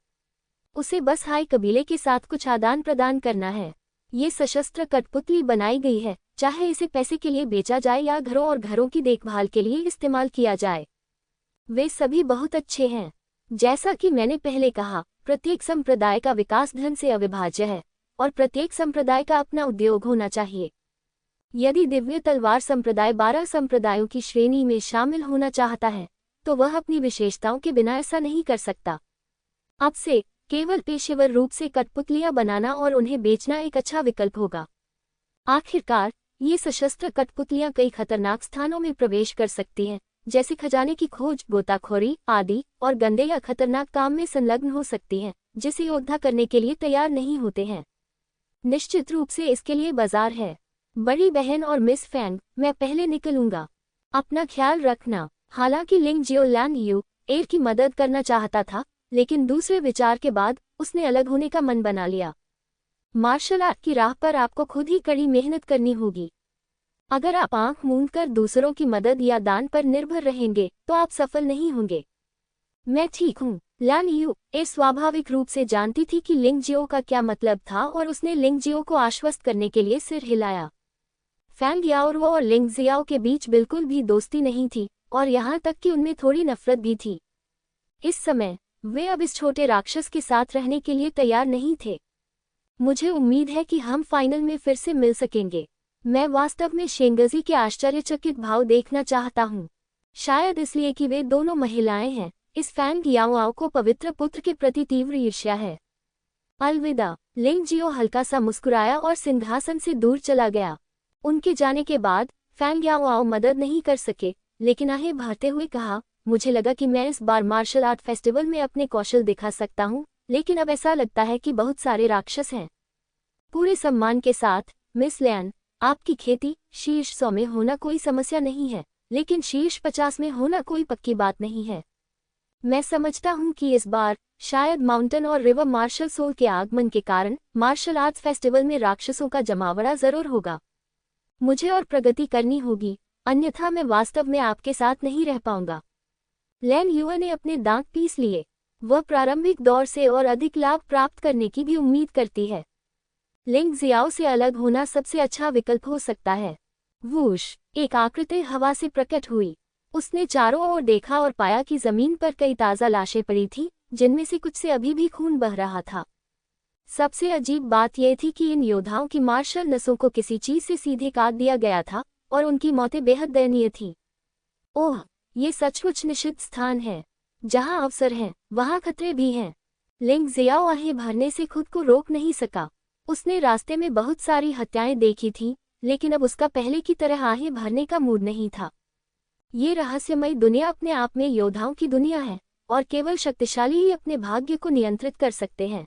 [SPEAKER 1] उसे बस हाई कबीले के साथ कुछ आदान प्रदान करना है। ये सशस्त्र कठपुतली बनाई गई है, चाहे इसे पैसे के लिए बेचा जाए या घरों और घरों की देखभाल के लिए इस्तेमाल किया जाए। वे सभी बहुत अच्छे हैं। जैसा कि मैंने पहले कहा, प्रत्येक संप्रदाय का विकास धन से अविभाज्य है और प्रत्येक संप्रदाय का अपना उद्योग होना चाहिए। यदि दिव्य तलवार संप्रदाय 12 संप्रदायों की श्रेणी में शामिल होना चाहता है, तो वह अपनी विशेषताओं के बिना ऐसा नहीं कर सकता। अब से केवल पेशेवर रूप से कठपुतलियां बनाना और उन्हें बेचना एक अच्छा विकल्प होगा। आखिरकार, ये सशस्त्र कठपुतलियां कई खतरनाक स्थानों में प्रवेश कर सकती हैं, जैसे खजाने की खोज, गोताखोरी आदि, और गंदे या खतरनाक काम में संलग्न हो सकती हैं, जिसे योद्धा करने के लिए तैयार नहीं होते हैं। निश्चित रूप से इसके लिए बाजार है। बड़ी बहन और मिस फैंग, मैं पहले निकलूंगा। अपना ख्याल रखना। हालांकि लिंग जियो लैंग यू एर की मदद करना चाहता था, लेकिन दूसरे विचार के बाद उसने अलग होने का मन बना लिया। मार्शल आर्ट की राह पर आपको खुद ही कड़ी मेहनत करनी होगी। अगर आप आंख मूंद कर दूसरों की मदद या दान पर निर्भर रहेंगे तो आप सफल नहीं होंगे। मैं ठीक हूँ। लान यू ए स्वाभाविक रूप से जानती थी कि लिंग जियो का क्या मतलब था और उसने लिंग जियो को आश्वस्त करने के लिए सिर हिलाया। फैंग याओरुओ और लिंग जियाओ के बीच बिल्कुल भी दोस्ती नहीं थी और यहाँ तक कि उनमें थोड़ी नफरत भी थी। इस समय वे अब इस छोटे राक्षस के साथ रहने के लिए तैयार नहीं थे। मुझे उम्मीद है कि हम फाइनल में फिर से मिल सकेंगे। मैं वास्तव में शेंगजी के आश्चर्यचकित भाव देखना चाहता हूँ, शायद इसलिए कि वे दोनों महिलाएं हैं। इस फैंग याओआओ को पवित्र पुत्र के प्रति तीव्र ईर्ष्या है। अलविदा। लिंग जियो हल्का सा मुस्कुराया और सिंहासन से दूर चला गया। उनके जाने के बाद फैंग याओआओ मदद नहीं कर सके, लेकिन आहें भरते हुए कहा, मुझे लगा कि मैं इस बार मार्शल आर्ट फेस्टिवल में अपने कौशल दिखा सकता हूँ, लेकिन अब ऐसा लगता है कि बहुत सारे राक्षस हैं। पूरे सम्मान के साथ, मिस लैन, आपकी खेती शीर्ष 100 में होना कोई समस्या नहीं है, लेकिन शीर्ष 50 में होना कोई पक्की बात नहीं है। मैं समझता हूँ कि इस बार शायद माउंटेन और रिवर मार्शल सोल के आगमन के कारण मार्शल आर्ट्स फेस्टिवल में राक्षसों का जमावड़ा जरूर होगा। मुझे और प्रगति करनी होगी, अन्यथा मैं वास्तव में आपके साथ नहीं रह पाऊंगा। लैन युआ ने अपने दांत पीस लिए। वह प्रारंभिक दौर से और अधिक लाभ प्राप्त करने की भी उम्मीद करती है। लिंग जियाओ से अलग होना सबसे अच्छा विकल्प हो सकता है। वूश, एक आकृति हवा से प्रकट हुई। उसने चारों ओर देखा और पाया कि जमीन पर कई ताज़ा लाशें पड़ी थीं, जिनमें से कुछ से अभी भी खून बह रहा था। सबसे अजीब बात यह थी कि इन योद्धाओं की मार्शल नसों को किसी चीज से सीधे काट दिया गया था और उनकी मौतें बेहद दयनीय थीं। ओह, ये सचमुच निषिद्ध स्थान है। जहां अवसर हैं, वहां खतरे भी हैं। लिंग जियाओ आहें भरने से खुद को रोक नहीं सका। उसने रास्ते में बहुत सारी हत्याएं देखी थीं, लेकिन अब उसका पहले की तरह आहें भरने का मूड नहीं था। ये रहस्यमयी दुनिया अपने आप में योद्धाओं की दुनिया है और केवल शक्तिशाली ही अपने भाग्य को नियंत्रित कर सकते हैं।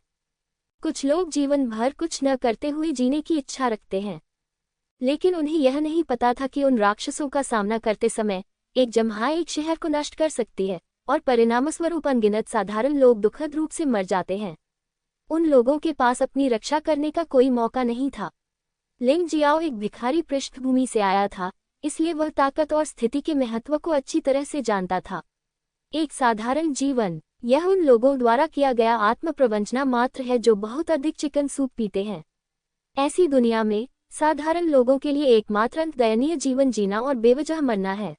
[SPEAKER 1] कुछ लोग जीवन भर कुछ न करते हुए जीने की इच्छा रखते हैं, लेकिन उन्हें यह नहीं पता था कि उन राक्षसों का सामना करते समय एक जम्हा एक शहर को नष्ट कर सकती है और परिणामस्वरूप अनगिनत साधारण लोग दुखद रूप से मर जाते हैं। उन लोगों के पास अपनी रक्षा करने का कोई मौका नहीं था। लिंग जियाओ एक भिखारी पृष्ठभूमि से आया था, इसलिए वह ताकत और स्थिति के महत्व को अच्छी तरह से जानता था। एक साधारण जीवन, यह उन लोगों द्वारा किया गया आत्मप्रवंचना मात्र है जो बहुत अधिक चिकन सूप पीते हैं। ऐसी दुनिया में साधारण लोगों के लिए एकमात्र अंत दयनीय जीवन जीना और बेवजह मरना है।